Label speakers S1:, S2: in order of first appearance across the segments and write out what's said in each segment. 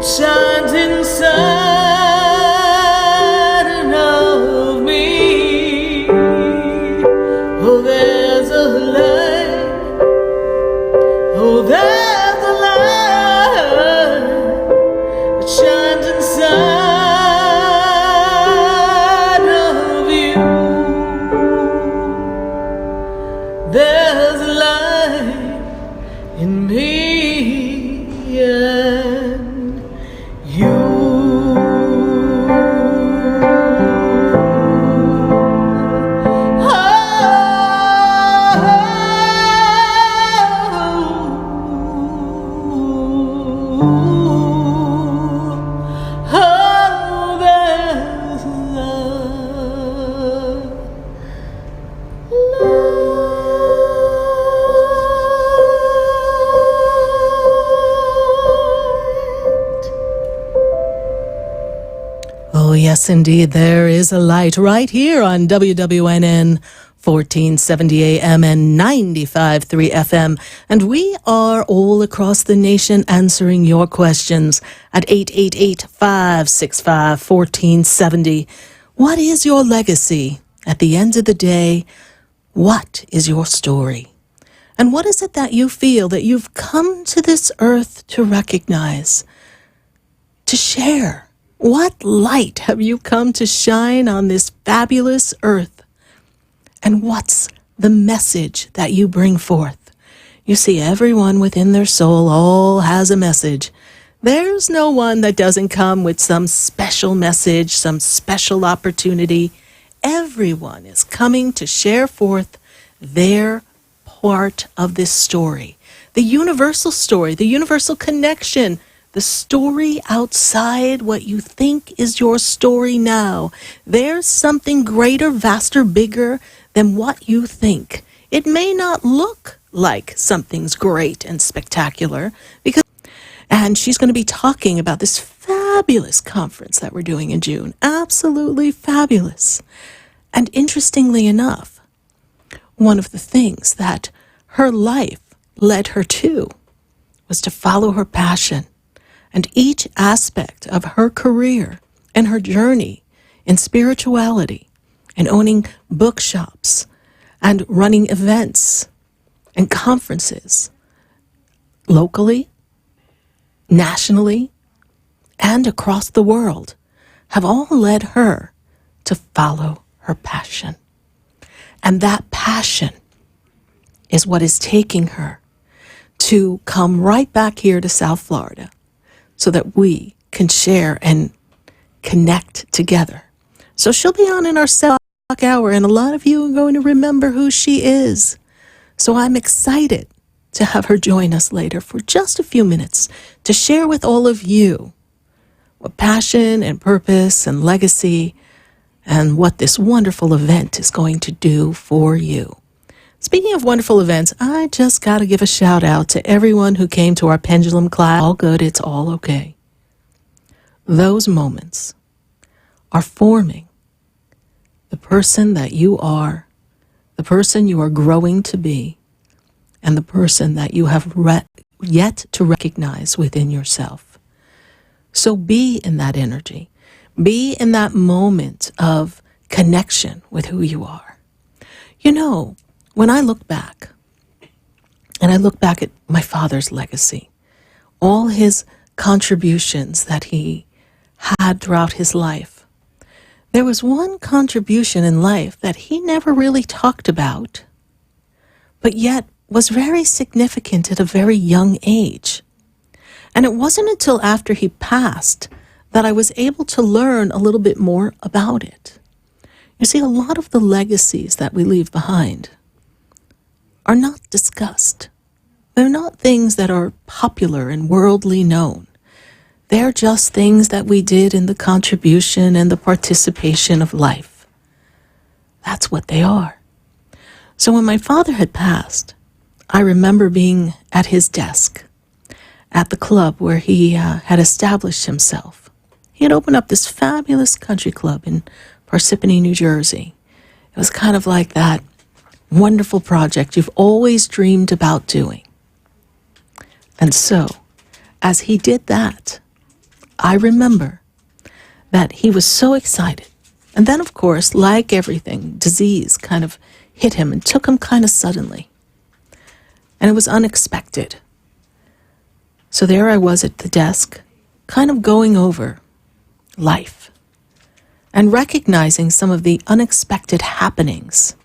S1: shines inside of me. Oh, there's a light. Oh, there's a light that shines inside of you. There's a light in me and you. Yes, indeed, there is a light right here on WWNN 1470 AM and 95.3 FM. And we are all across the nation answering your questions at 888-565-1470. What is your legacy? At the end of the day, what is your story? And what is it that you feel that you've come to this earth to recognize, to share? What light have you come to shine on this fabulous earth? And what's the message that you bring forth? You see, everyone within their soul all has a message. There's no one that doesn't come with some special message, some special opportunity. Everyone is coming to share forth their part of this story. The universal story, the universal connection, the story outside what you think is your story now. There's something greater, vaster, bigger than what you think. It may not look like something's great and spectacular, and she's going to be talking about this fabulous conference that we're doing in June. Absolutely fabulous. And interestingly enough, one of the things that her life led her to was to follow her passion. And each aspect of her career and her journey in spirituality and owning bookshops and running events and conferences locally, nationally, and across the world have all led her to follow her passion. And that passion is what is taking her to come right back here to South Florida, so that we can share and connect together. So she'll be on in our 7 o'clock hour, and a lot of you are going to remember who she is. So I'm excited to have her join us later for just a few minutes to share with all of you what passion and purpose and legacy and what this wonderful event is going to do for you. Speaking of wonderful events, I just got to give a shout out to everyone who came to our pendulum class. All good, it's all okay. Those moments are forming the person that you are, the person you are growing to be, and the person that you have yet to recognize within yourself. So be in that energy. Be in that moment of connection with who you are. You know, when I look back, and I look back at my father's legacy, all his contributions that he had throughout his life, there was one contribution in life that he never really talked about, but yet was very significant at a very young age. And it wasn't until after he passed that I was able to learn a little bit more about it. You see, a lot of the legacies that we leave behind are not discussed. They're not things that are popular and worldly known. They're just things that we did in the contribution and the participation of life. That's what they are. So when my father had passed, I remember being at his desk at the club where he had established himself. He had opened up this fabulous country club in Parsippany, New Jersey. It was kind of like that wonderful project you've always dreamed about doing. And so, as he did that, I remember that he was so excited. And then, of course, like everything, disease kind of hit him and took him kind of suddenly. And it was unexpected. So there I was at the desk, kind of going over life and recognizing some of the unexpected happenings.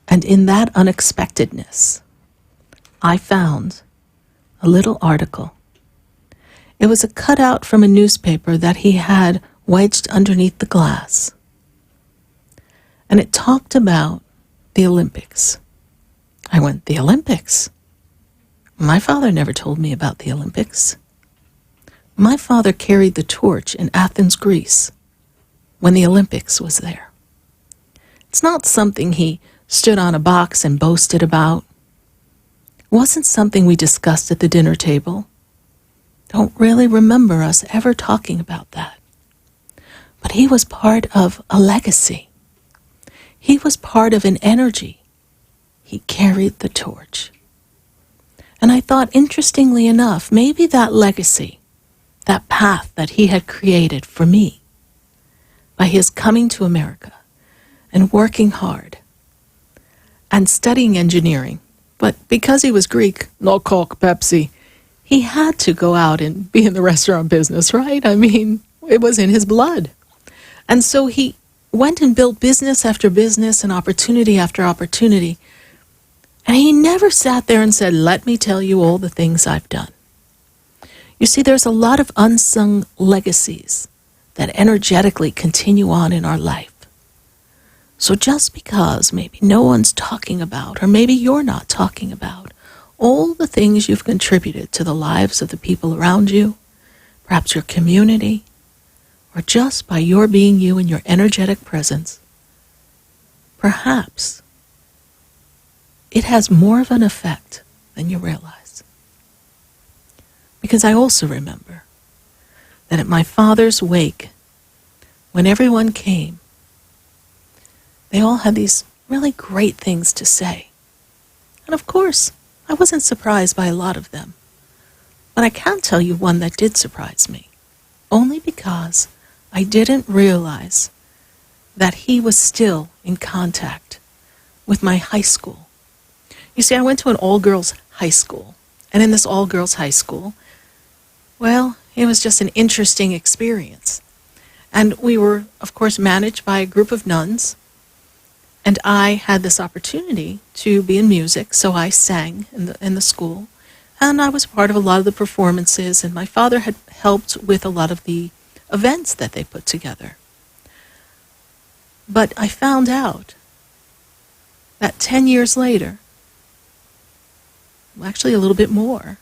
S1: And in that unexpectedness, I found a little article. It was a cutout from a newspaper that he had wedged underneath the glass. And it talked about the Olympics. I went, the Olympics? My father never told me about the Olympics. My father carried the torch in Athens, Greece, when the Olympics was there. It's not something he stood on a box and boasted about. It wasn't something we discussed at the dinner table. Don't really remember us ever talking about that. But he was part of a legacy. He was part of an energy. He carried the torch. And I thought, interestingly enough, maybe that legacy, that path that he had created for me, by his coming to America and working hard and studying engineering, but because he was Greek, no Coke, Pepsi, he had to go out and be in the restaurant business, right? I mean, it was in his blood. And so he went and built business after business and opportunity after opportunity. And he never sat there and said, let me tell you all the things I've done. You see, there's a lot of unsung legacies that energetically continue on in our life. So just because maybe no one's talking about, or maybe you're not talking about, all the things you've contributed to the lives of the people around you, perhaps your community, or just by your being you and your energetic presence, perhaps it has more of an effect than you realize. Because I also remember that at my father's wake, when everyone came, they all had these really great things to say. And of course, I wasn't surprised by a lot of them. But I can tell you one that did surprise me, only because I didn't realize that he was still in contact with my high school. You see, I went to an all-girls high school, and in this all-girls high school, well, it was just an interesting experience. And we were, of course, managed by a group of nuns, and I had this opportunity to be in music, so I sang in the school, and I was part of a lot of the performances, and my father had helped with a lot of the events that they put together. But I found out that 10 years later, actually a little bit more,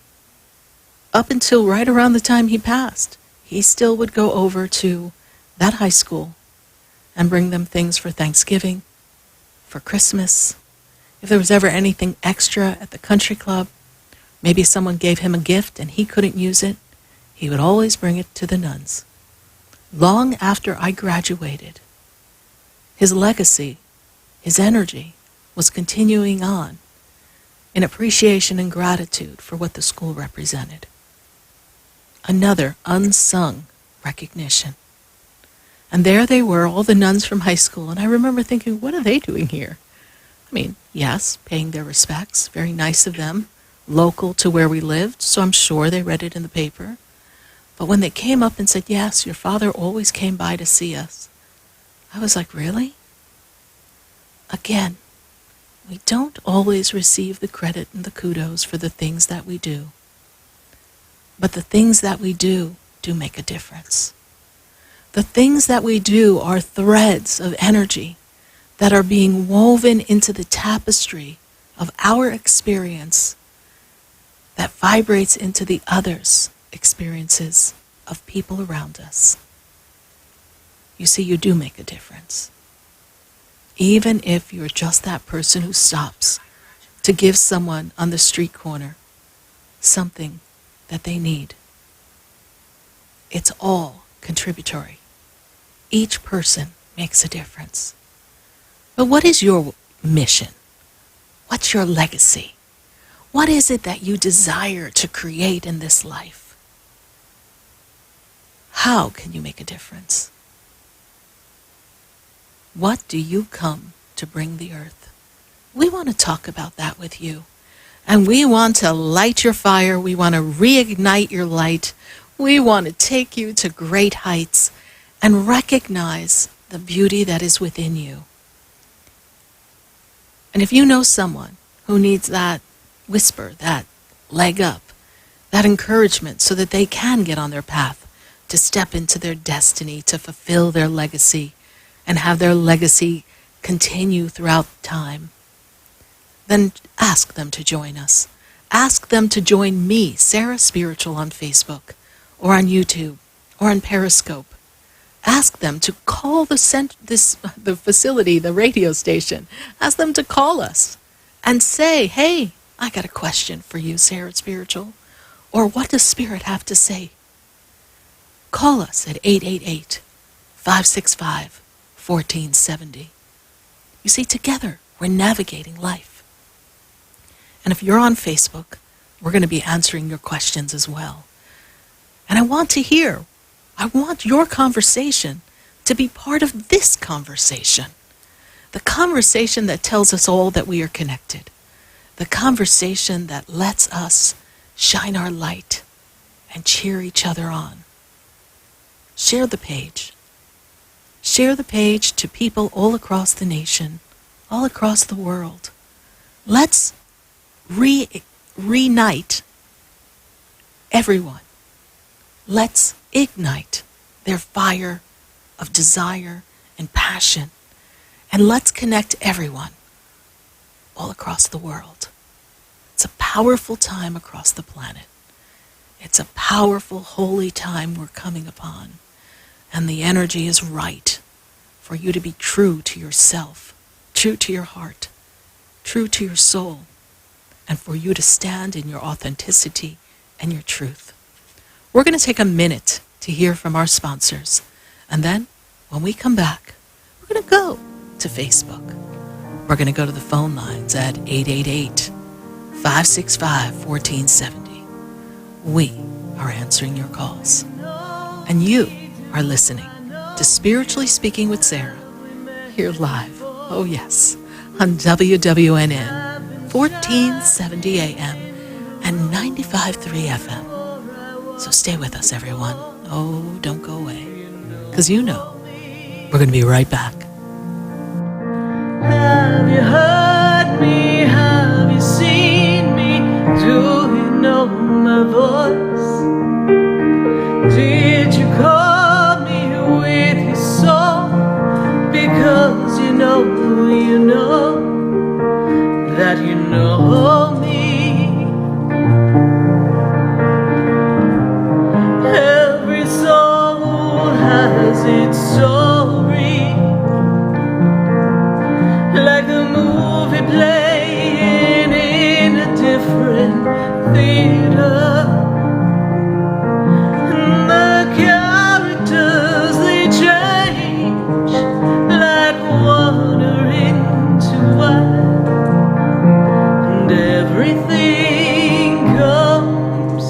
S1: up until right around the time he passed, he still would go over to that high school and bring them things for Thanksgiving, for Christmas. If there was ever anything extra at the country club, maybe someone gave him a gift and he couldn't use it, he would always bring it to the nuns. Long after I graduated, his legacy, his energy, was continuing on in appreciation and gratitude for what the school represented. Another unsung recognition. And there they were, all the nuns from high school, and I remember thinking, what are they doing here? I mean, yes, paying their respects, very nice of them, local to where we lived, so I'm sure they read it in the paper. But when they came up and said, yes, your father always came by to see us, I was like, really? Again, we don't always receive the credit and the kudos for the things that we do. But the things that we do make a difference. The things that we do are threads of energy that are being woven into the tapestry of our experience that vibrates into the others' experiences of people around us. You see, you do make a difference. Even if you're just that person who stops to give someone on the street corner something that they need. It's all contributory. Each person makes a difference. But what is your mission? What's your legacy? What is it that you desire to create in this life? How can you make a difference? What do you come to bring the earth? We want to talk about that with you. And we want to light your fire. We want to reignite your light. We want to take you to great heights and recognize the beauty that is within you. And if you know someone who needs that whisper, that leg up, that encouragement so that they can get on their path to step into their destiny, to fulfill their legacy and have their legacy continue throughout time, then ask them to join us. Ask them to join me, SarahSpiritual, on Facebook or on YouTube or on Periscope. Ask them to call the facility, the radio station. Ask them to call us and say, hey, I got a question for you, SarahSpiritual. Or what does Spirit have to say? Call us at 888-565-1470. You see, together we're navigating life. And if you're on Facebook, we're going to be answering your questions as well. And I want your conversation to be part of this conversation. The conversation that tells us all that we are connected. The conversation that lets us shine our light and cheer each other on. Share the page. Share the page to people all across the nation, all across the world. Let's reunite everyone. Let's ignite their fire of desire and passion. And let's connect everyone all across the world. It's a powerful time across the planet. It's a powerful, holy time we're coming upon. And the energy is right for you to be true to yourself, true to your heart, true to your soul, and for you to stand in your authenticity and your truth. We're going to take a minute to hear from our sponsors. And then, when we come back, we're going to go to Facebook. We're going to go to the phone lines at 888-565-1470. We are answering your calls. And you are listening to Spiritually Speaking with Sarah, here live, oh yes, on WWNN, 1470 AM and 95.3 FM. So stay with us, everyone. Oh, don't go away, because you know we're going to be right back.
S2: Have you heard me? Have you seen me? Do you know my voice? Did you call me with your soul? Because you know that you know me. Every soul has its story, like a movie playing in a different theater. And the characters, they change like water into wine. And everything comes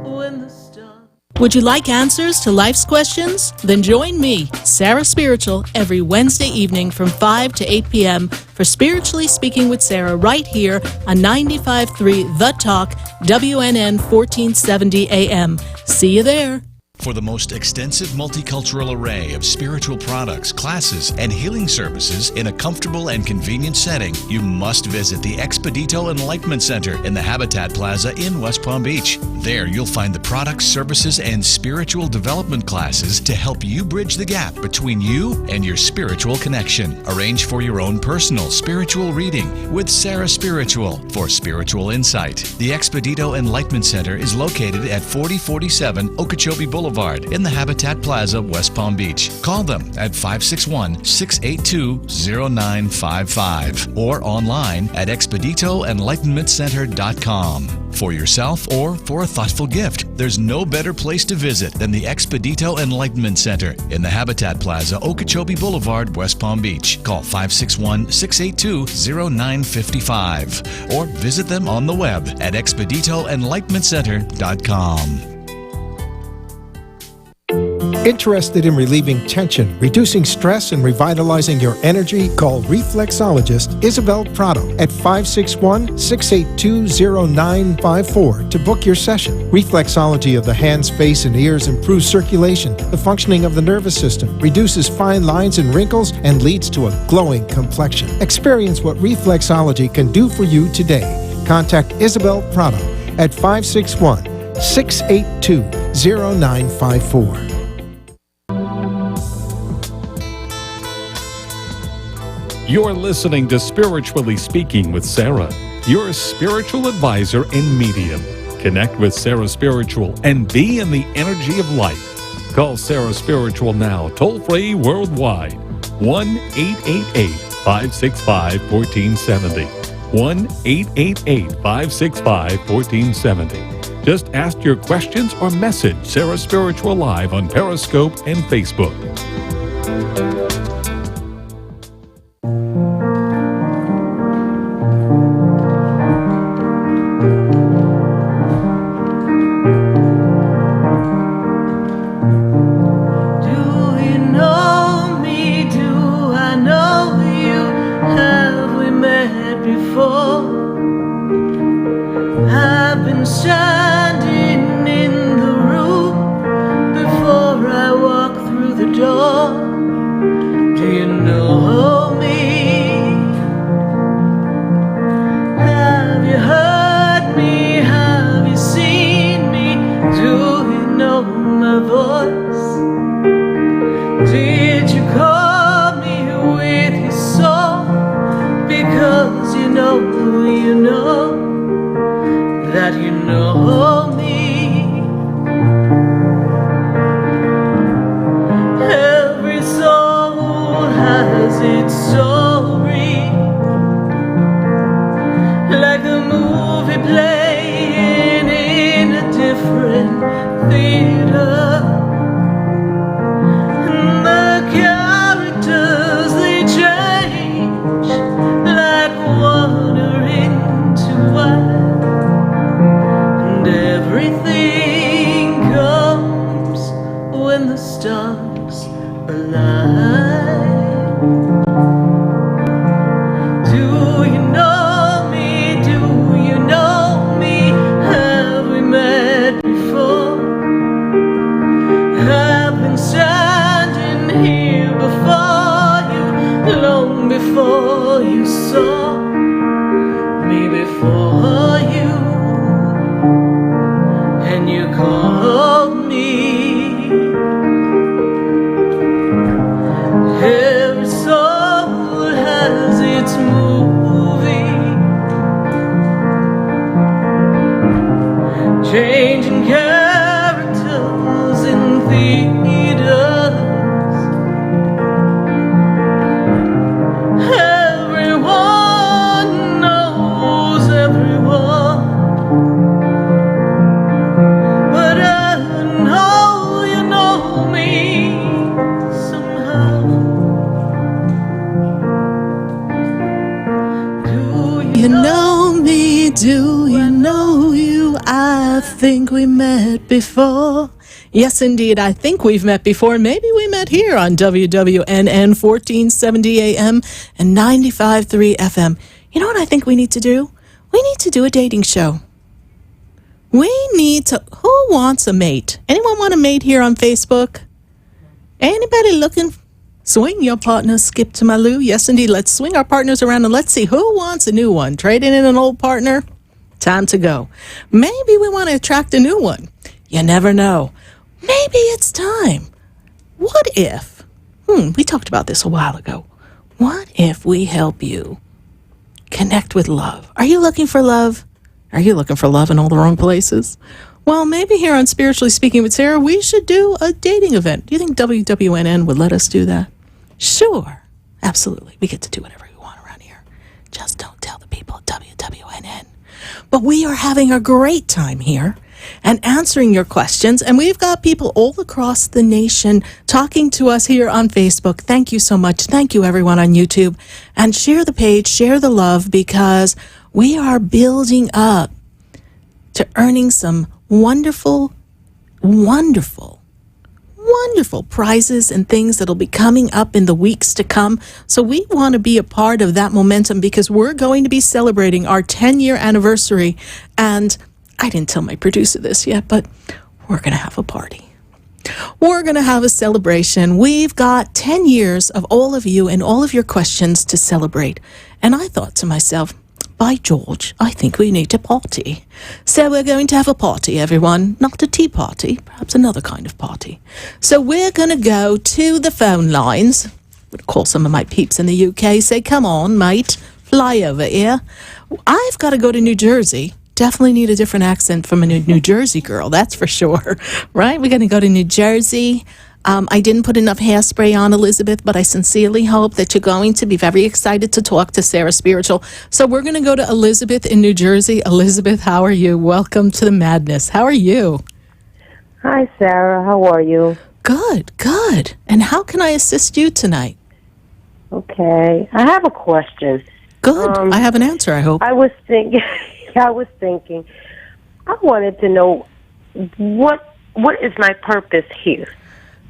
S2: when the stars.
S1: Would you like answers to life's questions? Then join me, SarahSpiritual, every Wednesday evening from 5 to 8 p.m. for Spiritually Speaking with Sarah right here on 95.3 The Talk, WNN 1470 AM. See you there.
S3: For the most extensive multicultural array of spiritual products, classes, and healing services in a comfortable and convenient setting, you must visit the Expedito Enlightenment Center in the Habitat Plaza in West Palm Beach. There you'll find the products, services, and spiritual development classes to help you bridge the gap between you and your spiritual connection. Arrange for your own personal spiritual reading with SarahSpiritual for spiritual insight. The Expedito Enlightenment Center is located at 4047 Okeechobee Boulevard in the Habitat Plaza, West Palm Beach. Call them at 561-682-0955 or online at expeditoenlightenmentcenter.com. For yourself or for a thoughtful gift, there's no better place to visit than the Expedito Enlightenment Center in the Habitat Plaza, Okeechobee Boulevard, West Palm Beach. Call 561-682-0955 or visit them on the web at expeditoenlightenmentcenter.com.
S4: Interested in relieving tension, reducing stress, and revitalizing your energy? Call reflexologist Isabel Prado at 561-682-0954 to book your session. Reflexology of the hands, face, and ears improves circulation, the functioning of the nervous system, reduces fine lines and wrinkles, and leads to a glowing complexion. Experience what reflexology can do for you today. Contact Isabel Prado at 561-682-0954.
S5: You're listening to Spiritually Speaking with Sarah, your spiritual advisor and medium. Connect with Sarah Spiritual and be in the energy of light. Call Sarah Spiritual now, toll-free worldwide. 1-888-565-1470. 1-888-565-1470. Just ask your questions or message Sarah Spiritual live on Periscope and Facebook.
S1: Before. Yes, indeed. I think we've met before. Maybe we met here on WWNN 1470 AM and 95.3 FM. You know what I think we need to do? We need to do a dating show. We need to... Who wants a mate? Anyone want a mate here on Facebook? Anybody looking... Swing your partner, skip to my loo. Yes, indeed. Let's swing our partners around and let's see who wants a new one. Trading in an old partner? Time to go. Maybe we want to attract a new one. You never know. Maybe it's time. What if? We talked about this a while ago. What if we help you connect with love? Are you looking for love? Are you looking for love in all the wrong places? Well, maybe here on Spiritually Speaking with Sarah, we should do a dating event. Do you think WWNN would let us do that? Sure. Absolutely. We get to do whatever we want around here. Just don't tell the people at WWNN. But we are having a great time here and answering your questions. And we've got people all across the nation talking to us here on Facebook. Thank you so much. Thank you, everyone on YouTube. And share the page, share the love, because we are building up to earning some wonderful wonderful prizes and things that'll be coming up in the weeks to come. So we want to be a part of that momentum because we're going to be celebrating our 10-year anniversary. And I didn't tell my producer this yet, but we're going to have a party. We're going to have a celebration. We've got 10 years of all of you and all of your questions to celebrate. And I thought to myself, by George, I think we need to party. So we're going to have a party, everyone. Not a tea party, perhaps another kind of party. So we're going to go to the phone lines. I'm going to call some of my peeps in the UK, say, come on, mate, fly over here. I've got to go to New Jersey. Definitely need a different accent from a New Jersey girl, that's for sure, right? We're going to go to New Jersey. I didn't put enough hairspray on, Elizabeth, but I sincerely hope that you're going to be very excited to talk to Sarah Spiritual. So we're going to go to Elizabeth in New Jersey. Elizabeth, how are you? Welcome to the madness. How are you?
S6: Hi, Sarah. How are you?
S1: Good, good. And how can I assist you tonight?
S6: Okay. I have a question.
S1: Good. I have an answer, I hope.
S6: I was thinking, I wanted to know what is my purpose here?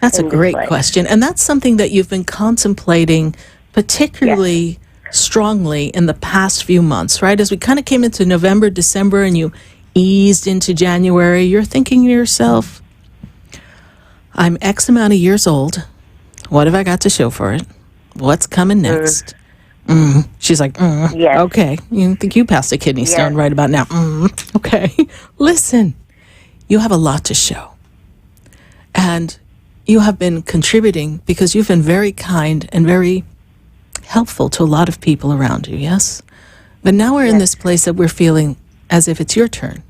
S1: That's a great question. And that's something that you've been contemplating particularly strongly in the past few months, right? As we kind of came into November, December, and you eased into January, you're thinking to yourself, I'm X amount of years old. What have I got to show for it? What's coming next? She's like,
S6: Yes.
S1: Okay. You think you passed a kidney stone right about now? Okay. Listen, you have a lot to show. And you have been contributing because you've been very kind and very helpful to a lot of people around you, yes? But now we're in this place that we're feeling as if it's your turn.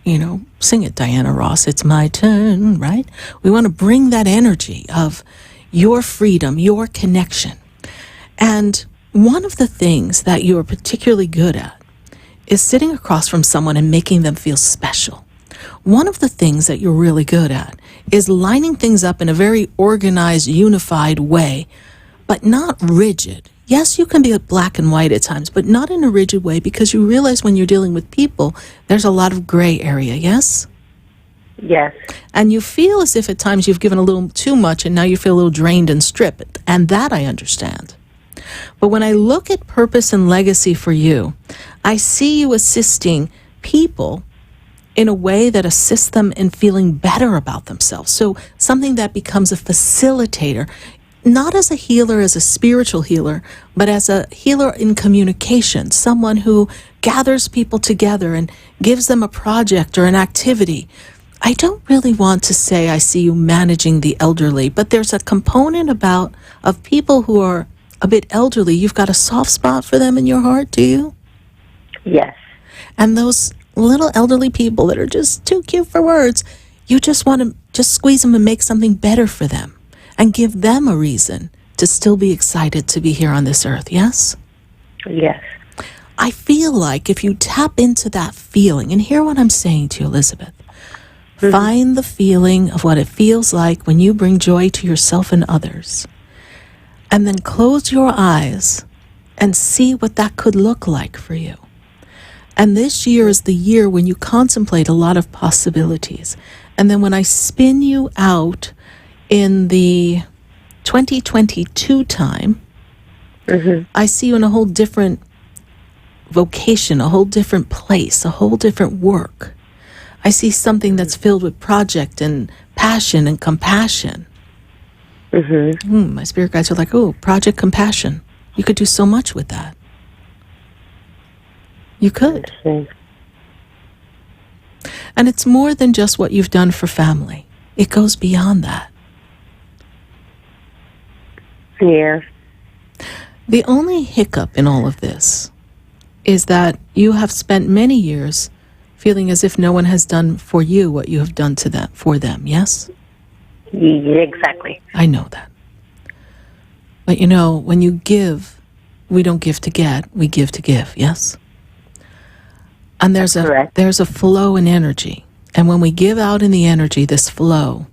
S1: You know, sing it, Diana Ross, it's my turn, right? We want to bring that energy of your freedom, your connection. And one of the things that you're particularly good at is sitting across from someone and making them feel special. One of the things that you're really good at is lining things up in a very organized, unified way, but not rigid. Yes, you can be black and white at times, but not in a rigid way because you realize when you're dealing with people, there's a lot of gray area, yes?
S6: Yes.
S1: And you feel as if at times you've given a little too much and now you feel a little drained and stripped, and that I understand. But when I look at purpose and legacy for you, I see you assisting people in a way that assists them in feeling better about themselves. So something that becomes a facilitator, not as a healer, as a spiritual healer, but as a healer in communication, someone who gathers people together and gives them a project or an activity. I don't really want to say I see you managing the elderly, but there's a component of people who are a bit elderly. You've got a soft spot for them in your heart, do you?
S6: Yes.
S1: And those little elderly people that are just too cute for words, you just want to just squeeze them and make something better for them and give them a reason to still be excited to be here on this earth, yes?
S6: Yes.
S1: I feel like if you tap into that feeling, and hear what I'm saying to you, Elizabeth, find the feeling of what it feels like when you bring joy to yourself and others, and then close your eyes and see what that could look like for you. And this year is the year when you contemplate a lot of possibilities. And then when I spin you out in the 2022 time, I see you in a whole different vocation, a whole different place, a whole different work. I see something that's filled with project and passion and compassion. My spirit guides are like, oh, project compassion. You could do so much with that. You could. And it's more than just what you've done for family. It goes beyond that.
S6: Yeah.
S1: The only hiccup in all of this is that you have spent many years feeling as if no one has done for you what you have done to them, for them, yes?
S6: Yeah, exactly.
S1: I know that. But you know, when you give, we don't give to get, we give to give, yes? And there's a flow in energy. And when we give out in the energy, this flow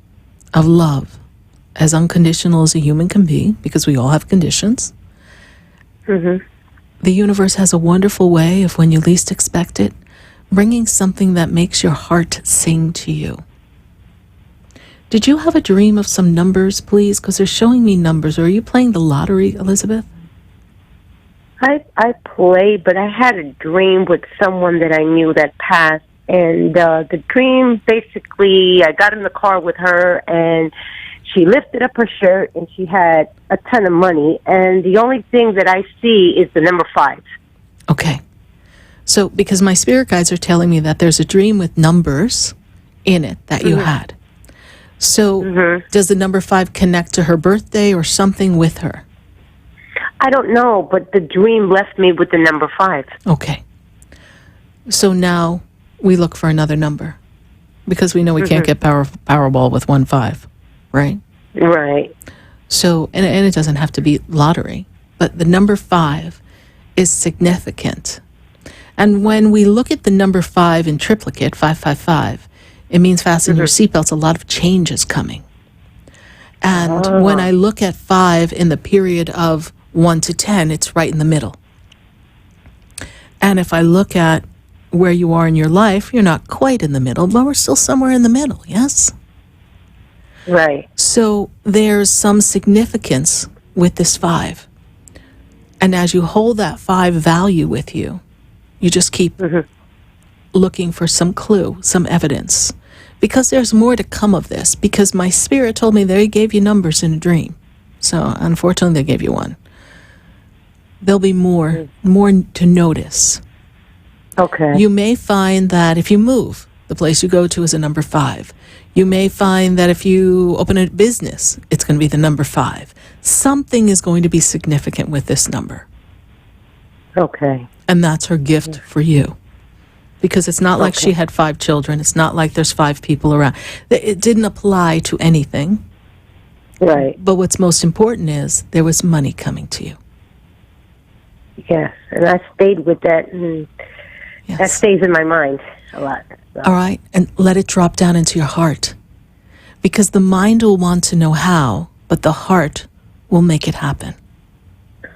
S1: of love, as unconditional as a human can be, because we all have conditions, the universe has a wonderful way of, when you least expect it, bringing something that makes your heart sing to you. Did you have a dream of some numbers, please? Because they're showing me numbers. Or are you playing the lottery, Elizabeth?
S6: I played, but I had a dream with someone that I knew that passed. And the dream, basically, I got in the car with her, and she lifted up her shirt, and she had a ton of money. And the only thing that I see is the number 5.
S1: Okay. So, because my spirit guides are telling me that there's a dream with numbers in it that you had. So, does the number 5 connect to her birthday or something with her?
S6: I don't know, but the dream left me with the number 5.
S1: Okay. So now we look for another number because we know we can't get Powerball with 1 5, right?
S6: Right.
S1: So, and it doesn't have to be lottery, but the number 5 is significant. And when we look at the number 5 in triplicate, 555, it means fasten your seatbelts. A lot of change is coming. And when I look at 5 in the period of 1 to 10, it's right in the middle. And if I look at where you are in your life, you're not quite in the middle, but we're still somewhere in the middle, yes?
S6: Right.
S1: So there's some significance with this 5. And as you hold that 5 value with you, you just keep looking for some clue, some evidence. Because there's more to come of this. Because my spirit told me they gave you numbers in a dream. So unfortunately, they gave you 1. There'll be more to notice.
S6: Okay.
S1: You may find that if you move, the place you go to is a number 5. You may find that if you open a business, it's going to be the number 5. Something is going to be significant with this number.
S6: Okay.
S1: And that's her gift for you. Because it's not like she had 5 children. It's not like there's 5 people around. It didn't apply to anything.
S6: Right.
S1: But what's most important is there was money coming to you.
S6: Yes. And I stayed with that. And
S1: Yes.
S6: that stays in my mind a lot. So.
S1: All right. And let it drop down into your heart. Because the mind will want to know how, but the heart will make it happen.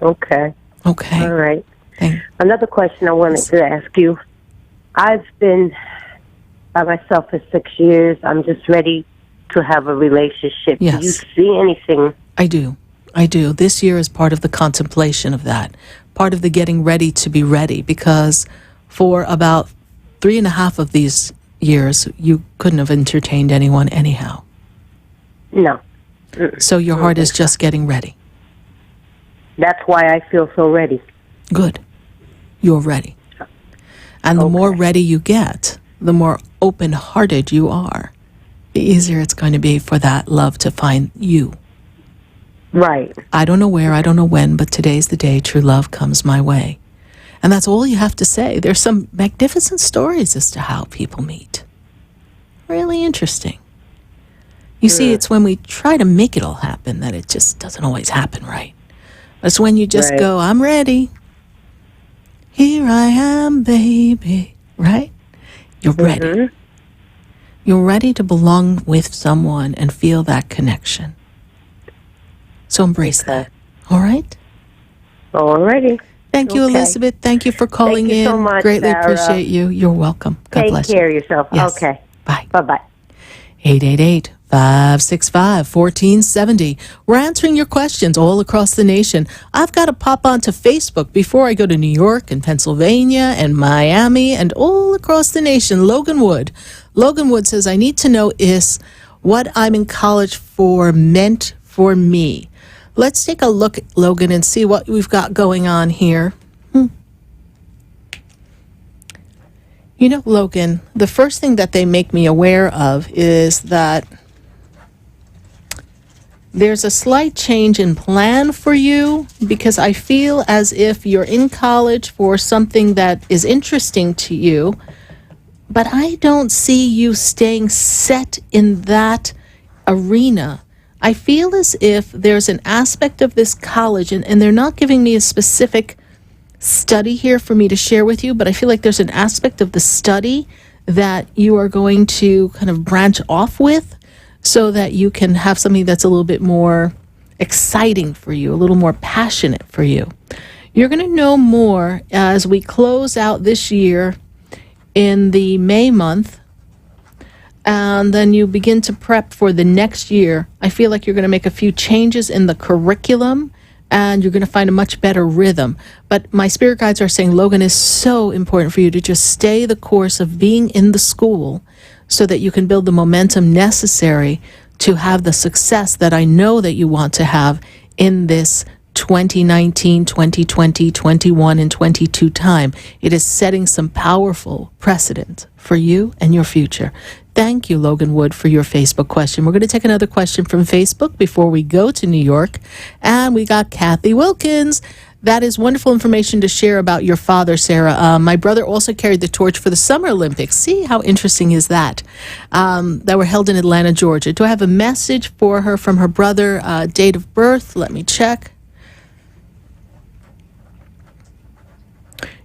S6: Okay.
S1: Okay.
S6: All right.
S1: Thank-
S6: Another question I wanted to ask you. I've been by myself for 6 years. I'm just ready to have a relationship.
S1: Yes.
S6: Do you see anything?
S1: I do. This year is part of the contemplation of that, part of the getting ready to be ready, because for about 3.5 of these years, you couldn't have entertained anyone anyhow.
S6: No.
S1: So your heart is just getting ready.
S6: That's why I feel so ready.
S1: Good. You're ready. And the more ready you get, the more open-hearted you are, the easier it's going to be for that love to find you.
S6: Right.
S1: I don't know where, I don't know when, but today's the day true love comes my way. And that's all you have to say. There's some magnificent stories as to how people meet. Really interesting. You see, it's when we try to make it all happen that it just doesn't always happen right. It's when you just go, I'm ready. Here I am, baby. Right? You're ready. You're ready to belong with someone and feel that connection. So embrace that. All right?
S6: All righty.
S1: Thank you, Elizabeth. Thank you for calling
S6: Thank you
S1: in.
S6: so much,
S1: Greatly
S6: Sarah.
S1: appreciate you. You're welcome. God
S6: Take
S1: bless
S6: care
S1: you.
S6: of yourself.
S1: Yes.
S6: Okay.
S1: Bye.
S6: Bye-bye.
S1: 888-565-1470. We're answering your questions all across the nation. I've got to pop onto Facebook before I go to New York and Pennsylvania and Miami and all across the nation. Logan Wood. Logan Wood says, I need to know is what I'm in college for meant for me. Let's take a look at Logan and see what we've got going on here. You know, Logan, the first thing that they make me aware of is that there's a slight change in plan for you, because I feel as if you're in college for something that is interesting to you, but I don't see you staying set in that arena. I feel as if there's an aspect of this college, and they're not giving me a specific study here for me to share with you, but I feel like there's an aspect of the study that you are going to kind of branch off with so that you can have something that's a little bit more exciting for you, a little more passionate for you. You're going to know more as we close out this year in the May month, and then you begin to prep for the next year, I feel like you're going to make a few changes in the curriculum, and you're going to find a much better rhythm. But my spirit guides are saying, Logan, is so important for you to just stay the course of being in the school so that you can build the momentum necessary to have the success that I know that you want to have in this 2019, 2020, 21, and 22 time. It is setting some powerful precedent for you and your future. Thank you, Logan Wood, for your Facebook question. We're going to take another question from Facebook before we go to New York. And we got Kathy Wilkins. That is wonderful information to share about your father, Sarah. My brother also carried the torch for the Summer Olympics. See, how interesting is that? That were held in Atlanta, Georgia. Do I have a message for her from her brother? Date of birth? Let me check.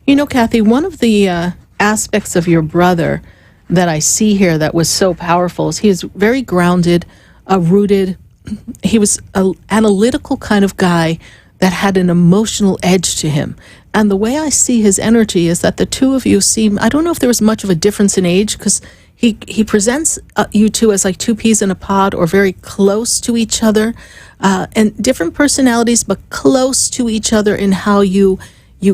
S1: You know, Kathy, one of the aspects of your brother that I see here that was so powerful is he is very grounded, rooted. He was an analytical kind of guy that had an emotional edge to him. And the way I see his energy is that the two of you seem, I don't know if there was much of a difference in age, because he presents you two as like two peas in a pod, or very close to each other, and different personalities, but close to each other in how you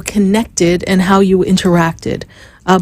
S1: connected and how you interacted.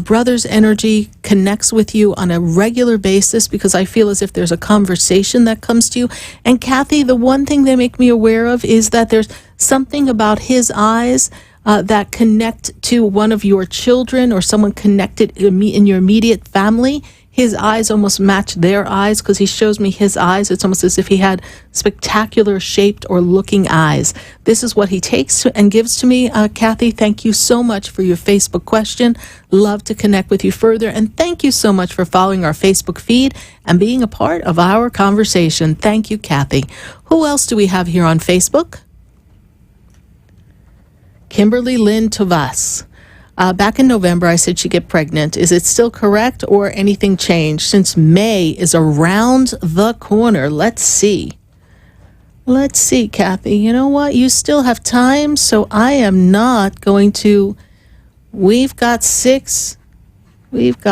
S1: Brother's energy connects with you on a regular basis because I feel as if there's a conversation that comes to you. And Kathy, the one thing they make me aware of is that there's something about his eyes that connect to one of your children or someone connected in your immediate family. His eyes almost match their eyes because he shows me his eyes. It's almost as if he had spectacular shaped or looking eyes. This is what he takes and gives to me. Kathy, thank you so much for your Facebook question. Love to connect with you further. And thank you so much for following our Facebook feed and being a part of our conversation. Thank you, Kathy. Who else do we have here on Facebook? Kimberly Lynn Tovas. Back in November, I said she'd get pregnant. Is it still correct or anything changed? Since May is around the corner. Let's see. Let's see, Kathy. You know what? You still have time, so I am not going to... We've got six weeks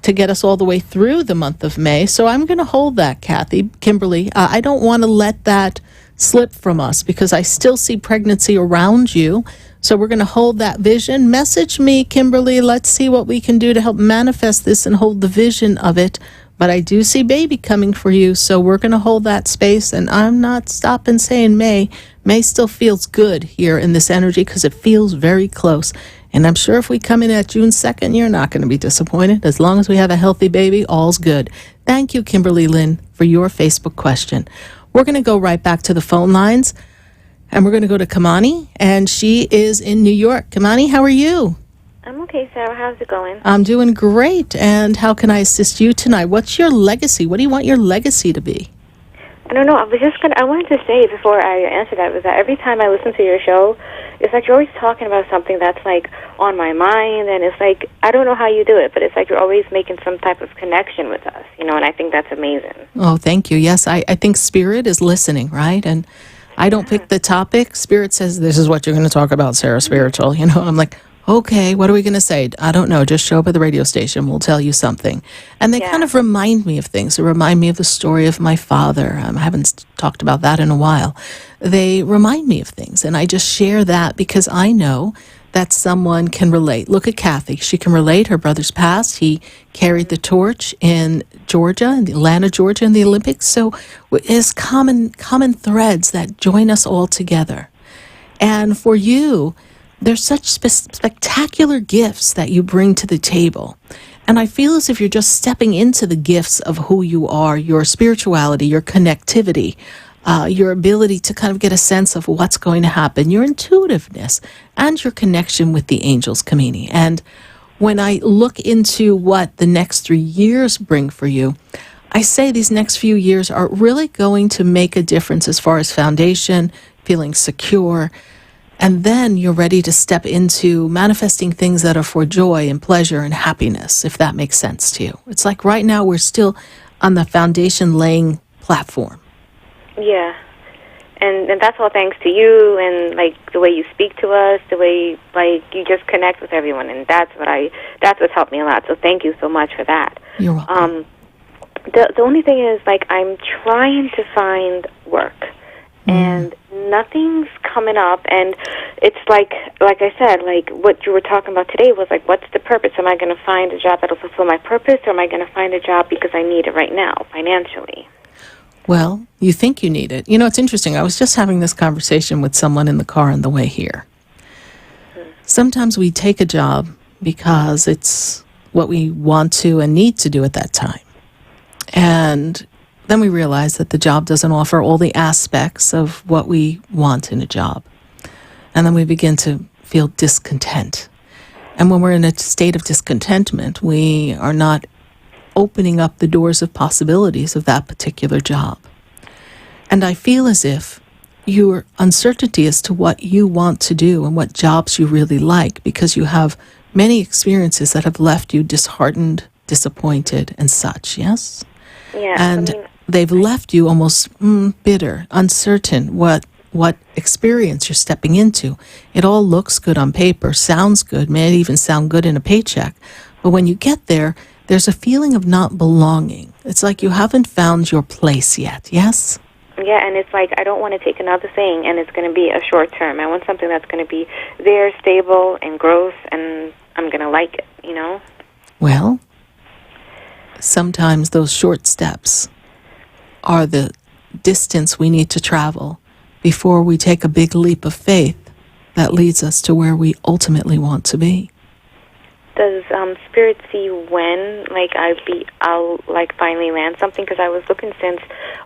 S1: to get us all the way through the month of May, so I'm going to hold that, Kathy. Kimberly, I don't want to let that slip from us because I still see pregnancy around you. So we're going to hold that vision. Message me, Kimberly. Let's see what we can do to help manifest this and hold the vision of it. But I do see baby coming for you. So we're going to hold that space. And I'm not stopping saying May. May still feels good here in this energy because it feels very close. And I'm sure if we come in at June 2nd, you're not going to be disappointed. As long as we have a healthy baby, all's good. Thank you, Kimberly Lynn, for your Facebook question. We're going to go right back to the phone lines, and we're going to go to Kamani, and she is in New York. Kamani, how are you?
S7: I'm okay, Sarah. How's it going?
S1: I'm doing great, and how can I assist you tonight? What's your legacy? What do you want your legacy to be?
S7: I don't know. I wanted to say before I answer that was that every time I listen to your show, it's like you're always talking about something that's like on my mind, and it's like I don't know how you do it, but it's like you're always making some type of connection with us, and I think that's amazing.
S1: Oh, thank you. Yes, I think Spirit is listening, right? And I don't pick the topic. Spirit says, this is what you're going to talk about, SarahSpiritual. I'm like, okay, what are we going to say? I don't know. Just show up at the radio station. We'll tell you something. And they kind of remind me of things. They remind me of the story of my father. I haven't talked about that in a while. They remind me of things. And I just share that because I know that someone can relate. Look at Kathy. She can relate. Her brother's passed. He carried the torch in Georgia, in Atlanta, Georgia, in the Olympics. So there's common threads that join us all together. And for you, there's such spectacular gifts that you bring to the table. And I feel as if you're just stepping into the gifts of who you are, your spirituality, your connectivity, your ability to kind of get a sense of what's going to happen, your intuitiveness, and your connection with the angels, Kamini. And when I look into what the next 3 years bring for you, I say these next few years are really going to make a difference as far as foundation, feeling secure, and then you're ready to step into manifesting things that are for joy and pleasure and happiness, if that makes sense to you. It's like right now we're still on the foundation laying platform.
S7: Yeah. And that's all thanks to you and like the way you speak to us, the way like you just connect with everyone, and that's what's helped me a lot. So thank you so much for that.
S1: You're welcome.
S7: The only thing is like I'm trying to find work, and nothing's coming up, and it's like I said, like what you were talking about today was like, what's the purpose? Am I going to find a job that'll fulfill my purpose, or am I going to find a job because I need it right now financially?
S1: Well, you think you need it. You know, it's interesting. I was just having this conversation with someone in the car on the way here. Sometimes we take a job because it's what we want to and need to do at that time. And then we realize that the job doesn't offer all the aspects of what we want in a job. And then we begin to feel discontent. And when we're in a state of discontentment, we are not opening up the doors of possibilities of that particular job. And I feel as if your uncertainty as to what you want to do and what jobs you really like, because you have many experiences that have left you disheartened, disappointed, and such, yes?
S7: Yeah.
S1: And they've left you almost bitter, uncertain what experience you're stepping into. It all looks good on paper, sounds good, may even sound good in a paycheck. But when you get there, there's a feeling of not belonging. It's like you haven't found your place yet, yes?
S7: Yeah, and it's like I don't want to take another thing and it's going to be a short term. I want something that's going to be there, stable, and growth, and I'm going to like it, you know?
S1: Well, sometimes those short steps are the distance we need to travel before we take a big leap of faith that leads us to where we ultimately want to be.
S7: Does Spirit see when, like, I'll like finally land something? Because I was looking since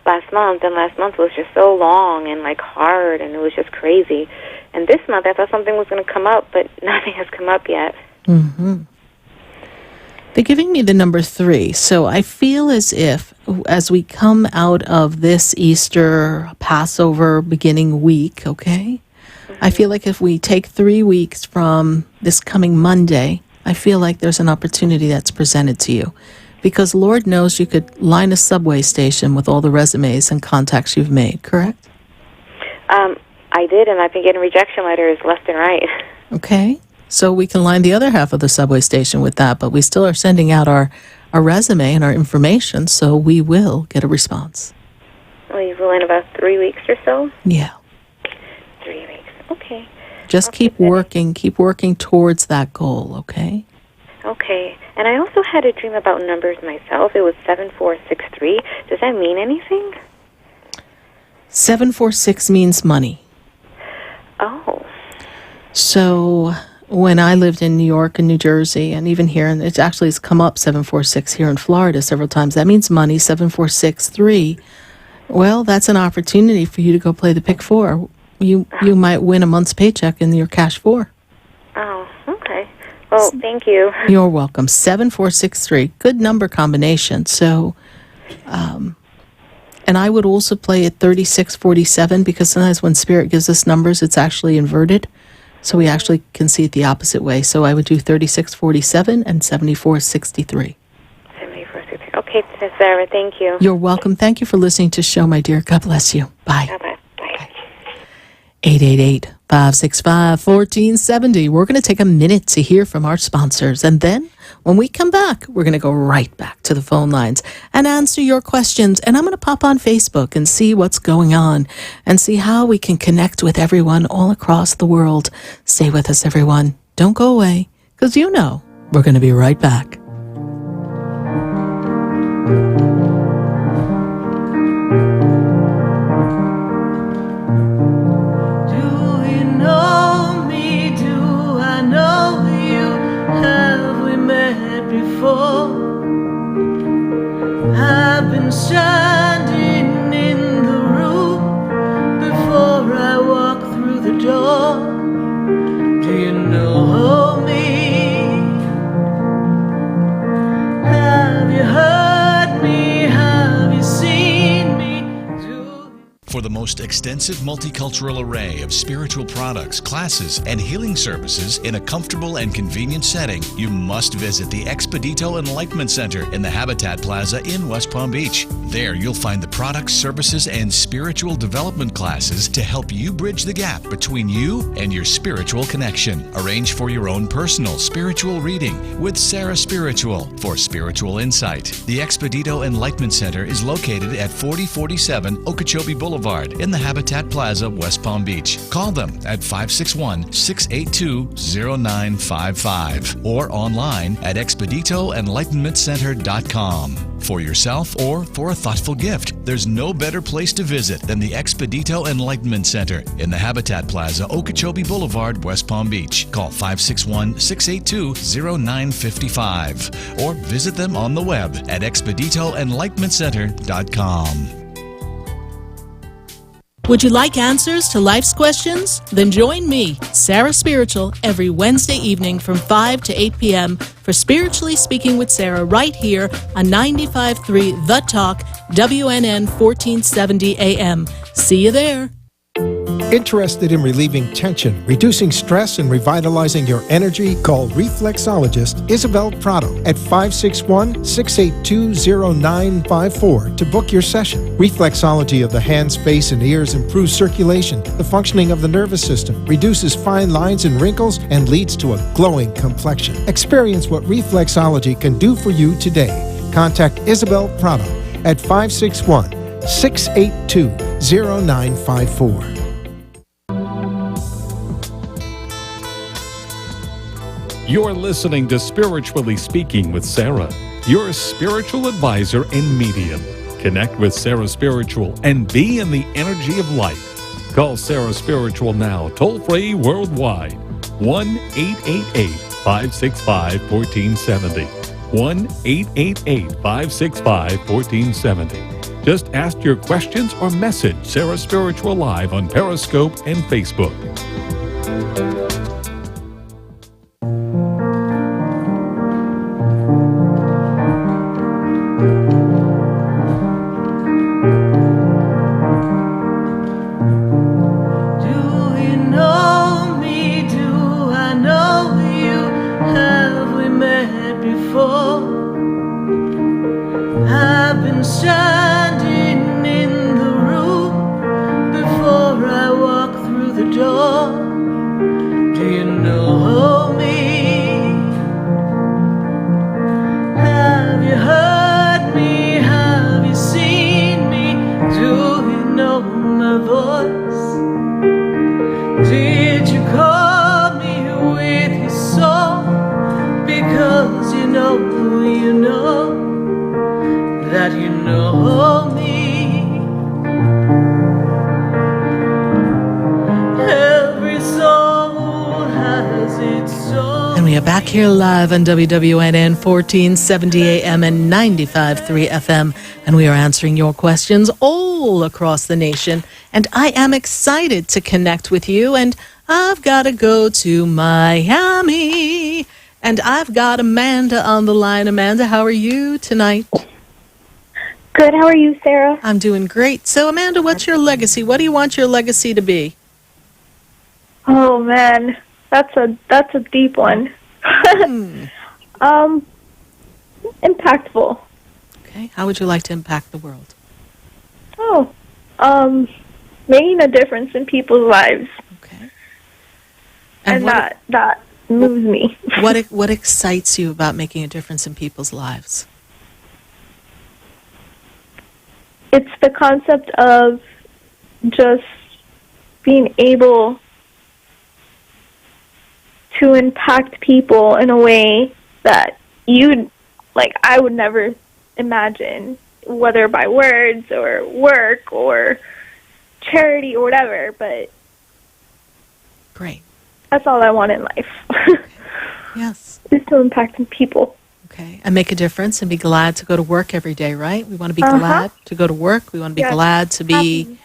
S7: last month, and last month was just so long and like hard, and it was just crazy. And this month, I thought something was going to come up, but nothing has come up yet.
S1: Mm-hmm. They're giving me the number 3, so I feel as if as we come out of this Easter, Passover beginning week, okay? I feel like if we take 3 weeks from this coming Monday, I feel like there's an opportunity that's presented to you. Because Lord knows you could line a subway station with all the resumes and contacts you've made, correct?
S7: I did, and I've been getting rejection letters left and right.
S1: Okay. So we can line the other half of the subway station with that, but we still are sending out our resume and our information, so we will get a response.
S7: Well, you will in about 3 weeks or so?
S1: Yeah.
S7: 3 weeks. Okay.
S1: Just keep working towards that goal, okay?
S7: Okay. And I also had a dream about numbers myself. It was 7463. Does that mean anything?
S1: 746 means money.
S7: Oh.
S1: So when I lived in New York and New Jersey, and even here, and it actually has come up 746 here in Florida several times, that means money. 7463, well, that's an opportunity for you to go play the pick 4. You might win a month's paycheck in your cash 4.
S7: Oh, okay. Well, thank you.
S1: You're welcome. 7463, good number combination. So, and I would also play at 3647, because sometimes when Spirit gives us numbers, it's actually inverted. So we actually can see it the opposite way. So I would do 3647 and 7463.
S7: 7463. Okay, Sarah, thank you.
S1: You're welcome. Thank you for listening to the show, my dear. God bless you. Bye.
S7: Bye-bye.
S1: 888-565-1470. We're going to take a minute to hear from our sponsors. And then when we come back, we're going to go right back to the phone lines and answer your questions. And I'm going to pop on Facebook and see what's going on and see how we can connect with everyone all across the world. Stay with us, everyone. Don't go away, because you know we're going to be right back.
S2: I've been standing in the room before I walk through the door. Do you know me? Have you heard me?
S3: For the most extensive multicultural array of spiritual products, classes, and healing services in a comfortable and convenient setting, you must visit the Expedito Enlightenment Center in the Habitat Plaza in West Palm Beach. There you'll find the products, services, and spiritual development classes to help you bridge the gap between you and your spiritual connection. Arrange for your own personal spiritual reading with SarahSpiritual for spiritual insight. The Expedito Enlightenment Center is located at 4047 Okeechobee Boulevard in the Habitat Plaza, West Palm Beach. Call them at 561-682-0955 or online at expeditoenlightenmentcenter.com. For yourself or for a thoughtful gift, there's no better place to visit than the Expedito Enlightenment Center in the Habitat Plaza, Okeechobee Boulevard, West Palm Beach. Call 561-682-0955 or visit them on the web at expeditoenlightenmentcenter.com.
S1: Would you like answers to life's questions? Then join me, Sarah Spiritual, every Wednesday evening from 5 to 8 p.m. for Spiritually Speaking with Sarah right here on 95.3 The Talk, WNN 1470 AM. See you there.
S4: Interested in relieving tension, reducing stress, and revitalizing your energy? Call reflexologist Isabel Prado at 561-682-0954 to book your session. Reflexology of the hands, face, and ears improves circulation, the functioning of the nervous system, reduces fine lines and wrinkles, and leads to a glowing complexion. Experience what reflexology can do for you today. Contact Isabel Prado at 561-682-0954.
S5: You're listening to Spiritually Speaking with Sarah, your spiritual advisor and medium. Connect with Sarah Spiritual and be in the energy of light. Call Sarah Spiritual now, toll-free worldwide. 1-888-565-1470. 1-888-565-1470. Just ask your questions or message Sarah Spiritual live on Periscope and Facebook.
S1: Here live on WWNN 1470 AM and 95.3 FM, and we are answering your questions all across the nation, and I am excited to connect with you, and I've got to go to Miami, and I've got Amanda on the line. Amanda, how are you tonight?
S8: Good, how are you, Sarah?
S1: I'm doing great. So, Amanda, what's your legacy? What do you want your legacy to be?
S8: Oh, man, that's a deep one. Impactful.
S1: Okay. How would you like to impact the world?
S8: Making a difference in people's lives.
S1: Okay.
S8: And that moves me.
S1: What excites you about making a difference in people's lives?
S8: It's the concept of just being able to impact people in a way that I would never imagine, whether by words or work or charity or whatever, but
S1: great.
S8: That's all I want in life.
S1: Okay. Yes.
S8: Is to impact people.
S1: Okay. And make a difference and be glad to go to work every day, right? We want to be glad to go to work. We want to be glad to be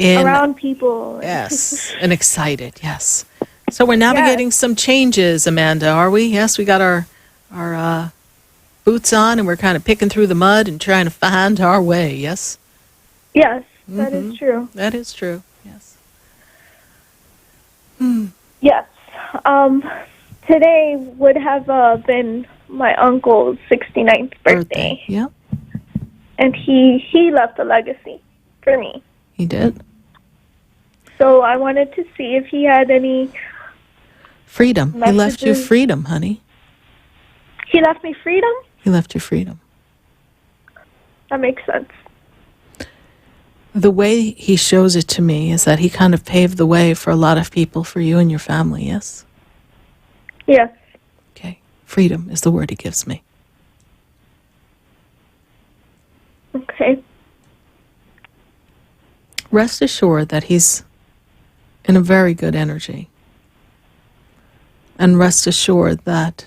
S8: around people.
S1: Yes. And excited. Yes. So we're navigating some changes, Amanda, are we? Yes, we got our boots on, and we're kind of picking through the mud and trying to find our way, yes?
S8: Yes, That is true.
S1: That is true. Yes.
S8: Yes. Today would have been my uncle's 69th birthday.
S1: Yep.
S8: And he left a legacy for me.
S1: He did.
S8: So I wanted to see if he had any
S1: Freedom. He left you
S8: messages.
S1: freedom, honey.
S8: He left me freedom?
S1: He left you freedom.
S8: That makes sense.
S1: The way he shows it to me is that he kind of paved the way for a lot of people, for you and your family, yes?
S8: Yes.
S1: Okay. Freedom is the word he gives me.
S8: Okay.
S1: Rest assured that he's in a very good energy. And rest assured that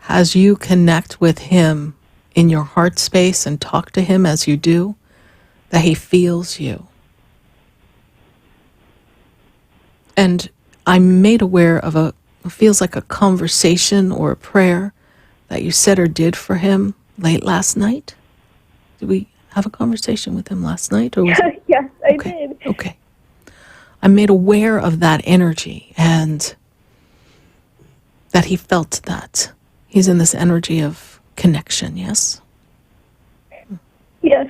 S1: as you connect with him in your heart space and talk to him as you do, that he feels you. And I'm made aware of it feels like a conversation or a prayer that you said or did for him late last night. Did we have a conversation with him last night? Or was it?
S8: Yes, I
S1: Okay.
S8: did.
S1: Okay. I'm made aware of that energy and that he felt that. He's in this energy of connection, yes?
S8: Yes.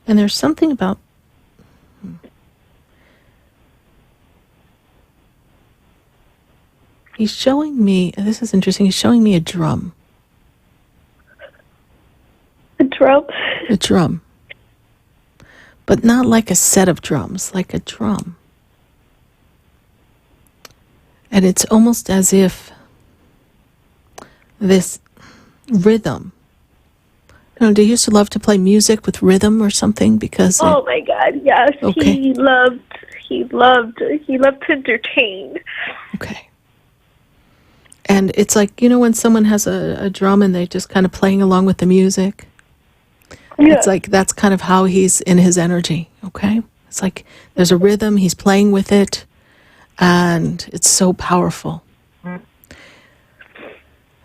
S1: And there's something about... He's showing me, and this is interesting, he's showing me a drum.
S8: A drum?
S1: A drum. But not like a set of drums, like a drum. And it's almost as if this rhythm. You know, do you used to love to play music with rhythm or something? Because
S8: Oh my God, yes.
S1: Okay.
S8: He loved to entertain.
S1: okay. And it's like, you know, when someone has a drum and they're just kind of playing along with the music.
S8: Yeah.
S1: It's like that's kind of how he's in his energy, okay? It's like there's a rhythm, he's playing with it, and it's so powerful.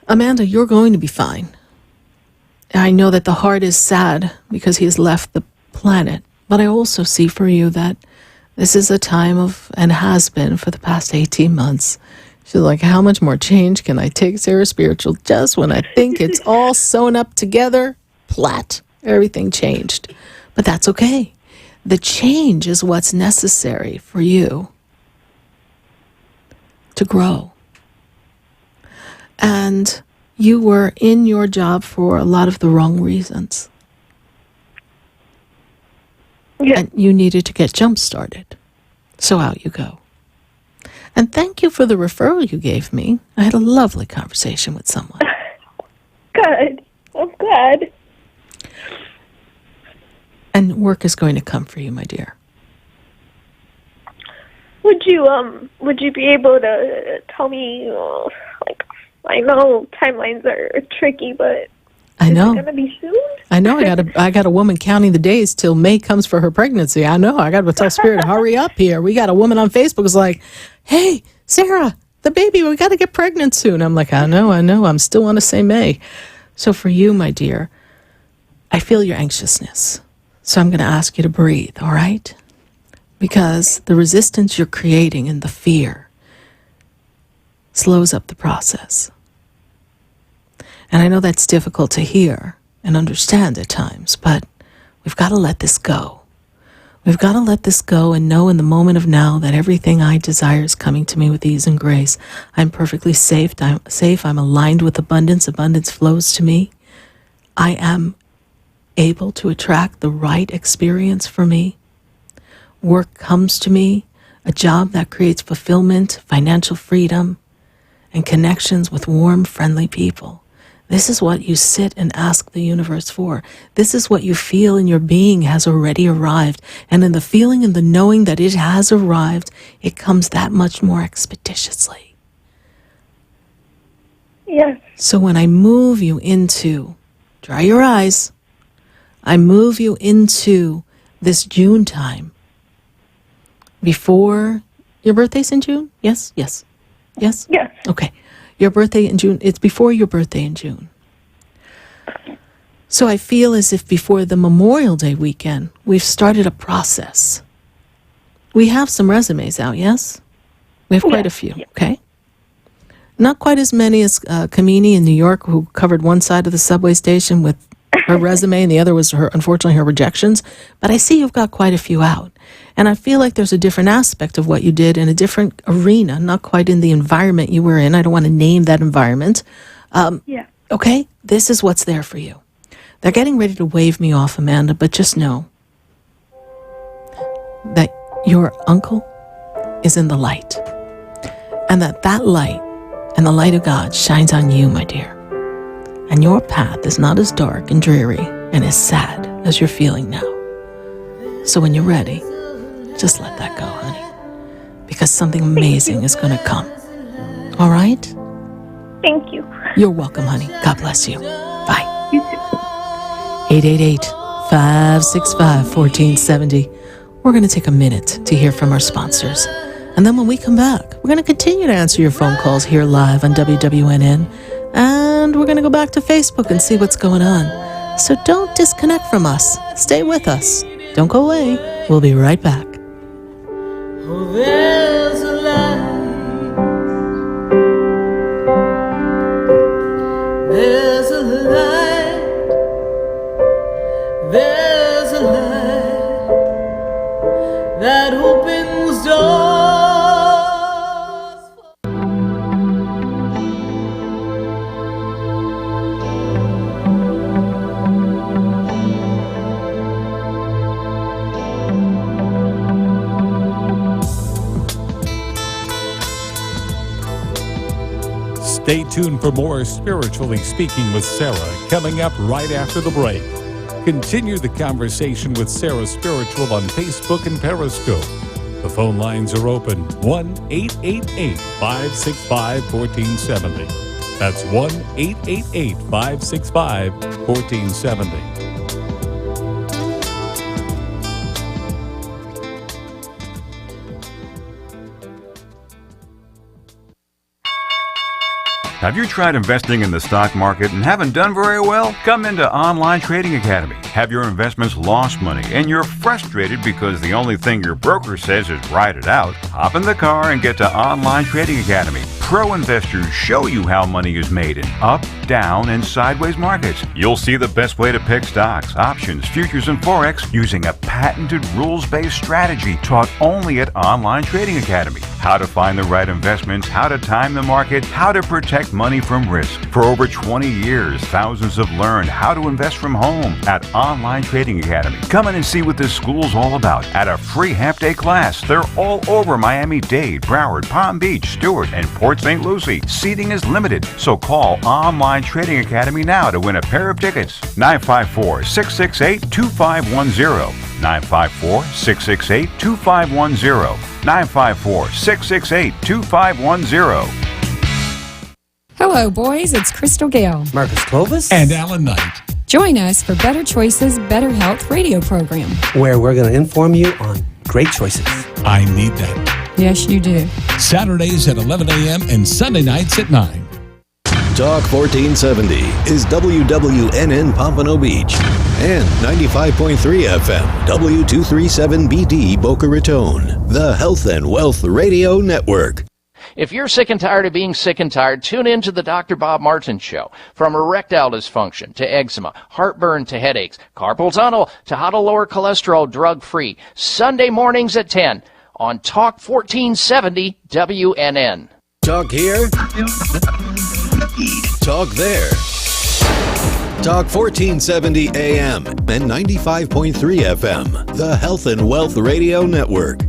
S1: Amanda, you're going to be fine. I know that the heart is sad because he has left the planet, but I also see for you that this is a time of, and has been for the past 18 months. She's like, how much more change can I take, Sarah Spiritual? Just when I think it's all sewn up together, plat, everything changed. But that's okay. The change is what's necessary for you to grow. And you were in your job for a lot of the wrong reasons.
S8: Yeah.
S1: And you needed to get jump-started. So out you go. And thank you for the referral you gave me. I had a lovely conversation with someone.
S8: Good. I'm glad.
S1: And work is going to come for you, my dear.
S8: Would you be able to tell me, like, I know timelines are tricky, but
S1: I know.
S8: is it going to be soon?
S1: I know. I got a woman counting the days till May comes for her pregnancy. I know. I got to tell Spirit, hurry up here. We got a woman on Facebook who's like, hey, Sarah, the baby, we got to get pregnant soon. I'm like, I know. I'm still want to say May. So for you, my dear, I feel your anxiousness. So I'm going to ask you to breathe, all right? Because the resistance you're creating and the fear slows up the process. And I know that's difficult to hear and understand at times, but we've got to let this go. We've got to let this go and know in the moment of now that everything I desire is coming to me with ease and grace. I'm perfectly safe. I'm aligned with abundance. Abundance flows to me. I am able to attract the right experience for me. Work comes to me, a job that creates fulfillment, financial freedom, and connections with warm, friendly people. This is what you sit and ask the universe for. This is what you feel in your being has already arrived. And in the feeling and the knowing that it has arrived, it comes that much more expeditiously.
S8: Yes.
S1: So when I move you into, dry your eyes, I move you into this June time. Before, your birthday's in June? Yes? Yes. Yes?
S8: Yes.
S1: Okay. Your birthday in June, it's before your birthday in June. So I feel as if before the Memorial Day weekend, we've started a process. We have some resumes out, yes? We have quite a few, okay? Not quite as many as Kamini in New York, who covered one side of the subway station with her resume, and the other was, unfortunately, her rejections. But I see you've got quite a few out. And I feel like there's a different aspect of what you did in a different arena, not quite in the environment you were in. I don't want to name that environment. Okay? This is what's there for you. They're getting ready to wave me off, Amanda, but just know that your uncle is in the light. And that light and the light of God shines on you, my dear. And your path is not as dark and dreary and as sad as you're feeling now. So when you're ready, just let that go, honey. Because something amazing is going to come. All right?
S8: Thank you.
S1: You're welcome, honey. God bless you. Bye.
S8: You too.
S1: 888-565-1470. We're going to take a minute to hear from our sponsors. And then when we come back, we're going to continue to answer your phone calls here live on WWNN. And we're going to go back to Facebook and see what's going on. So don't disconnect from us. Stay with us. Don't go away. We'll be right back.
S2: Oh, there's a light. There's a light. There's a light that opens doors.
S5: Stay tuned for more Spiritually Speaking with Sarah coming up right after the break. Continue the conversation with Sarah Spiritual on Facebook and Periscope. The phone lines are open 1-888-565-1470. That's 1-888-565-1470.
S9: Have you tried investing in the stock market and haven't done very well? Come into Online Trading Academy. Have your investments lost money and you're frustrated because the only thing your broker says is write it out? Hop in the car and get to Online Trading Academy. Pro investors show you how money is made in up, down, and sideways markets. You'll see the best way to pick stocks, options, futures, and Forex using a patented rules-based strategy taught only at Online Trading Academy. How to find the right investments, how to time the market, how to protect money from risk. For over 20 years, thousands have learned how to invest from home at Online Trading Academy. Come in and see what this school's all about at a free half-day class. They're all over Miami-Dade, Broward, Palm Beach, Stewart, and Port St. Lucie. Seating is limited, so call Online Trading Academy now to win a pair of tickets. 954-668-2510. 954-668-2510. 954-668-2510.
S10: Hello, boys. It's Crystal Gale.
S11: Marcus Clovis.
S5: And Alan Knight.
S10: Join us for Better Choices, Better Health radio program,
S11: where we're going to inform you on great choices.
S5: I need that.
S10: Yes, you do.
S5: Saturdays at 11 a.m. and Sunday nights at 9.
S12: Talk 1470 is WWNN Pompano Beach and 95.3 FM W237BD Boca Raton, the Health and Wealth Radio Network.
S13: If you're sick and tired of being sick and tired, tune in to the Dr. Bob Martin Show. From erectile dysfunction to eczema, heartburn to headaches, carpal tunnel to how to lower cholesterol drug-free. Sunday mornings at 10 on Talk 1470 WNN.
S12: Talk here. Talk there. Talk 1470 AM and 95.3 FM, the Health and Wealth Radio Network.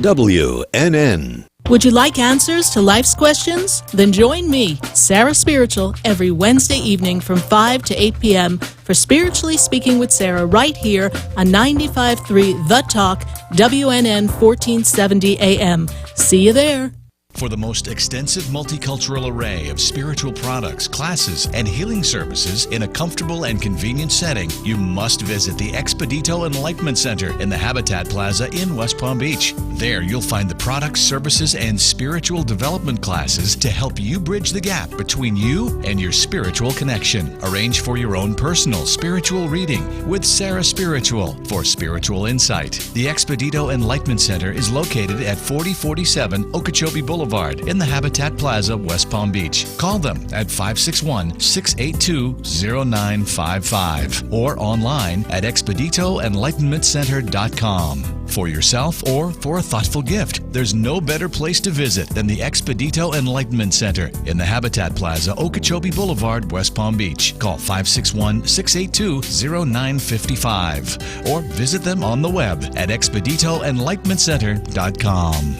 S12: WNN.
S1: Would you like answers to life's questions? Then join me, Sarah Spiritual, every Wednesday evening from 5 to 8 p.m. for Spiritually Speaking with Sarah right here on 95.3 The Talk, WNN 1470 AM. See you there.
S3: For the most extensive multicultural array of spiritual products, classes, and healing services in a comfortable and convenient setting, you must visit the Expedito Enlightenment Center in the Habitat Plaza in West Palm Beach. There you'll find the products, services, and spiritual development classes to help you bridge the gap between you and your spiritual connection. Arrange for your own personal spiritual reading with SarahSpiritual for spiritual insight. The Expedito Enlightenment Center is located at 4047 Okeechobee Boulevard in the Habitat Plaza, West Palm Beach. Call them at 561-682-0955 or online at expeditoenlightenmentcenter.com. For yourself or for a thoughtful gift, there's no better place to visit than the Expedito Enlightenment Center in the Habitat Plaza, Okeechobee Boulevard, West Palm Beach. Call 561-682-0955 or visit them on the web at expeditoenlightenmentcenter.com.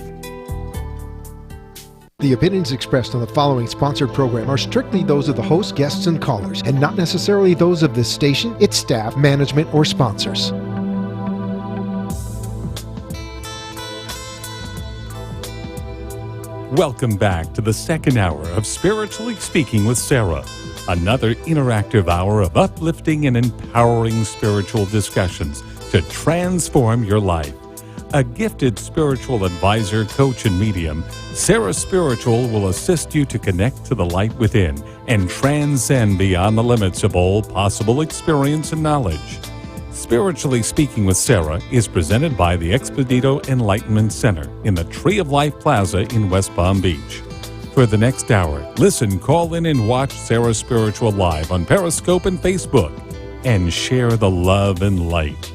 S4: The opinions expressed on the following sponsored program are strictly those of the host, guests, and callers, and not necessarily those of this station, its staff, management, or sponsors.
S5: Welcome back to the second hour of Spiritually Speaking with Sarah, another interactive hour of uplifting and empowering spiritual discussions to transform your life. A gifted spiritual advisor, coach, and medium, SarahSpiritual will assist you to connect to the light within and transcend beyond the limits of all possible experience and knowledge. Spiritually Speaking with Sarah is presented by the Expedito Enlightenment Center in the Tree of Life Plaza in West Palm Beach. For the next hour, listen, call in, and watch SarahSpiritual live on Periscope and Facebook, and share the love and light.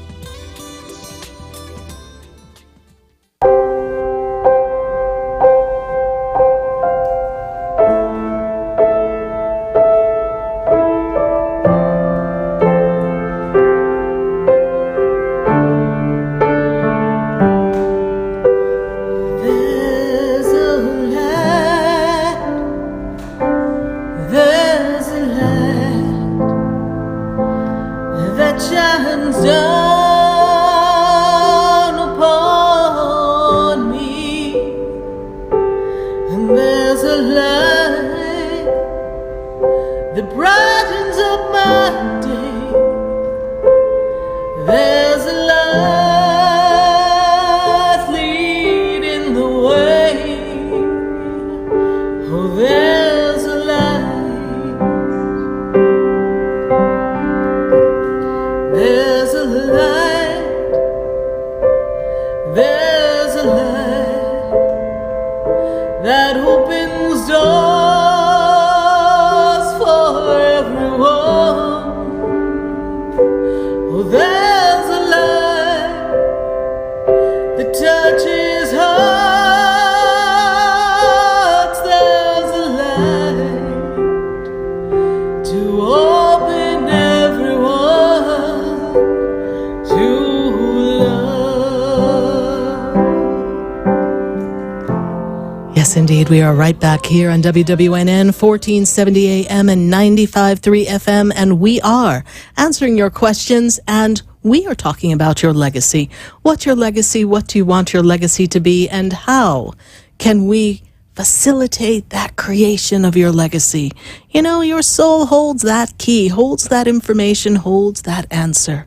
S1: Yes, indeed. We are right back here on WWNN 1470 AM and 95.3 FM, and we are answering your questions, and we are talking about your legacy. What's your legacy? What do you want your legacy to be? And how can we facilitate that creation of your legacy? You know, your soul holds that key, holds that information, holds that answer.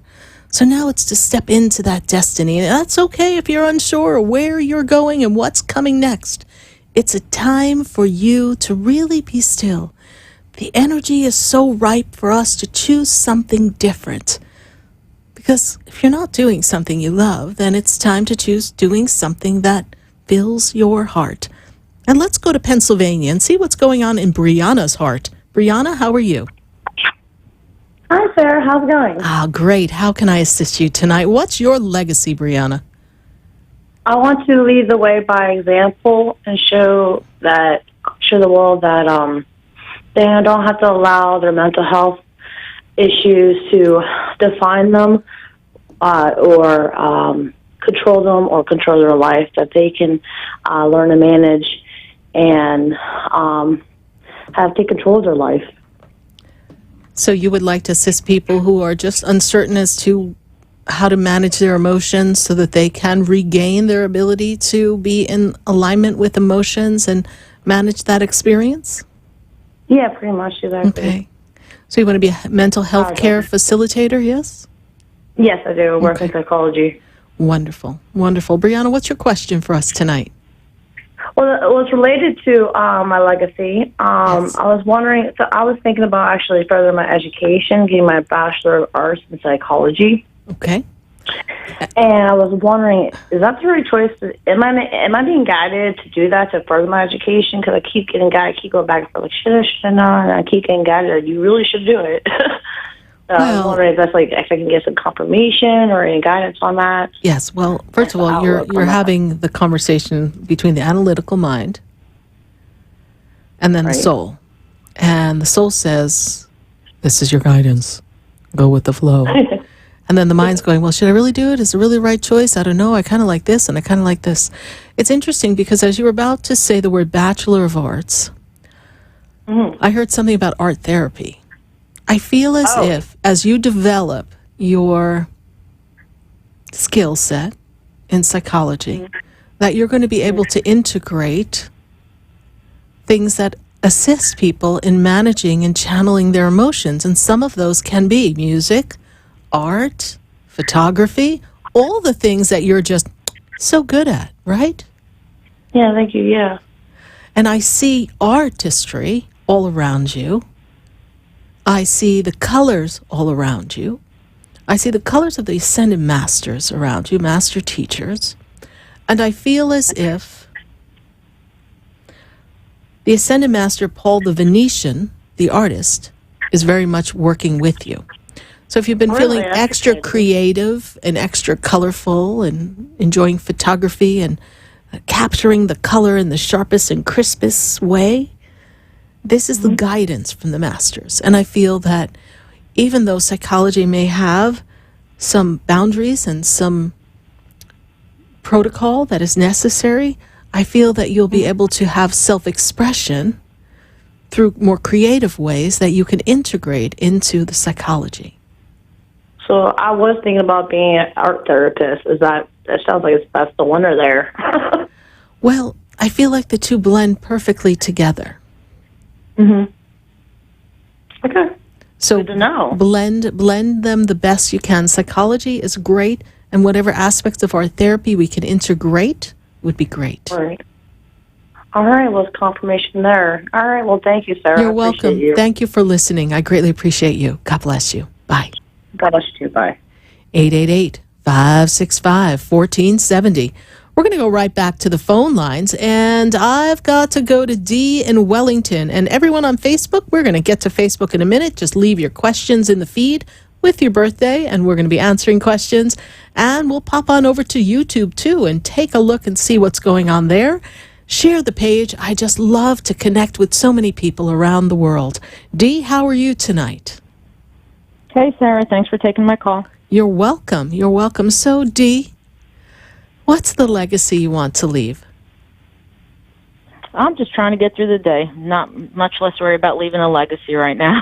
S1: So now it's to step into that destiny. And that's okay if you're unsure where you're going and what's coming next. It's a time for you to really be still. The energy is so ripe for us to choose something different. Because if you're not doing something you love, then it's time to choose doing something that fills your heart. And let's go to Pennsylvania and see what's going on in Brianna's heart. Brianna, how are you?
S14: Hi, Sarah. How's it going?
S1: Great. How can I assist you tonight? What's your legacy, Brianna?
S14: I want to lead the way by example and show the world that they don't have to allow their mental health issues to define them or control them or control their life, that they can learn to manage and take control of their life.
S1: So you would like to assist people who are just uncertain as to how to manage their emotions so that they can regain their ability to be in alignment with emotions and manage that experience?
S14: Yeah, pretty much, exactly.
S1: Okay. So you want to be a mental health care facilitator, yes?
S14: Yes, I do. I work in psychology.
S1: Wonderful, wonderful. Brianna, what's your question for us tonight?
S14: Well, it's related to my legacy. I was wondering, so I was thinking about actually furthering my education, getting my Bachelor of Arts in Psychology.
S1: Okay.
S14: And I was wondering, is that the right choice? Am I being guided to do that, to further my education? Because I keep getting guided, I keep going back and forth, like, should I not? And I keep getting guided, like, you really should do it. So I was wondering if that's like, if I can get some confirmation or any guidance on that.
S1: Yes. Well, first of all, you're having the conversation between the analytical mind and then the soul. And the soul says, this is your guidance. Go with the flow. And then the mind's going, well, should I really do it? Is it really the right choice? I don't know. I kind of like this and I kind of like this. It's interesting because as you were about to say the word Bachelor of Arts, I heard something about art therapy. I feel as if, as you develop your skill set in psychology, that you're going to be able to integrate things that assist people in managing and channeling their emotions. And some of those can be music, art, photography, all the things that you're just so good at, right?
S14: Yeah, thank you, yeah.
S1: And I see artistry all around you. I see the colors all around you. I see the colors of the ascended masters around you, master teachers. And I feel as if the ascended master, Paul the Venetian, the artist, is very much working with you. So if you've been feeling extra creative and extra colorful and enjoying photography and capturing the color in the sharpest and crispest way, this is the guidance from the masters. And I feel that even though psychology may have some boundaries and some protocol that is necessary, I feel that you'll be able to have self-expression through more creative ways that you can integrate into the psychology.
S14: So I was thinking about being an art therapist. That sounds like that's the winner there.
S1: Well, I feel like the two blend perfectly together.
S14: Okay.
S1: So
S14: good to know.
S1: Blend them the best you can. Psychology is great, and whatever aspects of our therapy we can integrate would be great.
S14: Right. All right. Well, it's confirmation there. All right. Well, thank you, Sarah.
S1: You're welcome. Thank you for listening. I greatly appreciate you. God bless you. Bye.
S14: God bless you too. Bye.
S1: 888-565-1470. We're going to go right back to the phone lines, and I've got to go to Dee in Wellington. And everyone on Facebook, we're going to get to Facebook in a minute. Just leave your questions in the feed with your birthday, and we're going to be answering questions. And we'll pop on over to YouTube, too, and take a look and see what's going on there. Share the page. I just love to connect with so many people around the world. Dee, how are you tonight?
S15: Hey, Sarah. Thanks for taking my call.
S1: You're welcome. You're welcome. So, Dee, what's the legacy you want to leave?
S15: I'm just trying to get through the day. Not much less worry about leaving a legacy right now.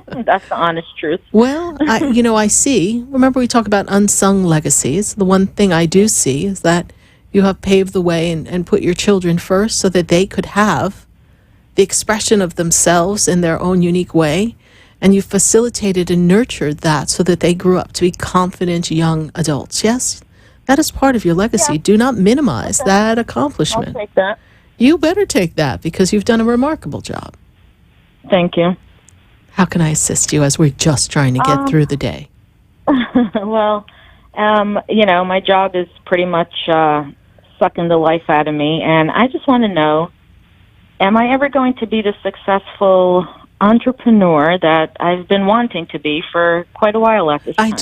S15: That's the honest truth.
S1: Well, I see. Remember we talk about unsung legacies. The one thing I do see is that you have paved the way and put your children first so that they could have the expression of themselves in their own unique way. And you facilitated and nurtured that so that they grew up to be confident young adults. Yes? That is part of your legacy. Yeah. Do not minimize that accomplishment.
S15: I'll take that.
S1: You better take that because you've done a remarkable job.
S15: Thank you.
S1: How can I assist you as we're just trying to get through the day?
S15: Well, my job is pretty much sucking the life out of me, and I just want to know, am I ever going to be the successful entrepreneur that I've been wanting to be for quite a while at this time?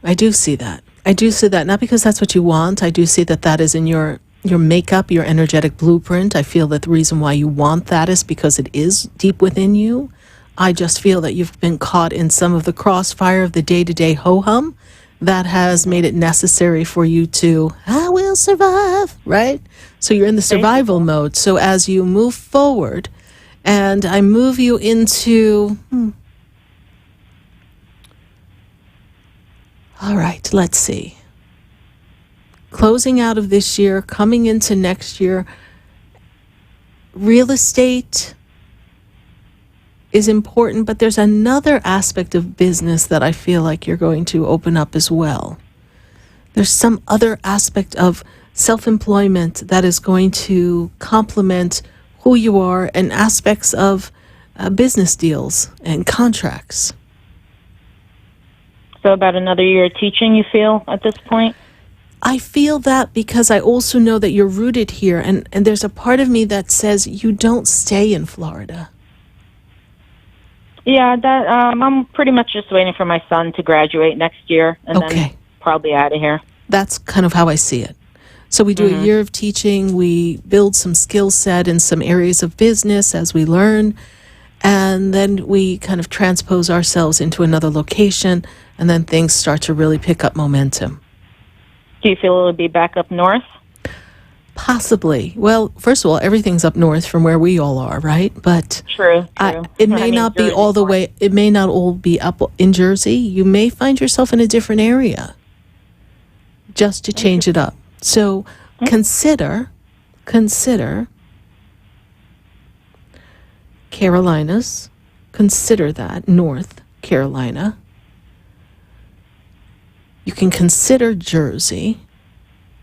S1: I do see that. I do see that, not because that's what you want. I do see that that is in your makeup, your energetic blueprint. I feel that the reason why you want that is because it is deep within you. I just feel that you've been caught in some of the crossfire of the day-to-day ho-hum that has made it necessary for you to, I will survive, right? So you're in the survival mode. So as you move forward, and I move you into All right, let's see. Closing out of this year, coming into next year, real estate is important, but there's another aspect of business that I feel like you're going to open up as well. There's some other aspect of self-employment that is going to complement who you are and aspects of business deals and contracts.
S15: So about another year of teaching, you feel, at this point?
S1: I feel that because I also know that you're rooted here, and there's a part of me that says you don't stay in Florida.
S15: Yeah, that I'm pretty much just waiting for my son to graduate next year, and then probably out of here.
S1: That's kind of how I see it. So we do a year of teaching, we build some skill set in some areas of business as we learn, and then we kind of transpose ourselves into another location, and then things start to really pick up momentum.
S15: Do you feel it'll be back up north?
S1: Possibly. Well, first of all, everything's up north from where we all are, right? But
S15: True.
S1: It may not be all the way, it may not all be up in Jersey. You may find yourself in a different area just to change it up. So consider Carolinas, consider that, North Carolina. You can consider Jersey,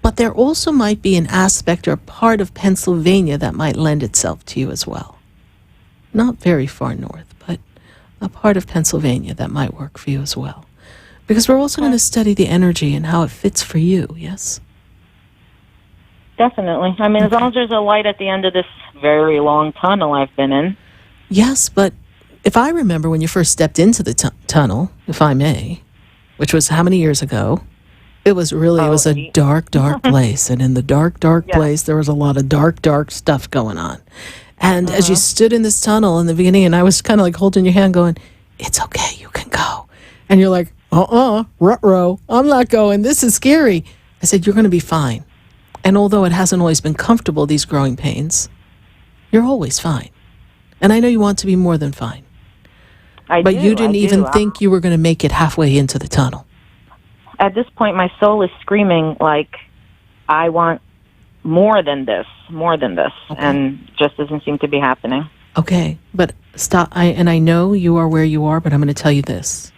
S1: but there also might be an aspect or part of Pennsylvania that might lend itself to you as well. Not very far north, but a part of Pennsylvania that might work for you as well. Because we're also going to study the energy and how it fits for you, yes?
S15: Definitely. I mean, as long as there's a light at the end of this very long tunnel I've been in.
S1: Yes, but if I remember when you first stepped into the tunnel, if I may, which was how many years ago? It was a dark, dark place. And in the dark, dark place, there was a lot of dark, dark stuff going on. And as you stood in this tunnel in the beginning, and I was kind of like holding your hand going, it's okay, you can go. And you're like, ruh-roh, I'm not going. This is scary. I said, you're going to be fine. And although it hasn't always been comfortable, these growing pains, you're always fine. And I know you want to be more than fine. But you didn't even think you were going to make it halfway into the tunnel.
S15: At this point, my soul is screaming like, I want more than this, and just doesn't seem to be happening.
S1: Okay, but stop. I know you are where you are, but I'm going to tell you this.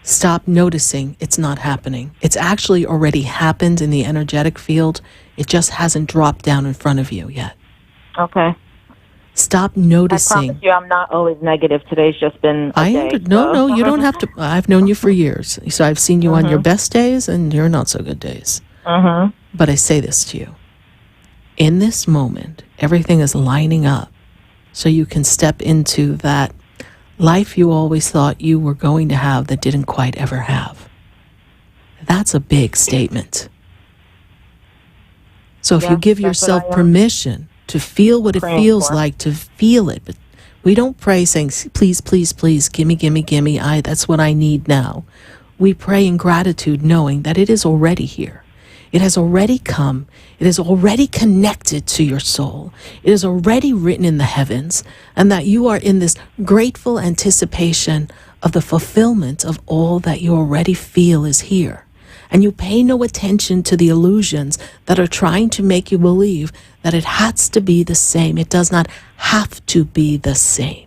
S1: Stop noticing it's not happening. It's actually already happened in the energetic field. It just hasn't dropped down in front of you yet.
S15: Okay.
S1: Stop noticing.
S15: I promise you I'm not always negative. Today's just been a day.
S1: No, you don't have to. I've known you for years. So I've seen you on your best days and your not so good days. But I say this to you. In this moment, everything is lining up so you can step into that life you always thought you were going to have that didn't quite ever have. That's a big statement. So if you give yourself permission to feel what it feels like to feel it, but we don't pray saying, please, please, please, gimme, gimme, gimme, that's what I need now. We pray in gratitude knowing that it is already here. It has already come. It is already connected to your soul. It is already written in the heavens, and that you are in this grateful anticipation of the fulfillment of all that you already feel is here. And you pay no attention to the illusions that are trying to make you believe that it has to be the same. It does not have to be the same.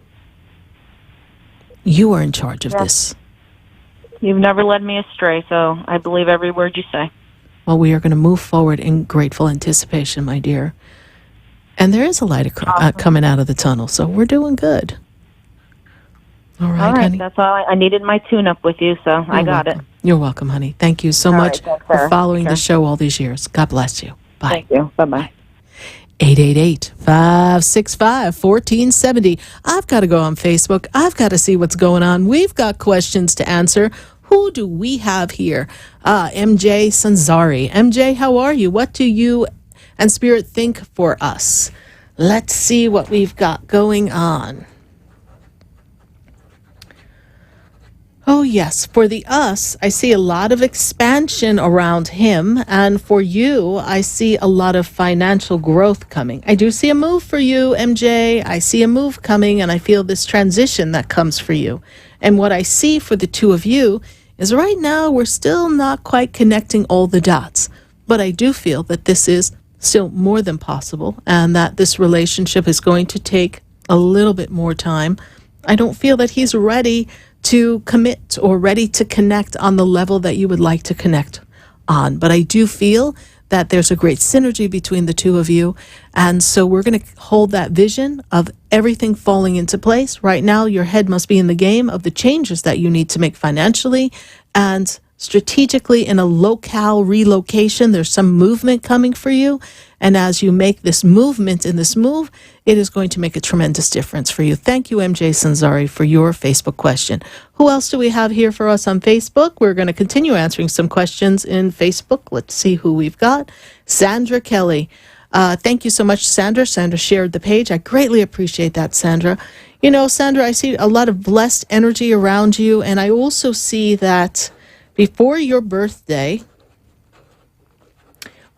S1: You are in charge of this.
S15: You've never led me astray, so I believe every word you say.
S1: Well, we are going to move forward in grateful anticipation, my dear. And there is a light coming out of the tunnel, so we're doing good. All right, honey.
S15: That's all. I needed my tune-up with you, so I got it.
S1: You're welcome, honey. Thank you so much for following the show all these years. God bless you. Bye.
S15: Thank you. Bye-bye.
S1: 888-565-1470. I've got to go on Facebook. I've got to see what's going on. We've got questions to answer. Who do we have here? MJ Sanzari. MJ, how are you? What do you and Spirit think for us? Let's see what we've got going on. Oh, yes. For the us, I see a lot of expansion around him. And for you, I see a lot of financial growth coming. I do see a move for you, MJ. I see a move coming, and I feel this transition that comes for you. And what I see for the two of you is right now we're still not quite connecting all the dots. But I do feel that this is still more than possible and that this relationship is going to take a little bit more time. I don't feel that he's ready to commit or ready to connect on the level that you would like to connect on. But I do feel that there's a great synergy between the two of you. And so we're going to hold that vision of everything falling into place. Right now, your head must be in the game of the changes that you need to make financially and strategically in a locale relocation. There's some movement coming for you. And as you make this movement in this move, it is going to make a tremendous difference for you. Thank you, MJ Sanzari, for your Facebook question. Who else do we have here for us on Facebook? We're going to continue answering some questions in Facebook. Let's see who we've got. Sandra Kelly. Thank you so much, Sandra. Sandra shared the page. I greatly appreciate that, Sandra. You know, Sandra, I see a lot of blessed energy around you. And I also see that before your birthday,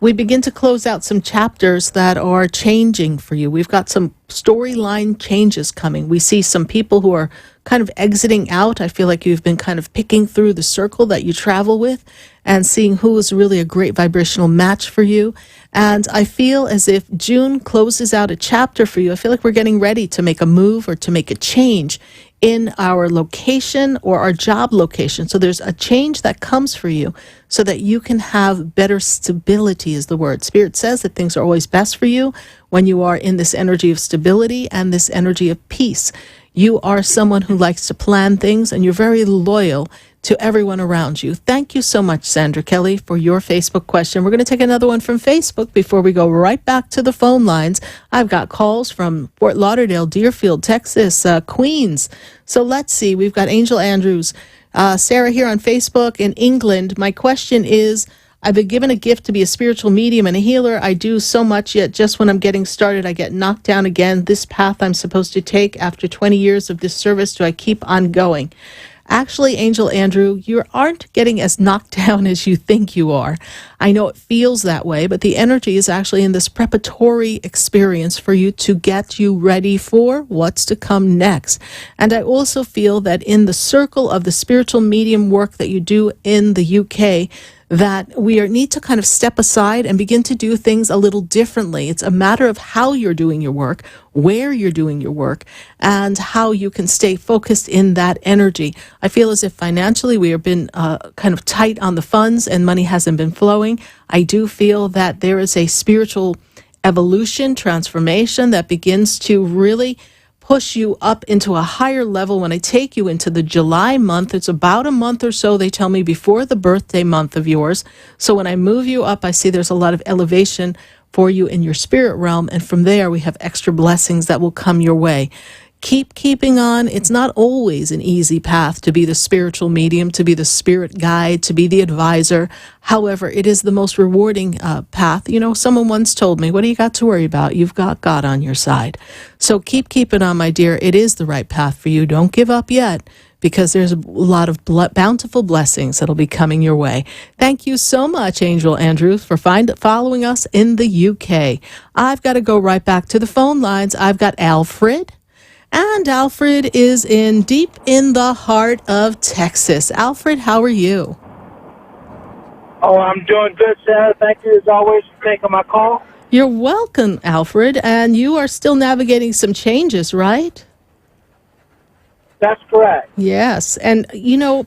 S1: we begin to close out some chapters that are changing for you. We've got some storyline changes coming. We see some people who are kind of exiting out. I feel like you've been kind of picking through the circle that you travel with and seeing who is really a great vibrational match for you. And I feel as if June closes out a chapter for you. I feel like we're getting ready to make a move or to make a change in our location or our job location. So there's a change that comes for you so that you can have better stability is the word. Spirit says that things are always best for you when you are in this energy of stability and this energy of peace. You are someone who likes to plan things and you're very loyal to everyone around you. Thank you so much, Sandra Kelly, for your Facebook question. We're going to take another one from Facebook before we go right back to the phone lines. I've got calls from Fort Lauderdale, Deerfield, Texas, Queens. So let's see. We've got Angel Andrews. Sarah here on Facebook in England. My question is, I've been given a gift to be a spiritual medium and a healer. I do so much, yet just when I'm getting started, I get knocked down again. This path I'm supposed to take after 20 years of this service, do I keep on going? Actually, Angel Andrew, you aren't getting as knocked down as you think you are. I know it feels that way, but the energy is actually in this preparatory experience for you to get you ready for what's to come next. And I also feel that in the circle of the spiritual medium work that you do in the UK, that we need to kind of step aside and begin to do things a little differently. It's a matter of how you're doing your work, where you're doing your work, and how you can stay focused in that energy. I feel as if financially we have been kind of tight on the funds and money hasn't been flowing. I do feel that there is a spiritual evolution, transformation that begins to really push you up into a higher level. When I take you into the July month, it's about a month or so, they tell me, before the birthday month of yours. So when I move you up, I see there's a lot of elevation for you in your spirit realm. And from there, we have extra blessings that will come your way. Keep keeping on. It's not always an easy path to be the spiritual medium, to be the spirit guide, to be the advisor. However, it is the most rewarding path. You know, someone once told me, what do you got to worry about? You've got God on your side. So keep keeping on, my dear. It is the right path for you. Don't give up yet, because there's a lot of bountiful blessings that'll be coming your way. Thank you so much, Angel Andrews, for following us in the UK. I've got to go right back to the phone lines. I've got Alfred. And Alfred is deep in the heart of Texas. Alfred, how are you?
S16: Oh, I'm doing good, Sarah. Thank you, as always, for taking my call.
S1: You're welcome, Alfred. And you are still navigating some changes, right?
S16: That's correct.
S1: Yes. And, you know,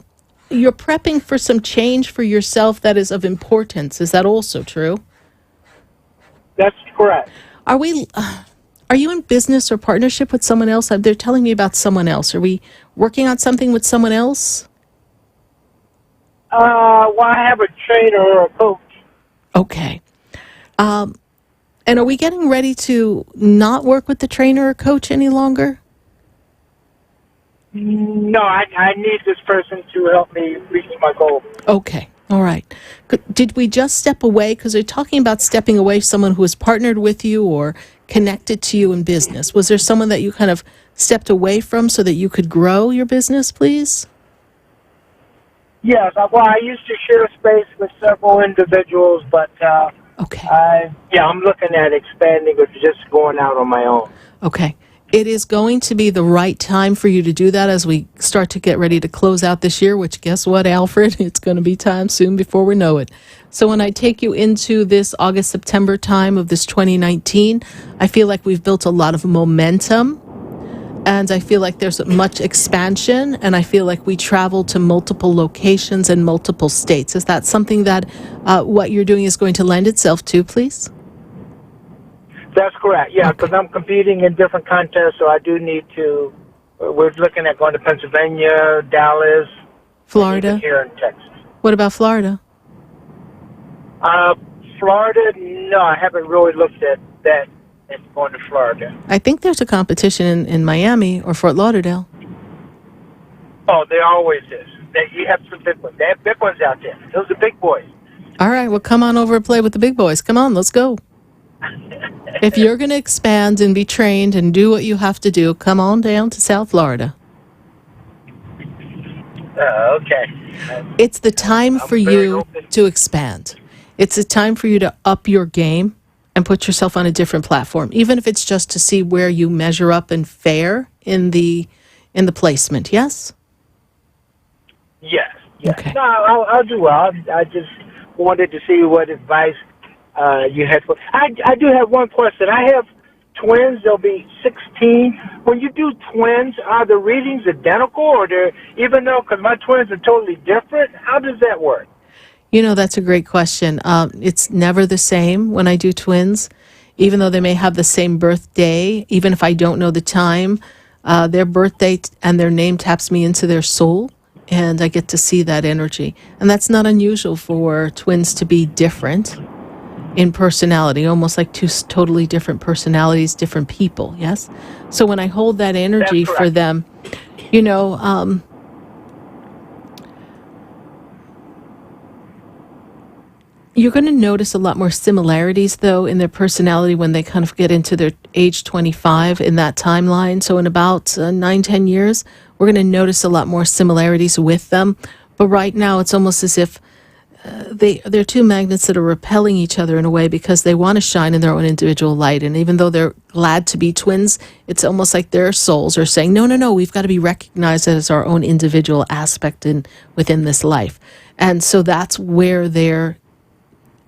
S1: you're prepping for some change for yourself that is of importance. Is that also true?
S16: That's correct.
S1: Are you in business or partnership with someone else? They're telling me about someone else. Are we working on something with someone else?
S16: Well, I have a trainer or a coach.
S1: Okay. And are we getting ready to not work with the trainer or coach any longer?
S16: No, I need this person to help me reach my goal.
S1: Okay. All right. Did we just step away? Because they're talking about stepping away, someone who has partnered with you or connected to you in business. Was there someone that you kind of stepped away from so that you could grow your business, please?
S16: Yes. Well, I used to share space with several individuals, but
S1: okay.
S16: I'm looking at expanding or just going out on my own.
S1: Okay. It is going to be the right time for you to do that as we start to get ready to close out this year, which guess what, Alfred? It's going to be time soon before we know it. So when I take you into this August, September time of this 2019, I feel like we've built a lot of momentum, and I feel like there's much expansion, and I feel like we travel to multiple locations and multiple states. Is that something that what you're doing is going to lend itself to, please?
S16: That's correct. Yeah, because I'm competing in different contests, so I do need to. We're looking at going to Pennsylvania, Dallas,
S1: Florida,
S16: and even here in Texas.
S1: What about Florida?
S16: Florida, no, I haven't really looked at that. And going to Florida.
S1: I think there's a competition in Miami or Fort Lauderdale.
S16: Oh, there always is. You have some big ones. They have big ones out there. Those are big boys.
S1: All right, well, come on over and play with the big boys. Come on, let's go. If you're going to expand and be trained and do what you have to do, come on down to South Florida.
S16: Okay.
S1: It's the time for you to expand. It's a time for you to up your game and put yourself on a different platform, even if it's just to see where you measure up and fare in the placement. Yes?
S16: Yes.
S1: Okay.
S16: No, I'll do well. I just wanted to see what advice you had for. I do have one question. I have twins. They'll be 16. When you do twins, are the readings identical, or even though because my twins are totally different? How does that work?
S1: You know, that's a great question. It's never the same when I do twins, even though they may have the same birthday. Even if I don't know the time, their birthday and their name taps me into their soul, and I get to see that energy. And that's not unusual for twins to be different in personality, almost like two totally different personalities, different people, yes? So when I hold that energy for them, you know, you're going to notice a lot more similarities, though, in their personality when they kind of get into their age 25 in that timeline. So in about 9-10 years, we're going to notice a lot more similarities with them. But right now, it's almost as if they're two magnets that are repelling each other in a way because they want to shine in their own individual light. And even though they're glad to be twins, it's almost like their souls are saying, no, we've got to be recognized as our own individual aspect within this life. And so that's where they're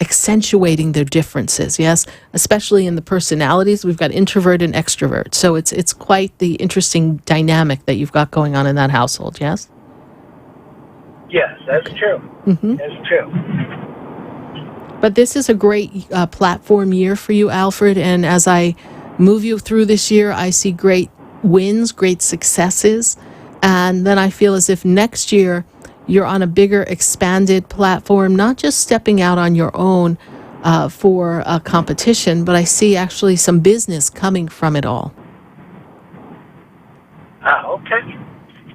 S1: accentuating their differences, yes, especially in the personalities. We've got introvert and extrovert, so it's quite the interesting dynamic that you've got going on in that household, yes?
S16: Yes, that's true.
S1: Mm-hmm.
S16: That's true.
S1: But this is a great platform year for you, Alfred, and as I move you through this year, I see great wins, great successes, and then I feel as if next year you're on a bigger, expanded platform, not just stepping out on your own for a competition, but I see actually some business coming from it all.
S16: Okay.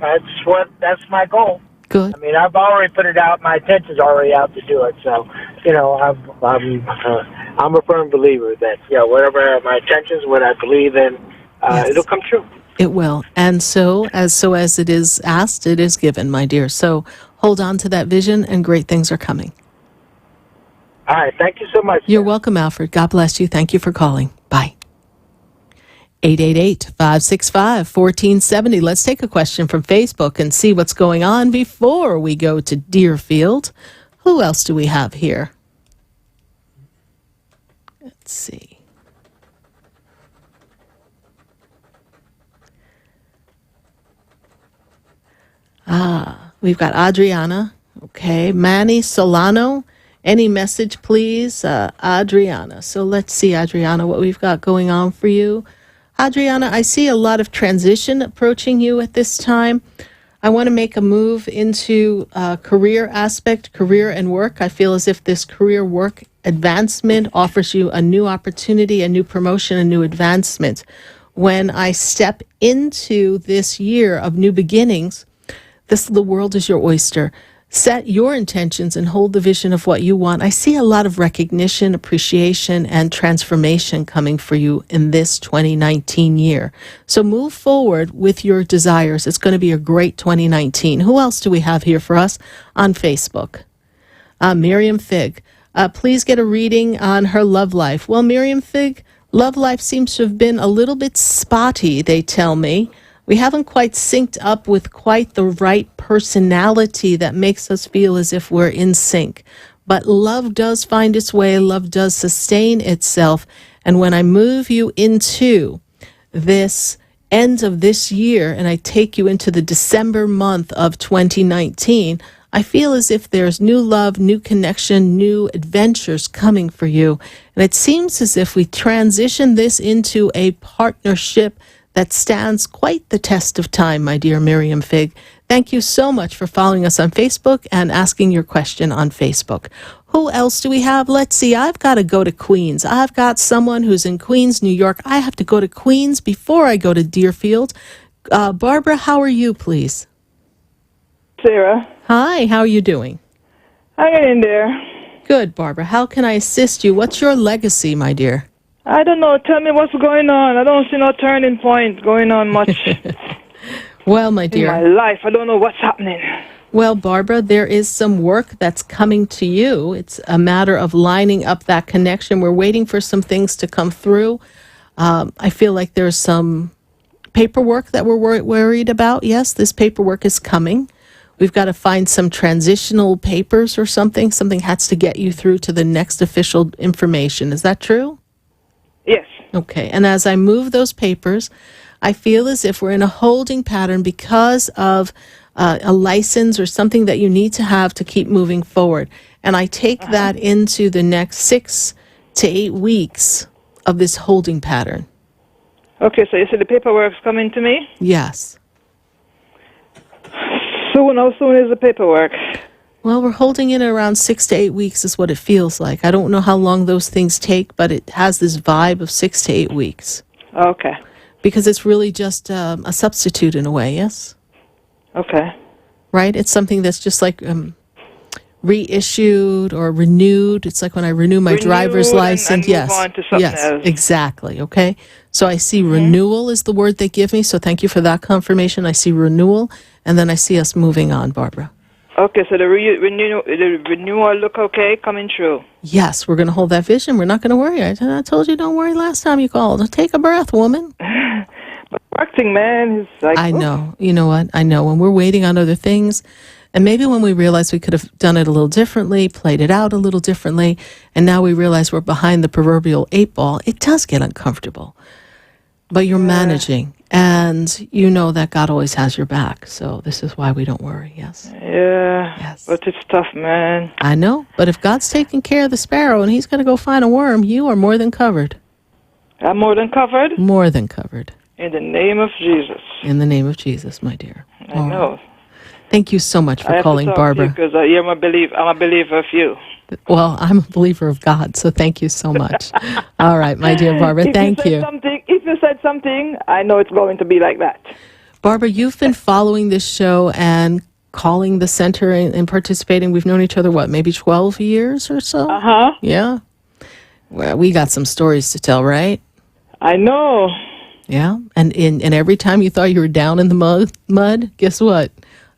S16: That's my goal.
S1: Good.
S16: I mean, I've already put it out. My intention's already out to do it. So, you know, I'm a firm believer that, whatever my intentions, what I believe in, it'll come true.
S1: It will. And so as it is asked, it is given, my dear. So hold on to that vision, and great things are coming.
S16: All right. Thank you so much.
S1: You're welcome, Alfred. God bless you. Thank you for calling. Bye. 888-565-1470. Let's take a question from Facebook and see what's going on before we go to Deerfield. Who else do we have here? Let's see. We've got Adriana. Okay. Manny Solano. Any message, please? Adriana. So let's see, Adriana, what we've got going on for you. Adriana, I see a lot of transition approaching you at this time. I want to make a move into career aspect, career and work. I feel as if this career work advancement offers you a new opportunity, a new promotion, a new advancement. When I step into this year of new beginnings, the world is your oyster. Set your intentions and hold the vision of what you want. I see a lot of recognition, appreciation, and transformation coming for you in this 2019 year. So move forward with your desires. It's going to be a great 2019. Who else do we have here for us on Facebook? Miriam Fig. Please get a reading on her love life. Well, Miriam Fig, Love life seems to have been a little bit spotty, they tell me. We haven't quite synced up with quite the right personality that makes us feel as if we're in sync. But love does find its way. Love does sustain itself. And when I move you into this end of this year and I take you into the December month of 2019, I feel as if there's new love, new connection, new adventures coming for you. And it seems as if we transition this into a partnership that stands quite the test of time, my dear Miriam Fig. Thank you so much for following us on Facebook and asking your question on Facebook. Who else do we have? Let's see. I've got to go to Queens. I've got someone who's in Queens, New York. I have to go to Queens before I go to Deerfield. Barbara, how are you, please?
S17: Sarah.
S1: Hi, how are you doing?
S17: Hanging in there.
S1: Good, Barbara. How can I assist you? What's your legacy, my dear?
S17: I don't know. Tell me what's going on. I don't see no turning point going on much.
S1: Well, my dear.
S17: In my life, I don't know what's happening.
S1: Well, Barbara, there is some work that's coming to you. It's a matter of lining up that connection. We're waiting for some things to come through. I feel like there's some paperwork that we're worried about. Yes, this paperwork is coming. We've got to find some transitional papers or something. Something has to get you through to the next official information. Is that true?
S17: Yes.
S1: Okay. And as I move those papers, I feel as if we're in a holding pattern because of a license or something that you need to have to keep moving forward. And I take that into the next 6 to 8 weeks of this holding pattern.
S17: Okay, so you said the paperwork's coming to me?
S1: Yes.
S17: Soon, how soon is the paperwork?
S1: Well, we're holding it around 6 to 8 weeks is what it feels like. I don't know how long those things take, but it has this vibe of 6 to 8 weeks.
S17: Okay.
S1: Because it's really just a substitute in a way, yes?
S17: Okay.
S1: Right? It's something that's just like reissued or renewed. It's like when I renew my driver's license.
S17: And
S1: yes.
S17: move on to something else.
S1: Exactly. Okay. So I see renewal is the word they give me. So thank you for that confirmation. I see renewal, and then I see us moving on, Barbara.
S17: Okay, so the renewal look okay, coming true.
S1: Yes, we're going to hold that vision. We're not going to worry. I told you don't worry last time you called. Take a breath, woman.
S17: But acting, man, is like...
S1: I know. You know what? I know. When we're waiting on other things, and maybe when we realize we could have done it a little differently, played it out a little differently, and now we realize we're behind the proverbial 8 ball, it does get uncomfortable. But you're managing, and you know that God always has your back. So this is why we don't worry, yes?
S17: Yeah,
S1: yes.
S17: But it's tough, man.
S1: I know, but if God's taking care of the sparrow and he's going to go find a worm, you are more than covered.
S17: I'm more than covered?
S1: More than covered.
S17: In the name of Jesus.
S1: In the name of Jesus, my dear.
S17: I know.
S1: Thank you so much for calling, Barbara.
S17: Because I'm a believer of you.
S1: Well, I'm a believer of God, so thank you so much. All right, my dear Barbara, thank you.
S17: If you said something, I know it's going to be like that.
S1: Barbara, you've been following this show and calling the center and participating. We've known each other, what, maybe 12 years or so?
S17: Uh-huh.
S1: Yeah. Well, we got some stories to tell, right?
S17: I know.
S1: Yeah, and every time you thought you were down in the mud, guess what?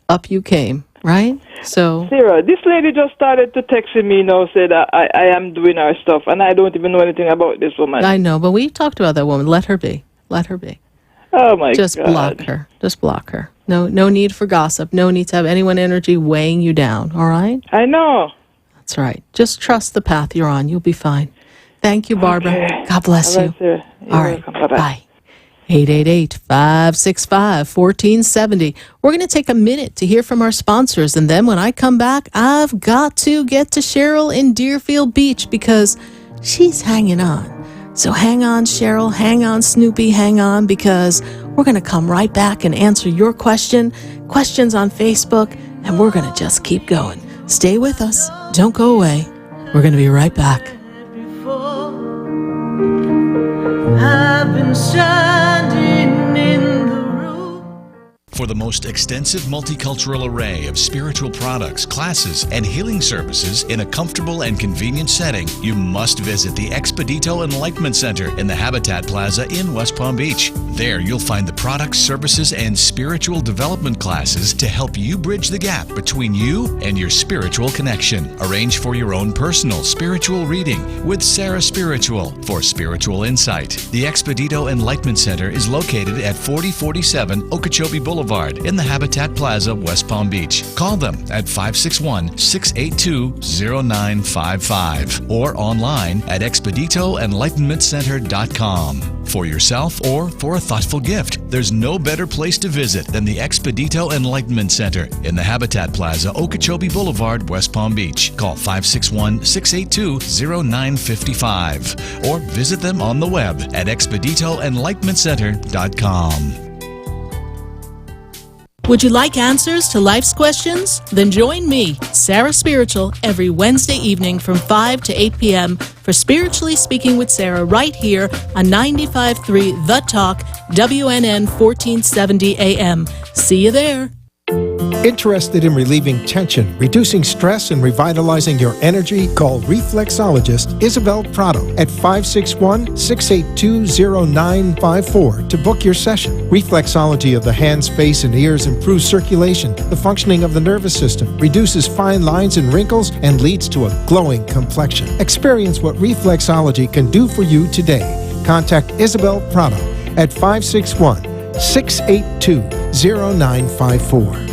S1: Up you came, right? So,
S17: Sarah, this lady just started to text me now, said I am doing our stuff, and I don't even know anything about this woman.
S1: I know, but we talked about that woman. Let her be. Let her be.
S17: Oh, my God.
S1: Just block her. Just block her. No need for gossip. No need to have anyone energy weighing you down, all right?
S17: I know.
S1: That's right. Just trust the path you're on. You'll be fine. Thank you, Barbara.
S17: Okay.
S1: God bless
S17: all
S1: you.
S17: Right, Sarah.
S1: All right. Bye. 888-565-1470. We're going to take a minute to hear from our sponsors, and then when I come back, I've got to get to Cheryl in Deerfield Beach because she's hanging on. So hang on, Cheryl, hang on, Snoopy, hang on, because we're going to come right back and answer your questions on Facebook, and we're going to just keep going. Stay with us. Don't go away. We're going to be right back.
S2: I've been standing in the room.
S3: For the most extensive multicultural array of spiritual products, classes, and healing services in a comfortable and convenient setting, you must visit the Expedito Enlightenment Center in the Habitat Plaza in West Palm Beach. There you'll find the products, services, and spiritual development classes to help you bridge the gap between you and your spiritual connection. Arrange for your own personal spiritual reading with SarahSpiritual for spiritual insight. The Expedito Enlightenment Center is located at 4047 Okeechobee Boulevard in the Habitat Plaza, West Palm Beach. Call them at 561-682-0955 or online at expeditoenlightenmentcenter.com. For yourself or for a thoughtful gift, there's no better place to visit than the Expedito Enlightenment Center in the Habitat Plaza, Okeechobee Boulevard, West Palm Beach. Call 561-682-0955 or visit them on the web at expeditoenlightenmentcenter.com.
S1: Would you like answers to life's questions? Then join me, Sarah Spiritual, every Wednesday evening from 5 to 8 p.m. for Spiritually Speaking with Sarah right here on 95.3 The Talk, WNN 1470 AM. See you there.
S4: Interested in relieving tension, reducing stress, and revitalizing your energy? Call reflexologist Isabel Prado at 561-682-0954 to book your session. Reflexology of the hands, face, and ears improves circulation, the functioning of the nervous system, reduces fine lines and wrinkles, and leads to a glowing complexion. Experience what reflexology can do for you today. Contact Isabel Prado at 561-682-0954.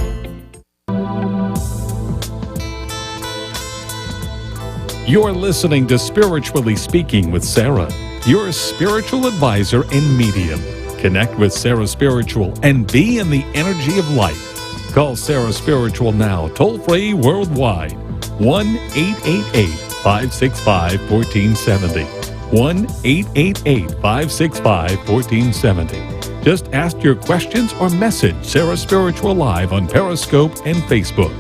S5: You're listening to Spiritually Speaking with Sarah, your spiritual advisor and medium. Connect with Sarah Spiritual and be in the energy of light. Call Sarah Spiritual now, toll-free worldwide. 1-888-565-1470. 1-888-565-1470. Just ask your questions or message Sarah Spiritual live on Periscope and Facebook.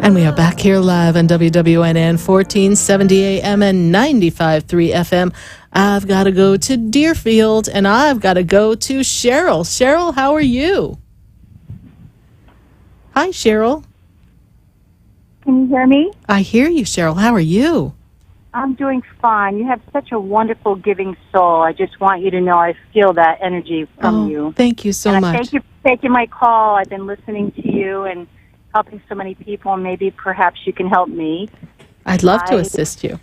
S1: And we are back here live on WWNN 1470 AM and 95.3 FM. I've got to go to Deerfield, and I've got to go to Cheryl. Cheryl, how are you? Hi, Cheryl.
S18: Can you hear me?
S1: I hear you, Cheryl. How are you?
S18: I'm doing fine. You have such a wonderful giving soul. I just want you to know I feel that energy from you.
S1: Thank you so much.
S18: Thank you for taking my call. I've been listening to you and helping so many people, and maybe perhaps you can help me.
S1: I'd love to assist you.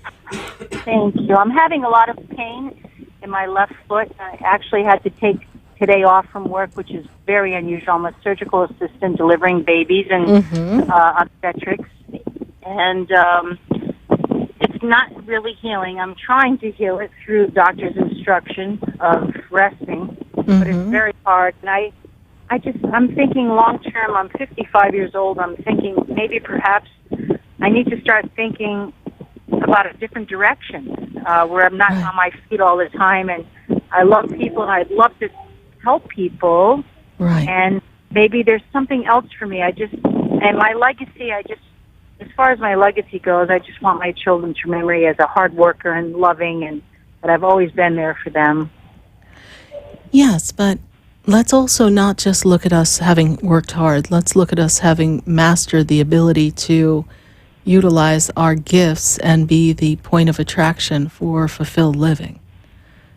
S18: Thank you. I'm having a lot of pain in my left foot. I actually had to take today off from work, which is very unusual. I'm a surgical assistant delivering babies and obstetrics. And it's not really healing. I'm trying to heal it through doctor's instruction of resting, but it's very hard. And I'm thinking long term. I'm 55 years old. I'm thinking maybe perhaps I need to start thinking about a different direction where I'm not on my feet all the time. And I love people, and I'd love to help people.
S1: Right.
S18: And maybe there's something else for me. And my legacy, as far as my legacy goes, I just want my children to remember me as a hard worker and loving, and that I've always been there for them.
S1: Yes, but let's also not just look at us having worked hard. Let's look at us having mastered the ability to utilize our gifts and be the point of attraction for fulfilled living.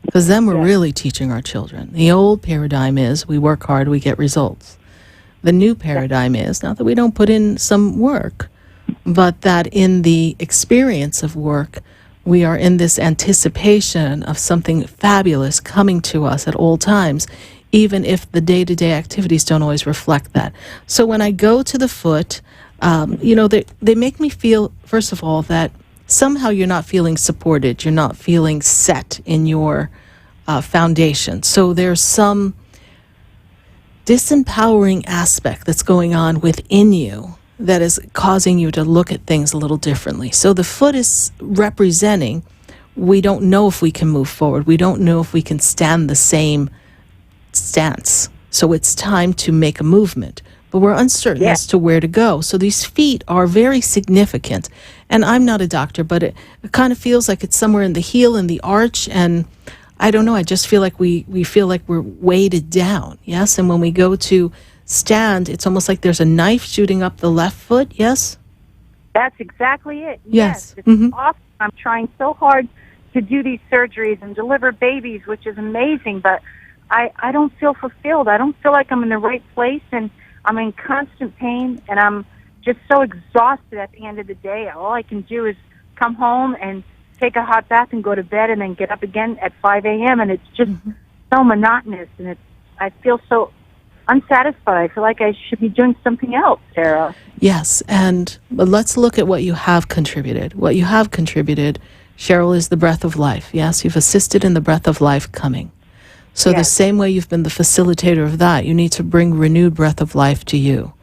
S1: Because then we're really teaching our children. The old paradigm is we work hard, we get results. The new paradigm is, not that we don't put in some work, but that in the experience of work, we are in this anticipation of something fabulous coming to us at all times, even if the day-to-day activities don't always reflect that. So when I go to the foot, they make me feel, first of all, that somehow you're not feeling supported, you're not feeling set in your foundation. So there's some disempowering aspect that's going on within you that is causing you to look at things a little differently. So the foot is representing, we don't know if we can move forward. We don't know if we can stand the same stance. So it's time to make a movement. But we're uncertain as to where to go. So these feet are very significant. And I'm not a doctor, but it kind of feels like it's somewhere in the heel and the arch. And I don't know, I just feel like we feel like we're weighted down. Yes. And when we go to stand, it's almost like there's a knife shooting up the left foot. Yes.
S18: That's exactly it.
S1: Yes.
S18: It's awesome. I'm trying so hard to do these surgeries and deliver babies, which is amazing, but I don't feel fulfilled. I don't feel like I'm in the right place, and I'm in constant pain, and I'm just so exhausted at the end of the day. All I can do is come home and take a hot bath and go to bed and then get up again at 5 a.m., and it's just so monotonous, and I feel so unsatisfied. I feel like I should be doing something else, Sarah.
S1: Yes, and let's look at what you have contributed. What you have contributed, Cheryl, is the breath of life. Yes, you've assisted in the breath of life coming. So the same way you've been the facilitator of that, you need to bring renewed breath of life to you.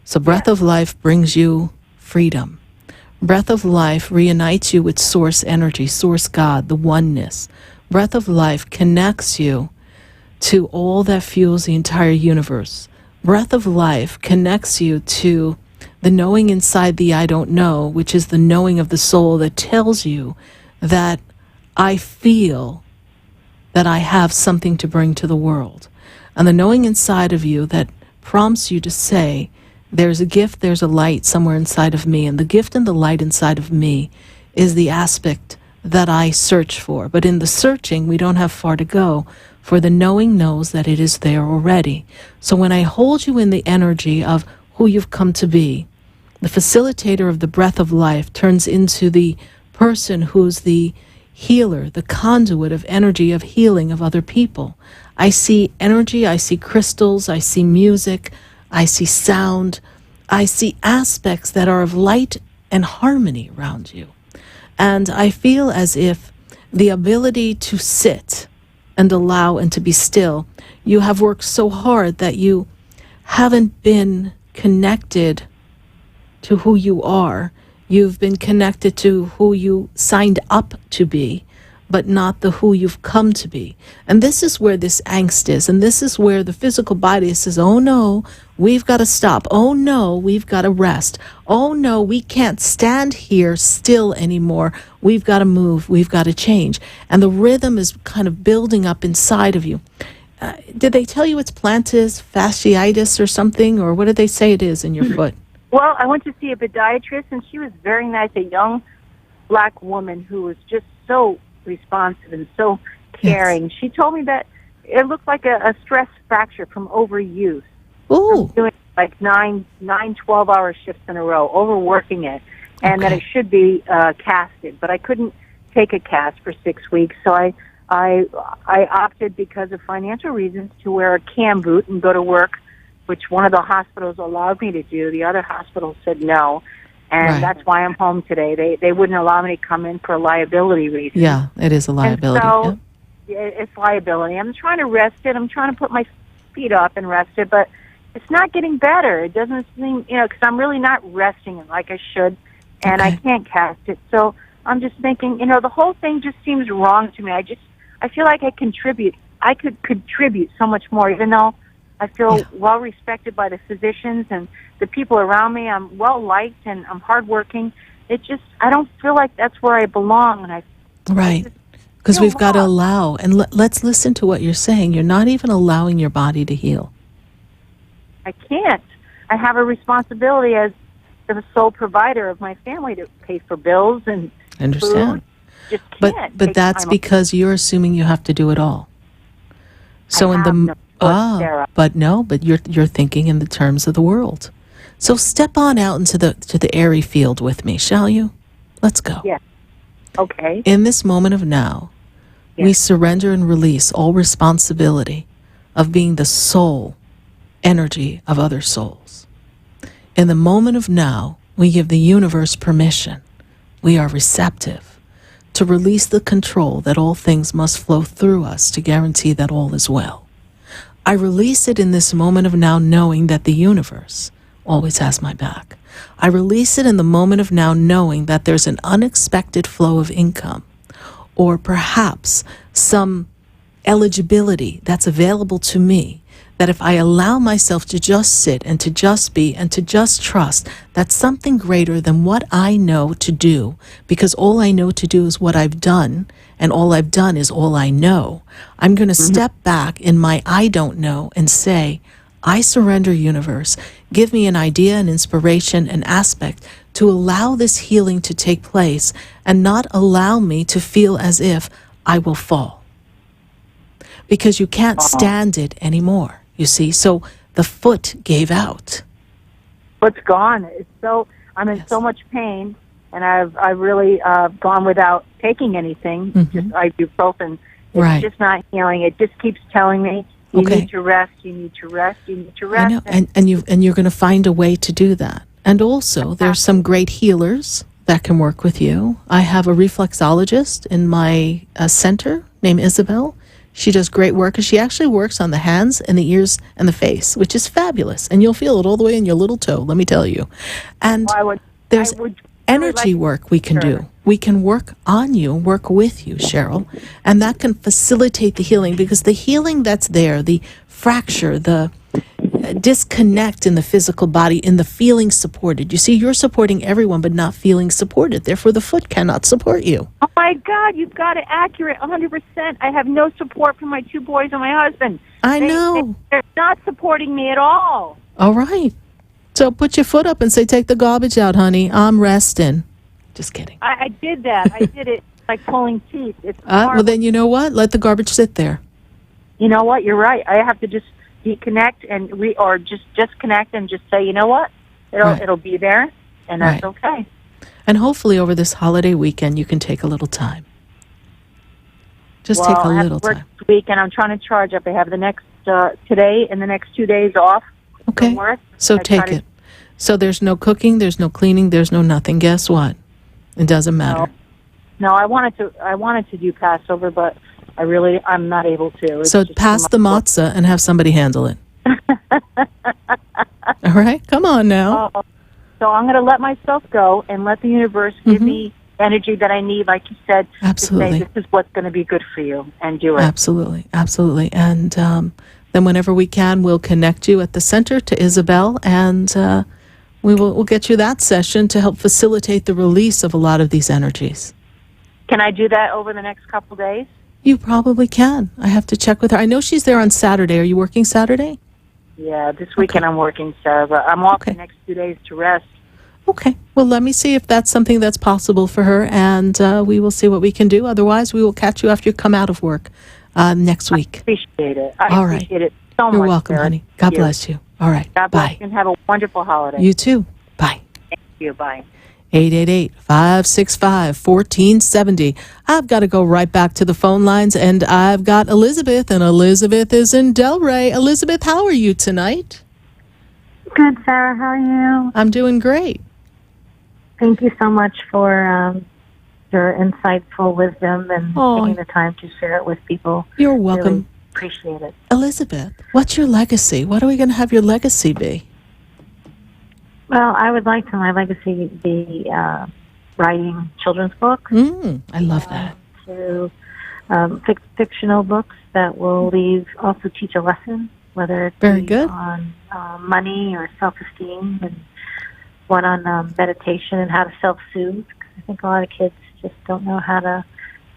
S1: So breath of life brings you freedom. Breath of life reunites you with source energy, source God, the oneness. Breath of life connects you to all that fuels the entire universe. Breath of life connects you to the knowing inside the I don't know, which is the knowing of the soul that tells you that I feel that I have something to bring to the world. And the knowing inside of you that prompts you to say, there's a gift, there's a light somewhere inside of me, and the gift and the light inside of me is the aspect that I search for. But in the searching, we don't have far to go, for the knowing knows that it is there already. So when I hold you in the energy of who you've come to be, the facilitator of the breath of life turns into the person who's the healer, the conduit of energy of healing of other people. I see energy, I see crystals, I see music, I see sound, I see aspects that are of light and harmony around you. And I feel as if the ability to sit and allow and to be still, you have worked so hard that you haven't been connected to who you are. You've been connected to who you signed up to be, but not the who you've come to be. And this is where this angst is. And this is where the physical body says, oh no, we've got to stop. Oh no, we've got to rest. Oh no, we can't stand here still anymore. We've got to move. We've got to change. And the rhythm is kind of building up inside of you. Did they tell you it's plantar fasciitis or something? Or what did they say it is in your foot?
S18: Well, I went to see a podiatrist, and she was very nice, a young black woman who was just so responsive and so caring. Yes. She told me that it looked like a stress fracture from overuse.
S1: Ooh.
S18: Doing like 12-hour shifts in a row, overworking it, and that it should be casted. But I couldn't take a cast for 6 weeks, so I opted, because of financial reasons, to wear a cam boot and go to work, which one of the hospitals allowed me to do. The other hospital said no, and that's why I'm home today. They wouldn't allow me to come in for liability reasons.
S1: Yeah, it is a liability.
S18: And so it's liability. I'm trying to rest it. I'm trying to put my feet up and rest it, but it's not getting better. It doesn't seem, because I'm really not resting it like I should, and I can't cast it. So I'm just thinking, the whole thing just seems wrong to me. I feel like I could contribute so much more, even though I feel well respected by the physicians and the people around me. I'm well liked and I'm hardworking. I don't feel like that's where I belong. And
S1: Because we've got to allow, and let's listen to what you're saying. You're not even allowing your body to heal.
S18: I can't. I have a responsibility as the sole provider of my family to pay for bills and
S1: I understand.
S18: food. Just can't.
S1: But that's because you're assuming you have to do it all. So but you're thinking in the terms of the world. So step on out into the airy field with me, shall you? Let's go.
S18: Yes. Okay.
S1: In this moment of now, we surrender and release all responsibility of being the soul energy of other souls. In the moment of now, we give the universe permission. We are receptive to release the control that all things must flow through us to guarantee that all is well. I release it in this moment of now, knowing that the universe always has my back. I release it in the moment of now, knowing that there's an unexpected flow of income, or perhaps some eligibility that's available to me, that if I allow myself to just sit and to just be and to just trust that something greater than what I know to do, because all I know to do is what I've done, and all I've done is all I know, I'm going to step back in my I don't know and say, I surrender, universe. Give me an idea, an inspiration, an aspect to allow this healing to take place and not allow me to feel as if I will fall. Because you can't stand it anymore, you see. So the foot gave out.
S18: Foot's gone. I'm in so much pain, and I've really gone without taking anything, just ibuprofen. It's just not healing. It just keeps telling me, you need to rest, you need to rest, you need to rest.
S1: I know, and you're going to find a way to do that. And also, there's some great healers that can work with you. I have a reflexologist in my center named Isabel. She does great work, and she actually works on the hands and the ears and the face, which is fabulous. And you'll feel it all the way in your little toe, let me tell you. And there's energy work we can do. We can work on you, work with you, Cheryl, and that can facilitate the healing, because the healing that's there, the fracture, the disconnect in the physical body, in the feeling supported. You see, you're supporting everyone but not feeling supported. Therefore, the foot cannot support you.
S18: Oh, my God, you've got it accurate 100%. I have no support from my two boys and my husband.
S1: I know.
S18: They're not supporting me at all.
S1: All right. So put your foot up and say, take the garbage out, honey. I'm resting. Just kidding.
S18: I did that. I did it like pulling teeth. It's
S1: well, then you know what? Let the garbage sit there.
S18: You know what? You're right. I have to just deconnect and just connect and just say, you know what? It'll be there, and that's okay.
S1: And hopefully over this holiday weekend, you can take a little time. Just take a little time.
S18: This week, and I'm trying to charge up. I have the next today and the next 2 days off from work.
S1: So take it. So there's no cooking, there's no cleaning, there's no nothing. Guess what? It doesn't matter.
S18: No, I wanted to do Passover, but I'm not able to.
S1: So pass the matzah and have somebody handle it. All right, come on now.
S18: So I'm going to let myself go and let the universe give me energy that I need, like you said,
S1: absolutely,
S18: to say this is what's going to be good for you, and do it.
S1: Absolutely, absolutely. And then whenever we can, we'll connect you at the center to Isabel, and we'll get you that session to help facilitate the release of a lot of these energies.
S18: Can I do that over the next couple days?
S1: You probably can. I have to check with her. I know she's there on Saturday. Are you working Saturday?
S18: Yeah, this weekend I'm working, Sarah, but I'm off the next 2 days to rest.
S1: Okay. Well, let me see if that's something that's possible for her, and we will see what we can do. Otherwise, we will catch you after you come out of work next week.
S18: I appreciate it. I appreciate it so much,
S1: You're welcome,
S18: Sarah.
S1: honey. God bless you. All right.
S18: God bless
S1: Bye.
S18: you, and have a wonderful holiday.
S1: You too. Bye.
S18: Thank you. Bye.
S1: 888-565-1470. I've got to go right back to the phone lines, and I've got Elizabeth, and Elizabeth is in Delray. Elizabeth, how are you tonight?
S19: Good, Sarah. How are you?
S1: I'm doing great.
S19: Thank you so much for your insightful wisdom and taking the time to share it with people.
S1: You're welcome.
S19: Really appreciate it.
S1: Elizabeth, what's your legacy? What are we going to have your legacy be?
S19: Well, I would like my legacy be writing children's books.
S1: I love that.
S19: To fictional books that will also teach a lesson, whether it be on money or self-esteem, and one on meditation and how to self-soothe. Because I think a lot of kids just don't know how to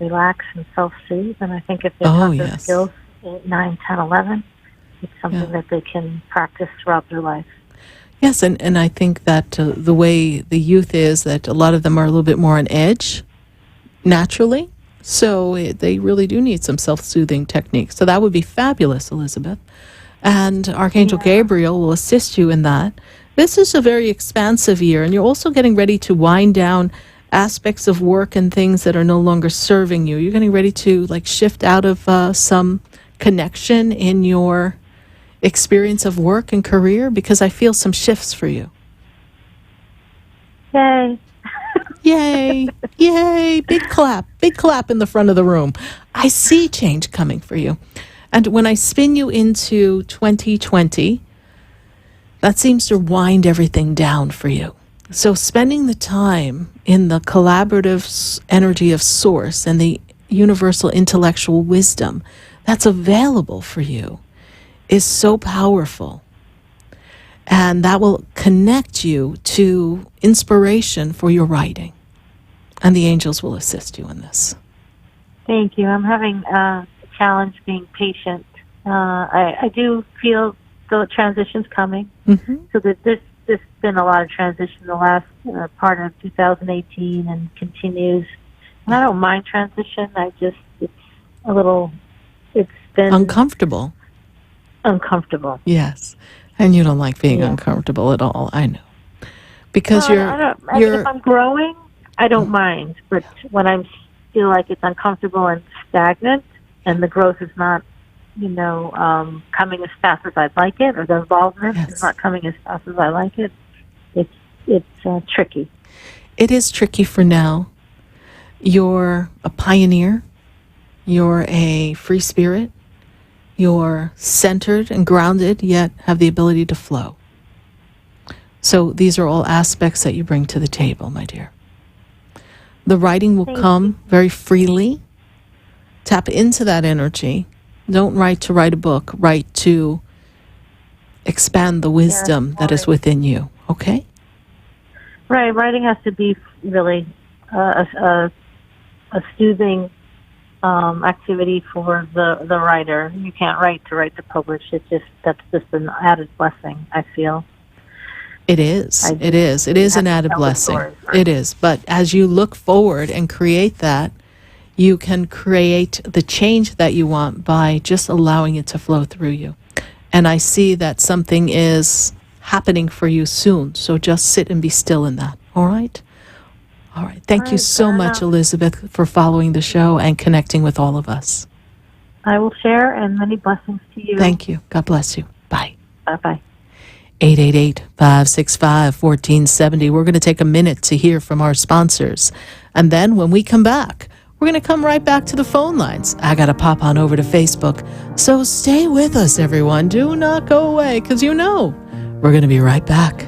S19: relax and self-soothe. And I think if they have those skills at 9, 10, 11, it's something that they can practice throughout their life.
S1: Yes, and I think that the way the youth is, that a lot of them are a little bit more on edge naturally. So they really do need some self-soothing techniques. So that would be fabulous, Elizabeth. And Archangel Gabriel will assist you in that. This is a very expansive year, and you're also getting ready to wind down aspects of work and things that are no longer serving you. You're getting ready to shift out of some connection in your experience of work and career, because I feel some shifts for you.
S19: Yay.
S1: Yay. Yay. Big clap in the front of the room. I see change coming for you. And when I spin you into 2020, that seems to wind everything down for you. So spending the time in the collaborative energy of Source and the universal intellectual wisdom that's available for you is so powerful. And that will connect you to inspiration for your writing. And the angels will assist you in this.
S19: Thank you. I'm having a challenge being patient. I do feel the transition's coming. Mm-hmm. So that there's been a lot of transition the last part of 2018 and continues. And I don't mind transition. It's been
S1: uncomfortable.
S19: Uncomfortable.
S1: Yes. And you don't like being uncomfortable at all. I know. Because
S19: if I'm growing, I don't mind. But when I feel like it's uncomfortable and stagnant and the growth is not, coming as fast as I'd like it, or the involvement is not coming as fast as I like it, it's tricky.
S1: It is tricky for now. You're a pioneer. You're a free spirit. You're centered and grounded, yet have the ability to flow. So these are all aspects that you bring to the table, my dear. The writing will come very freely. Tap into that energy. Don't write to write a book. Write to expand the wisdom that is within you. Okay?
S19: Right. Writing has to be really a soothing activity for the writer. You can't write to publish. That's just an added blessing, I feel.
S1: It is. It is an added blessing. It is. But as you look forward and create that, you can create the change that you want by just allowing it to flow through you. And I see that something is happening for you soon. So just sit and be still in that. All right? All right. Thank you so much, Elizabeth, for following the show and connecting with all of us.
S19: I will share, and many blessings to you.
S1: Thank you. God bless you. Bye.
S19: Bye-bye.
S1: 888-565-1470. We're going to take a minute to hear from our sponsors. And then when we come back, we're going to come right back to the phone lines. I got to pop on over to Facebook. So stay with us, everyone. Do not go away, because we're going to be right back.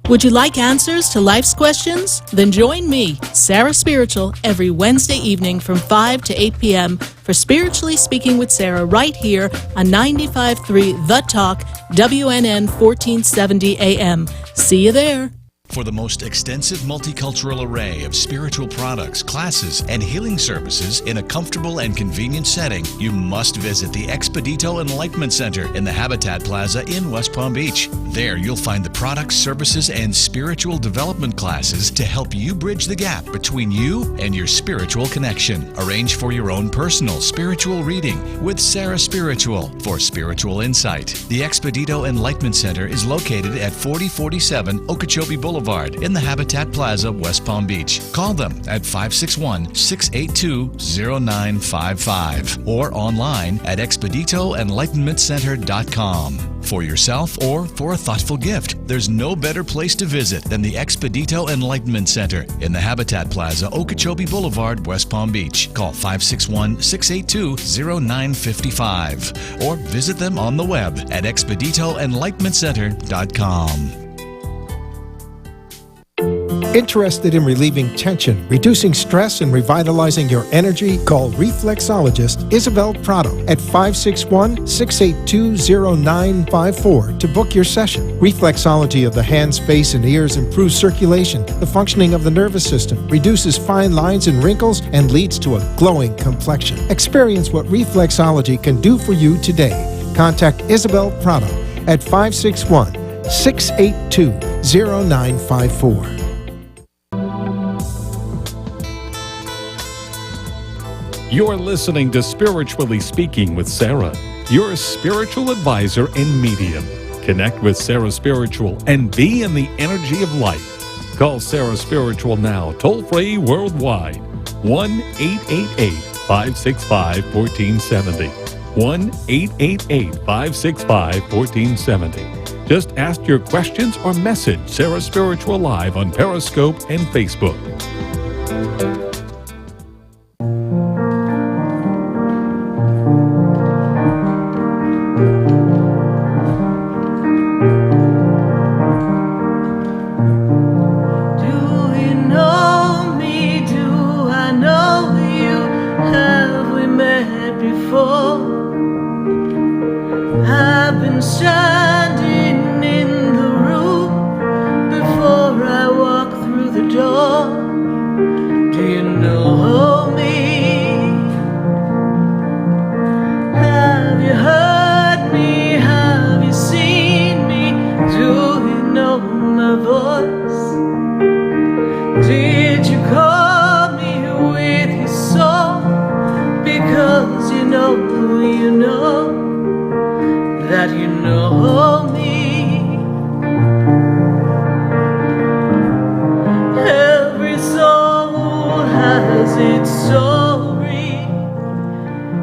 S1: Would you like answers to life's questions? Then join me, Sarah Spiritual, every Wednesday evening from 5 to 8 p.m. for Spiritually Speaking with Sarah right here on 95.3 The Talk, WNN 1470 AM. See you there.
S3: For the most extensive multicultural array of spiritual products, classes, and healing services in a comfortable and convenient setting, you must visit the Expedito Enlightenment Center in the Habitat Plaza in West Palm Beach. There you'll find the products, services, and spiritual development classes to help you bridge the gap between you and your spiritual connection. Arrange for your own personal spiritual reading with SarahSpiritual for spiritual insight. The Expedito Enlightenment Center is located at 4047 Okeechobee Boulevard in the Habitat Plaza, West Palm Beach. Call them at 561-682-0955 or online at expeditoenlightenmentcenter.com. For yourself or for a thoughtful gift, there's no better place to visit than the Expedito Enlightenment Center in the Habitat Plaza, Okeechobee Boulevard, West Palm Beach. Call 561-682-0955 or visit them on the web at expeditoenlightenmentcenter.com.
S4: Interested in relieving tension, reducing stress, and revitalizing your energy? Call reflexologist Isabel Prado at 561-682-0954 to book your session. Reflexology of the hands, face, and ears improves circulation, the functioning of the nervous system, reduces fine lines and wrinkles, and leads to a glowing complexion. Experience what reflexology can do for you today. Contact Isabel Prado at 561-682-0954.
S5: You're listening to Spiritually Speaking with Sarah, your spiritual advisor and medium. Connect with Sarah Spiritual and be in the energy of light. Call Sarah Spiritual now, toll-free worldwide. 1-888-565-1470. 1-888-565-1470. Just ask your questions or message Sarah Spiritual live on Periscope and Facebook.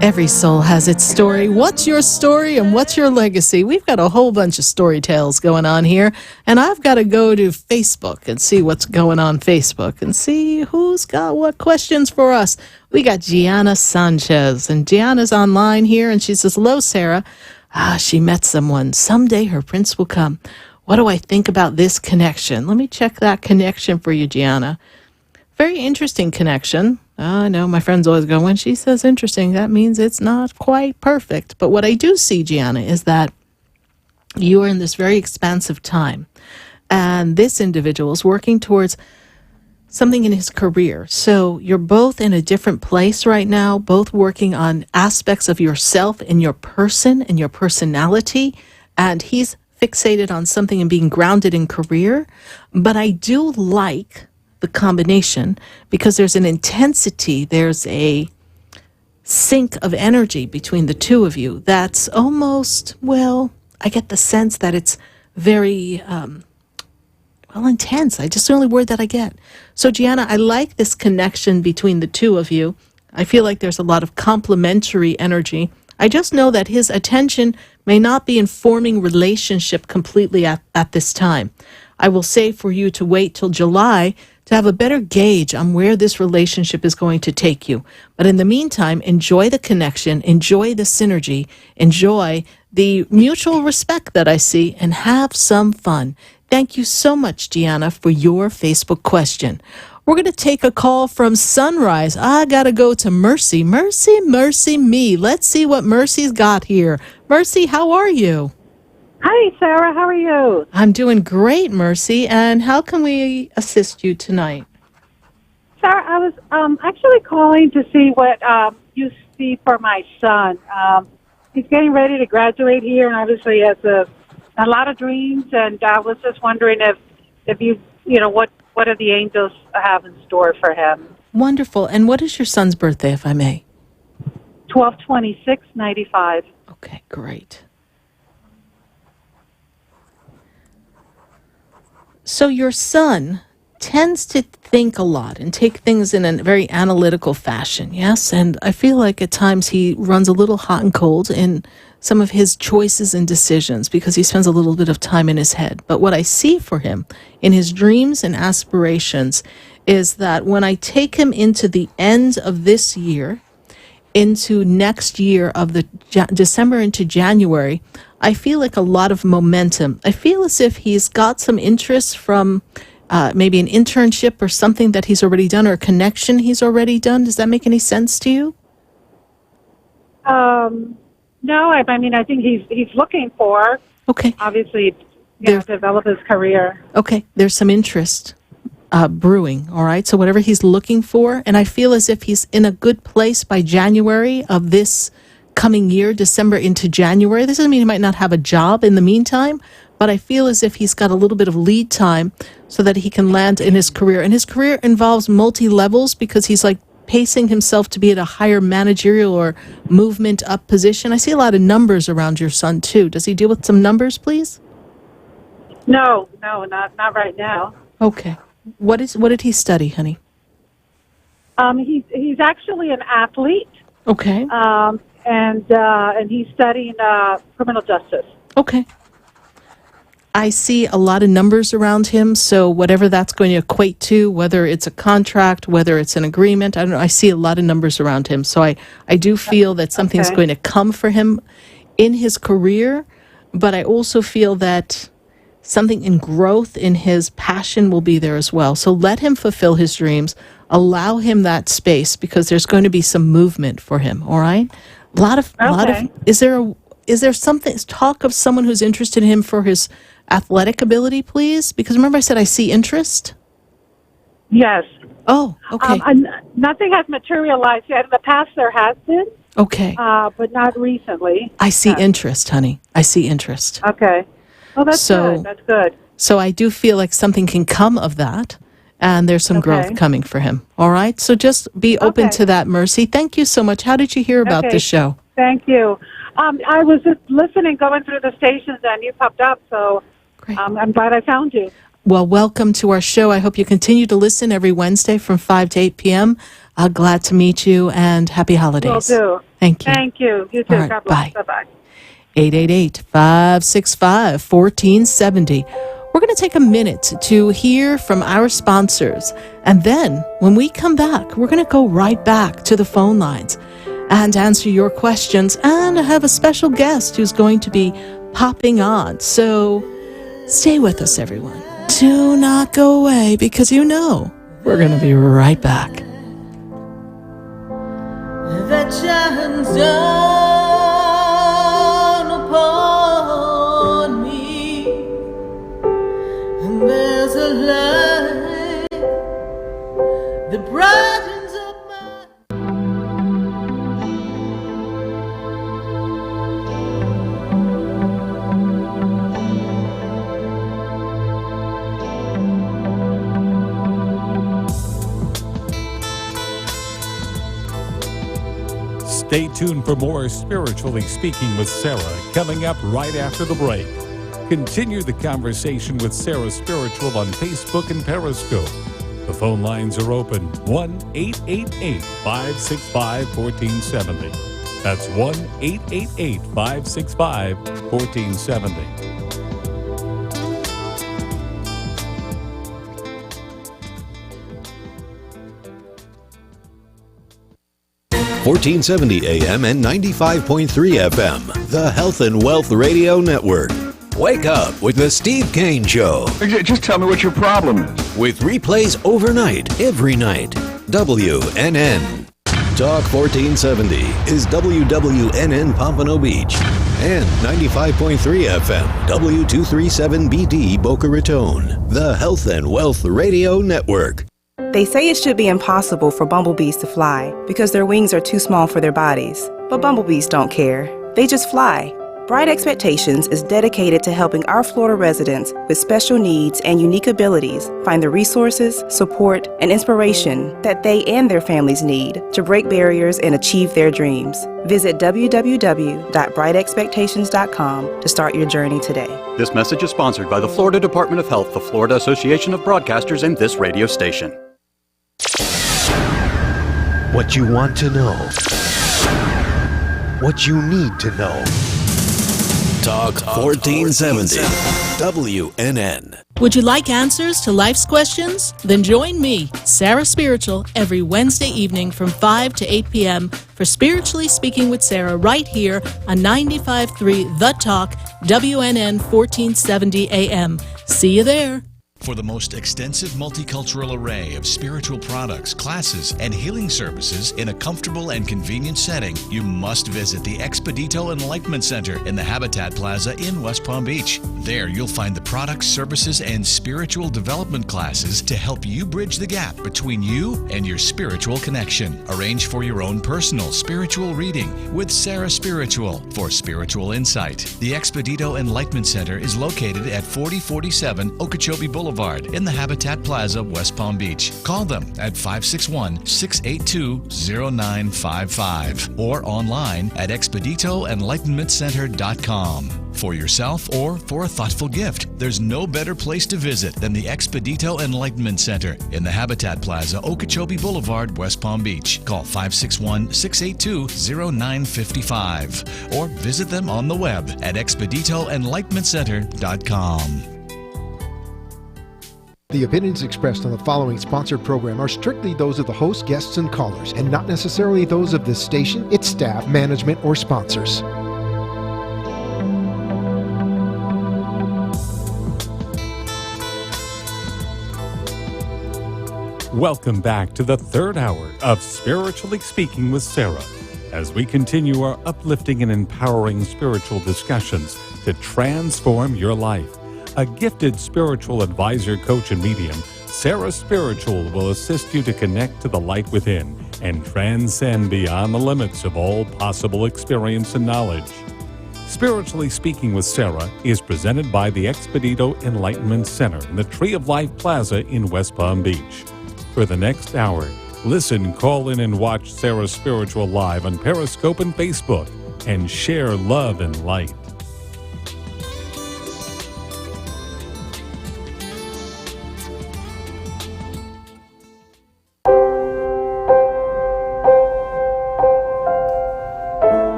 S1: Every soul has its story. What's your story and what's your legacy? We've got a whole bunch of story tales going on here, and I've got to go to Facebook and see what's going on Facebook and see who's got what questions for us. We got Gianna Sanchez, and Gianna's online here, and she says, hello, Sarah. She met someone. Someday her prince will come. What do I think about this connection? Let me check that connection for you, Gianna. Very interesting connection. I know my friends always go, when she says interesting, that means it's not quite perfect. But what I do see, Gianna, is that you are in this very expansive time. And this individual is working towards something in his career. So you're both in a different place right now, both working on aspects of yourself and your person and your personality. And he's fixated on something and being grounded in career. But I do like the combination because there's an intensity, there's a sync of energy between the two of you that's almost, well, I get the sense that it's very intense. Just the only word that I get. So Gianna, I like this connection between the two of you. I feel like there's a lot of complementary energy. I just know that his attention may not be in forming relationship completely at this time. I will say for you to wait till July to have a better gauge on where this relationship is going to take you. But in the meantime, enjoy the connection, enjoy the synergy, enjoy the mutual respect that I see, and have some fun. Thank you so much, Gianna, for your Facebook question. We're going to take a call from Sunrise. I got to go to Mercy. Mercy me. Let's see what Mercy's got here. Mercy, how are you?
S20: Hi, Sarah. How are you?
S1: I'm doing great, Mercy. And how can we assist you tonight?
S20: Sarah, I was actually calling to see what you see for my son. He's getting ready to graduate here, and obviously has a lot of dreams. And I was just wondering if you what do the angels have in store for him?
S1: Wonderful. And what is your son's birthday, if I may?
S20: 12/26/95.
S1: Okay, great. So your son tends to think a lot and take things in a very analytical fashion, yes? And I feel like at times he runs a little hot and cold in some of his choices and decisions because he spends a little bit of time in his head. But what I see for him in his dreams and aspirations is that when I take him into the end of this year, into next year of the December into January, I feel like a lot of momentum. I feel as if he's got some interest from maybe an internship or something that he's already done, or a connection he's already done? Does that make any sense to you?
S20: No, I mean, I think he's looking for, obviously, develop his career.
S1: Okay, there's some interest brewing, all right? So whatever he's looking for, and I feel as if he's in a good place by January of this coming year, December into January. This doesn't mean he might not have a job in the meantime, but I feel as if he's got a little bit of lead time so that he can land in his career. And his career involves multi-levels because he's like pacing himself to be at a higher managerial or movement up position. I see a lot of numbers around your son too. Does he deal with some numbers, please?
S20: No, not right now.
S1: Okay. What did he study, honey?
S20: He's actually an athlete.
S1: Okay.
S20: And he's studying criminal justice.
S1: Okay. I see a lot of numbers around him, so whatever that's going to equate to, whether it's a contract, whether it's an agreement, I don't know, I see a lot of numbers around him. So I do feel that something's going to come for him in his career, but I also feel that something in growth in his passion will be there as well. So let him fulfill his dreams. Allow him that space because there's going to be some movement for him, all right? A lot of is there something, talk of someone who's interested in him for his athletic ability, please? Because remember I said I see interest?
S20: Yes.
S1: Oh, okay.
S20: Nothing has materialized yet. In the past there has been.
S1: Okay.
S20: But not recently.
S1: I see interest, honey. I see interest.
S20: Okay. Well, that's good. That's good.
S1: So I do feel like something can come of that, and there's some growth coming for him. All right? So just be open to that, Mercy. Thank you so much. How did you hear about this show?
S20: Thank you. I was just listening, going through the stations, and you popped up, so I'm glad I found you.
S1: Well, welcome to our show. I hope you continue to listen every Wednesday from 5 to 8 p.m. Glad to meet you, and happy holidays.
S20: Will do.
S1: Thank you.
S20: Thank you. You too.
S1: All right,
S20: God bless.
S1: bye.
S20: Bye-bye.
S1: 888-565-1470. We're going to take a minute to hear from our sponsors. And then when we come back, we're going to go right back to the phone lines and answer your questions. And I have a special guest who's going to be popping on. So stay with us, everyone. Do not go away because you know we're going to be right back.
S2: That shines down upon me, and there's a light that brightens up my.
S5: Stay tuned for more Spiritually Speaking with Sarah coming up right after the break. Continue the conversation with Sarah Spiritual on Facebook and Periscope. The phone lines are open 1-888-565-1470. That's 1-888-565-1470.
S12: 1470 AM and 95.3 FM, the Health and Wealth Radio Network. Wake up with the Steve Kane Show.
S9: Just tell me what your problem is.
S12: With replays overnight, every night. WNN. Talk 1470 is WWNN Pompano Beach and 95.3 FM, W237BD Boca Raton, the Health and Wealth Radio Network.
S21: They say it should be impossible for bumblebees to fly because their wings are too small for their bodies. But bumblebees don't care. They just fly. Bright Expectations is dedicated to helping our Florida residents with special needs and unique abilities find the resources, support, and inspiration that they and their families need to break barriers and achieve their dreams. Visit www.brightexpectations.com to start your journey today.
S22: This message is sponsored by the Florida Department of Health, the Florida Association of Broadcasters, and this radio station.
S23: What you want to know. What you need to know.
S12: Talk 1470. WNN.
S1: Would you like answers to life's questions? Then join me, Sarah Spiritual, every Wednesday evening from 5 to 8 p.m. for Spiritually Speaking with Sarah right here on 95.3 The Talk, WNN 1470 AM. See you there.
S3: For the most extensive multicultural array of spiritual products, classes, and healing services in a comfortable and convenient setting, you must visit the Expedito Enlightenment Center in the Habitat Plaza in West Palm Beach. There you'll find the products, services, and spiritual development classes to help you bridge the gap between you and your spiritual connection. Arrange for your own personal spiritual reading with SarahSpiritual for spiritual insight. The Expedito Enlightenment Center is located at 4047 Okeechobee Boulevard in the Habitat Plaza, West Palm Beach. Call them at 561-682-0955 or online at expeditoenlightenmentcenter.com. For yourself or for a thoughtful gift, there's no better place to visit than the Expedito Enlightenment Center in the Habitat Plaza, Okeechobee Boulevard, West Palm Beach. Call 561-682-0955 or visit them on the web at expeditoenlightenmentcenter.com.
S4: The opinions expressed on the following sponsored program are strictly those of the host, guests, and callers, and not necessarily those of this station, its staff, management, or sponsors.
S5: Welcome back to the third hour of Spiritually Speaking with Sarah, as we continue our uplifting and empowering spiritual discussions to transform your life. A gifted spiritual advisor, coach, and medium, SarahSpiritual will assist you to connect to the light within and transcend beyond the limits of all possible experience and knowledge. Spiritually Speaking with Sarah is presented by the Expedito Enlightenment Center in the Tree of Life Plaza in West Palm Beach. For the next hour, listen, call in, and watch SarahSpiritual live on Periscope and Facebook, and share love and light.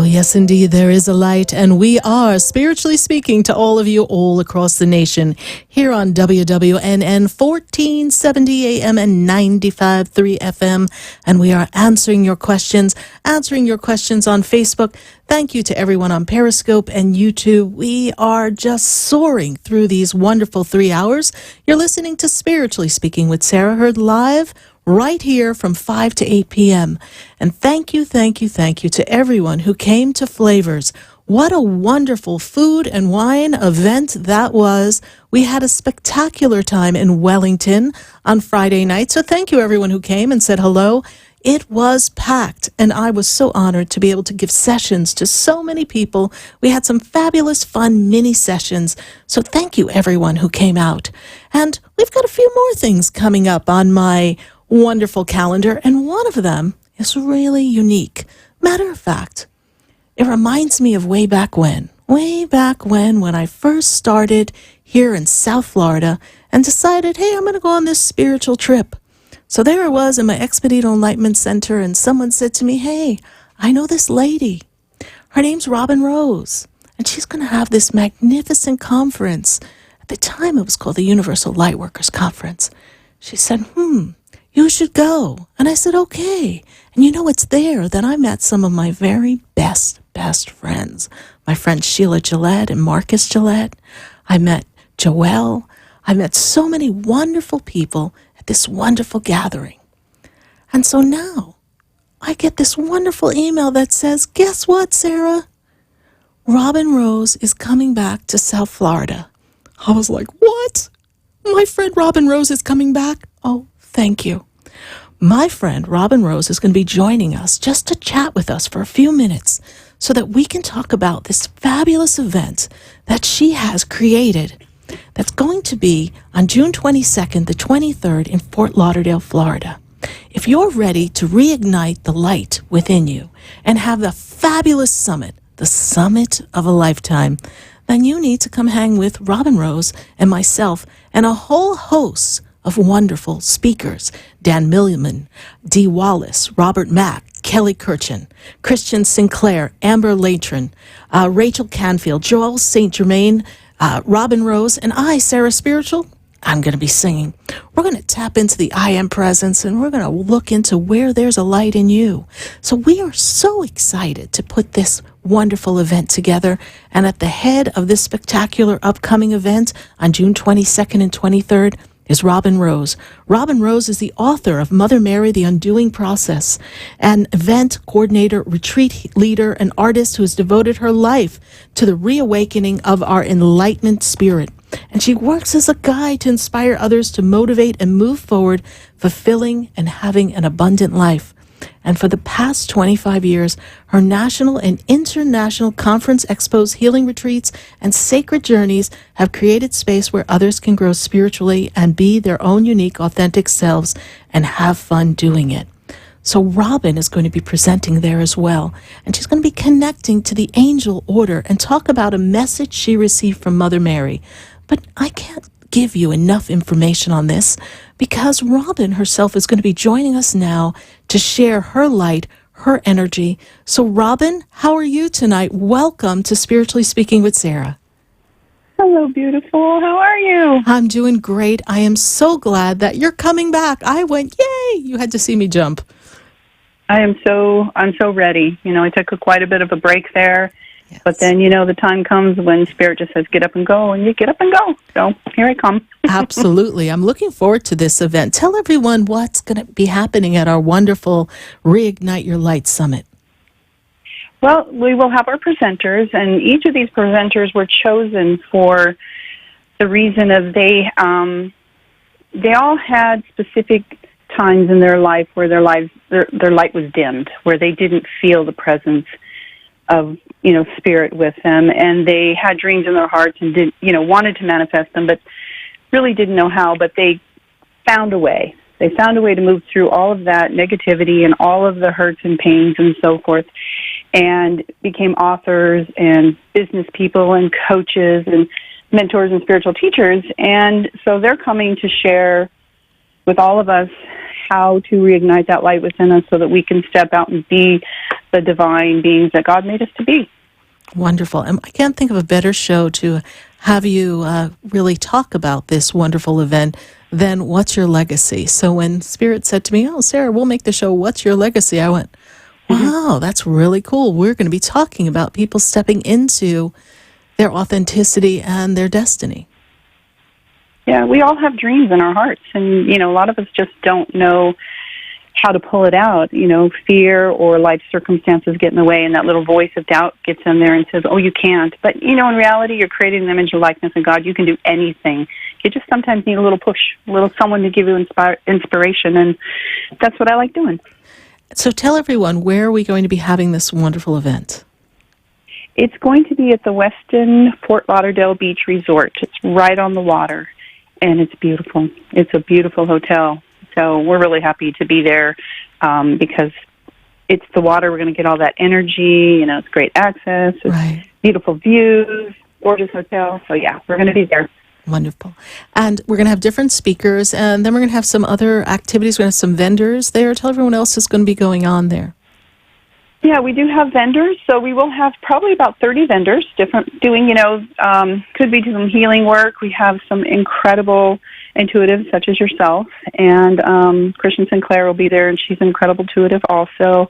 S1: Yes, indeed, there is a light, and we are spiritually speaking to all of you all across the nation here on WWNN 1470 AM and 95.3 FM, and we are answering your questions on Facebook. Thank you to everyone on Periscope and YouTube. We are just soaring through these wonderful 3 hours. You're listening to Spiritually Speaking with Sarah, heard live right here from 5 to 8 p.m. And thank you to everyone who came to Flavors. What a wonderful food and wine event that was. We had a spectacular time in Wellington on Friday night. So thank you everyone who came and said hello. It was packed, and I was so honored to be able to give sessions to so many people. We had some fabulous, fun mini sessions. So thank you everyone who came out. And we've got a few more things coming up on my wonderful calendar, and one of them is really unique. Matter of fact, it reminds me of way back when I first started here in South Florida and decided, hey, I'm going to go on this spiritual trip. So there I was in my Expedito Enlightenment Center, and someone said to me, hey, I know this lady. Her name's Robin Rose, and she's going to have this magnificent conference. At the time, it was called the Universal Lightworkers Conference. She said, you should go. And I said, okay. And you know, it's there that I met some of my very best friends. My friends Sheila Gillette and Marcus Gillette. I met Joelle. I met so many wonderful people at this wonderful gathering. And so now I get this wonderful email that says, guess what, Sarah? Robin Rose is coming back to South Florida. I was like, what? My friend Robin Rose is coming back? Oh, thank you. my friend Robin Rose is going to be joining us just to chat with us for a few minutes so that we can talk about this fabulous event that she has created that's going to be on June 22nd, the 23rd in Fort Lauderdale, Florida. If you're ready to reignite the light within you and have the fabulous summit, the summit of a lifetime, then you need to come hang with Robin Rose and myself and a whole host of wonderful speakers: Dan Millman, Dee Wallace, Robert Mack, Kelly Kirchen, Christian Sinclair, Amber Latron, Rachel Canfield, Joel St. Germain, Robin Rose, and I, SarahSpiritual. I'm going to be singing. We're going to tap into the I Am presence, and we're going to look into where there's a light in you. So we are so excited to put this wonderful event together. And at the head of this spectacular upcoming event on June 22nd and 23rd is Robin Rose. Robin Rose is the author of Mother Mary, The Undoing Process, an event coordinator, retreat leader, and artist who has devoted her life to the reawakening of our enlightenment spirit. And she works as a guide to inspire others to motivate and move forward, fulfilling and having an abundant life. And for the past 25 years, her national and international conference, expos, healing retreats, and sacred journeys have created space where others can grow spiritually and be their own unique, authentic selves and have fun doing it. So Robin is going to be presenting there as well. And she's going to be connecting to the angel order and talk about a message she received from Mother Mary. But I can't give you enough information on this because Robin herself is going to be joining us now to share her light, her energy. So Robin, how are you tonight? Welcome to Spiritually Speaking with Sarah.
S6: Hello, beautiful. How are you?
S1: I'm doing great. I am so glad that you're coming back. I went, yay! You had to see me jump.
S6: I'm so ready. I took quite a bit of a break there. Yes. But then, the time comes when Spirit just says, get up and go, and you get up and go. So here I come.
S1: Absolutely. I'm looking forward to this event. Tell everyone what's going to be happening at our wonderful Reignite Your Light Summit.
S6: Well, we will have our presenters, and each of these presenters were chosen for the reason of they all had specific times in their life where their light was dimmed, where they didn't feel the presence of Spirit with them, and they had dreams in their hearts and wanted to manifest them, but really didn't know how. But they found a way. They found a way to move through all of that negativity and all of the hurts and pains and so forth, and became authors and business people and coaches and mentors and spiritual teachers. And so they're coming to share with all of us how to reignite that light within us so that we can step out and be the divine beings that God made us to be.
S1: Wonderful. And I can't think of a better show to have you really talk about this wonderful event than What's Your Legacy? So when Spirit said to me, oh, Sarah, we'll make the show What's Your Legacy? I went, wow, that's really cool. We're going to be talking about people stepping into their authenticity and their destiny.
S6: Yeah, we all have dreams in our hearts, and, a lot of us just don't know how to pull it out. Fear or life circumstances get in the way, and that little voice of doubt gets in there and says, oh, you can't. But, in reality, you're creating an image and likeness of God. You can do anything. You just sometimes need a little push, a little someone to give you inspiration, and that's what I like doing.
S1: So tell everyone, where are we going to be having this wonderful event?
S6: It's going to be at the Westin Fort Lauderdale Beach Resort. It's right on the water, and it's beautiful. It's a beautiful hotel. So we're really happy to be there because it's the water. We're going to get all that energy. It's great access. It's beautiful views, gorgeous hotel. So, yeah, we're going to be there.
S1: Wonderful. And we're going to have different speakers, and then we're going to have some other activities. We're going to have some vendors there. Tell everyone else what's going to be going on there.
S6: Yeah, we do have vendors. So we will have probably about 30 vendors doing, could be some healing work. We have some incredible intuitives such as yourself, and Christian Sinclair will be there, and she's an incredible intuitive also.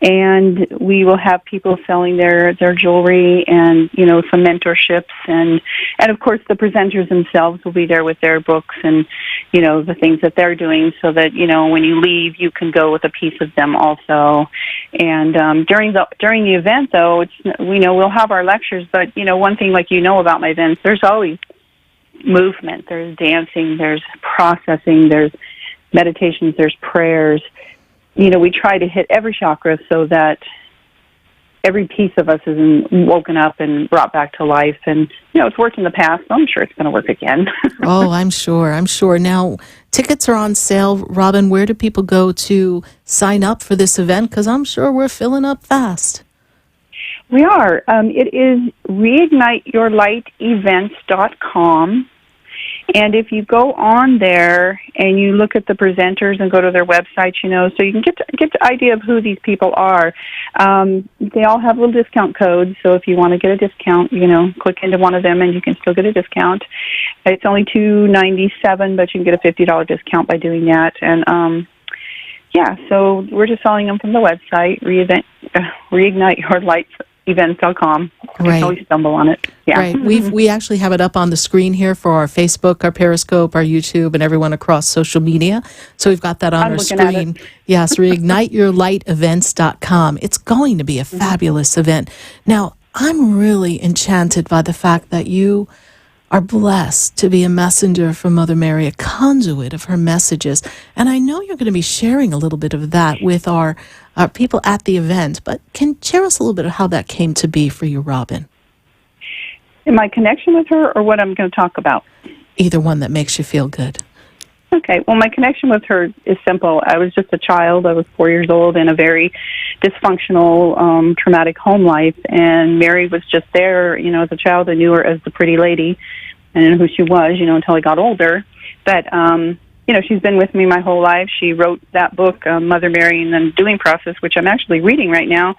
S6: And we will have people selling their jewelry and, some mentorships, and of course the presenters themselves will be there with their books and, the things that they're doing so that, when you leave, you can go with a piece of them also. And during the event, though, we'll have our lectures, but, one thing about my events, there's always movement, there's dancing, there's processing, there's meditations, there's prayers. We try to hit every chakra so that every piece of us is woken up and brought back to life. And, it's worked in the past, so I'm sure it's going to work again.
S1: Oh, I'm sure. Now, tickets are on sale. Robin, where do people go to sign up for this event? Because I'm sure we're filling up fast.
S6: We are. It is reigniteyourlightevents.com. And if you go on there and you look at the presenters and go to their websites, so you can get the idea of who these people are. They all have little discount codes, so if you want to get a discount, click into one of them and you can still get a discount. It's only $297, but you can get a $50 discount by doing that. And so we're just selling them from the website, reigniteyourlightevents.com. You can always stumble on it. Yeah.
S1: Right. We actually have it up on the screen here for our Facebook, our Periscope, our YouTube, and everyone across social media. So we've got that on our screen. Yes, reigniteyourlightevents.com. It's going to be a fabulous event. Now, I'm really enchanted by the fact that you are blessed to be a messenger from Mother Mary, a conduit of her messages. And I know you're going to be sharing a little bit of that with our people at the event, but can you share us a little bit of how that came to be for you, Robin?
S6: In my connection with her, or what I'm going to talk about?
S1: Either one that makes you feel good.
S6: Okay, well, my connection with her is simple. I was just a child. I was 4 years old in a very dysfunctional, traumatic home life, and Mary was just there. As a child, I knew her as the pretty lady. I didn't know who she was, until I got older. But, she's been with me my whole life. She wrote that book, Mother Mary and the Undoing Process, which I'm actually reading right now.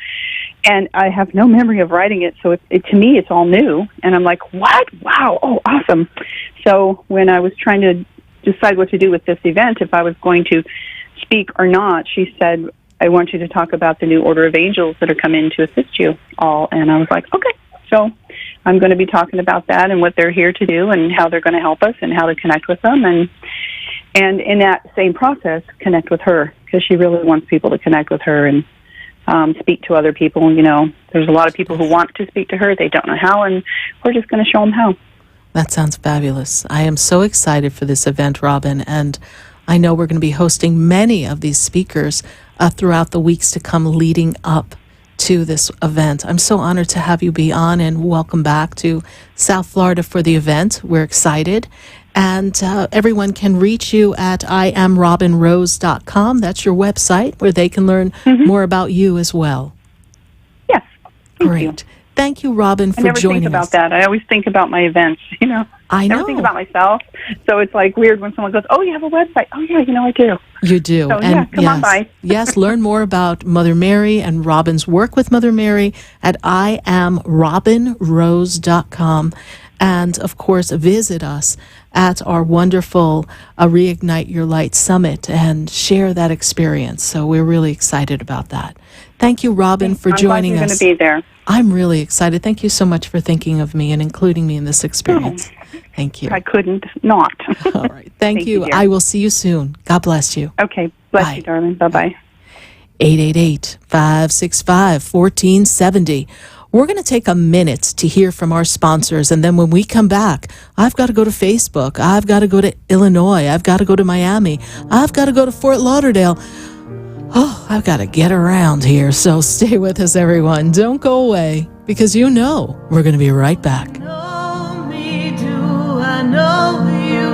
S6: And I have no memory of writing it, so to me, it's all new. And I'm like, what? Wow, oh, awesome. So when I was trying to decide what to do with this event, if I was going to speak or not, she said, I want you to talk about the new order of angels that are coming to assist you all. And I was like, okay. So I'm going to be talking about that and what they're here to do and how they're going to help us and how to connect with them. And in that same process, connect with her, because she really wants people to connect with her and speak to other people. There's a lot of people who want to speak to her. They don't know how, and we're just going to show them how.
S1: That sounds fabulous. I am so excited for this event, Robin, and I know we're going to be hosting many of these speakers throughout the weeks to come leading up to this event. I'm so honored to have you be on, and welcome back to South Florida for the event. We're excited. And everyone can reach you at IamRobinRose.com. That's your website where they can learn more about you as well.
S6: Yes.
S1: Great.
S6: You.
S1: Thank you, Robin, for
S6: joining us. I never think about that. I always think about my events,
S1: I know.
S6: I never think about myself. So it's like weird when someone goes, oh, you have a website. Oh, yeah, I do.
S1: You do.
S6: So, and come on by.
S1: Yes, learn more about Mother Mary and Robin's work with Mother Mary at IamRobinRose.com. And, of course, visit us at our wonderful Reignite Your Light Summit and share that experience. So we're really excited about that. Thank you, Robin, for joining us.
S6: I'm glad you're going to be there.
S1: I'm really excited. Thank you so much for thinking of me and including me in this experience. Thank you.
S6: I couldn't not.
S1: All right. Thank you. I will see you soon. God bless you.
S6: Okay. Bless you, darling. Bye-bye.
S1: 888-565-1470. We're going to take a minute to hear from our sponsors, and then when we come back, I've got to go to Facebook. I've got to go to Illinois. I've got to go to Miami. I've got to go to Fort Lauderdale. Oh, I've got to get around here, so stay with us, everyone. Don't go away, because we're going to be right back.
S2: Know me, do I know you?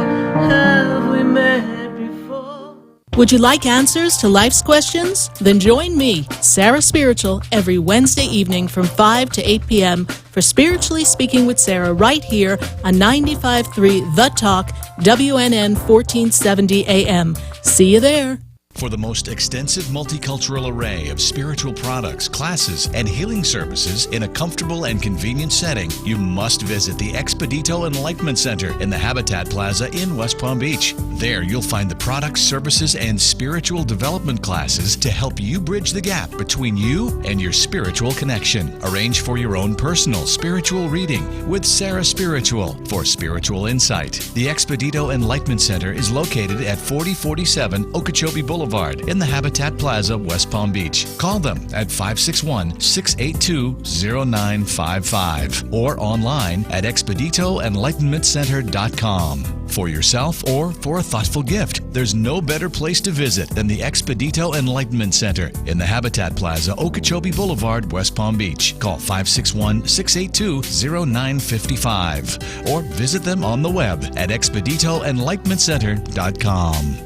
S2: Have we met before?
S1: Would you like answers to life's questions? Then join me, Sarah Spiritual, every Wednesday evening from 5 to 8 p.m. for Spiritually Speaking with Sarah right here on 95.3 The Talk, WNN 1470 AM. See you there.
S3: For the most extensive multicultural array of spiritual products, classes, and healing services in a comfortable and convenient setting, you must visit the Expedito Enlightenment Center in the Habitat Plaza in West Palm Beach. There you'll find the products, services, and spiritual development classes to help you bridge the gap between you and your spiritual connection. Arrange for your own personal spiritual reading with SarahSpiritual for spiritual insight. The Expedito Enlightenment Center is located at 4047 Okeechobee Boulevard in the Habitat Plaza, West Palm Beach. Call them at 561-682-0955 or online at expeditoenlightenmentcenter.com. For yourself or for a thoughtful gift, there's no better place to visit than the Expedito Enlightenment Center in the Habitat Plaza, Okeechobee Boulevard, West Palm Beach. Call 561-682-0955 or visit them on the web at expeditoenlightenmentcenter.com.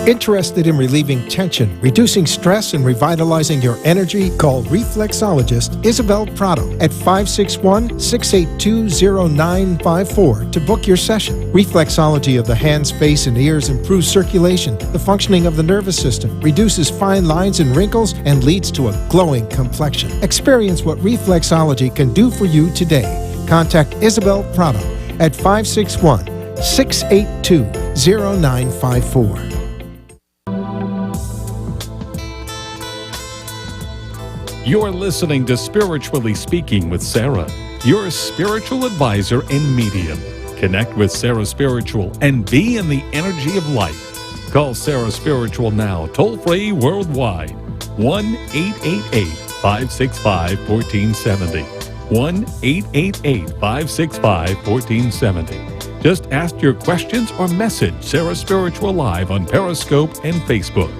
S4: Interested in relieving tension, reducing stress, and revitalizing your energy? Call reflexologist Isabel Prado at 561-682-0954 to book your session. Reflexology of the hands, face, and ears improves circulation, the functioning of the nervous system, reduces fine lines and wrinkles, and leads to a glowing complexion. Experience what reflexology can do for you today. Contact Isabel Prado at 561-682-0954.
S5: You're listening to Spiritually Speaking with Sarah, your spiritual advisor and medium. Connect with Sarah Spiritual and be in the energy of light. Call Sarah Spiritual now, toll-free worldwide. 1-888-565-1470. 1-888-565-1470. Just ask your questions or message Sarah Spiritual live on Periscope and Facebook.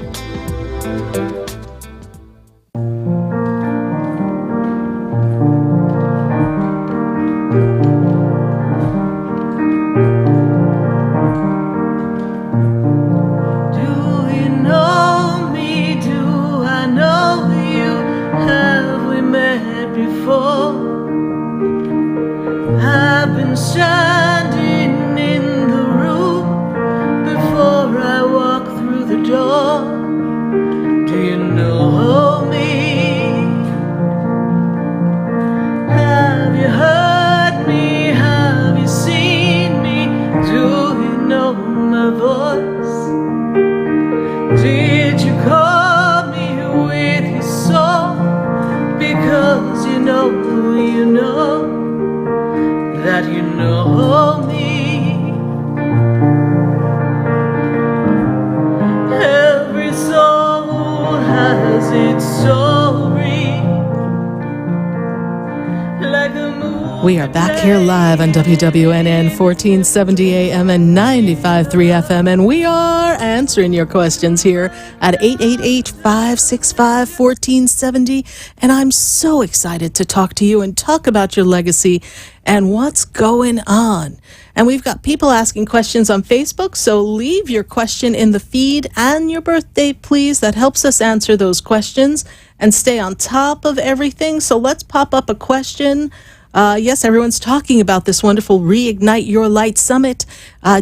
S1: We are back here live on WWNN 1470 AM and 95.3 FM, and we are answering your questions here at 888-565-1470. And I'm so excited to talk to you and talk about your legacy and what's going on. And we've got people asking questions on Facebook, so leave your question in the feed and your birth date, please. That helps us answer those questions and stay on top of everything. So let's pop up a question. Yes, everyone's talking about this wonderful Reignite Your Light Summit.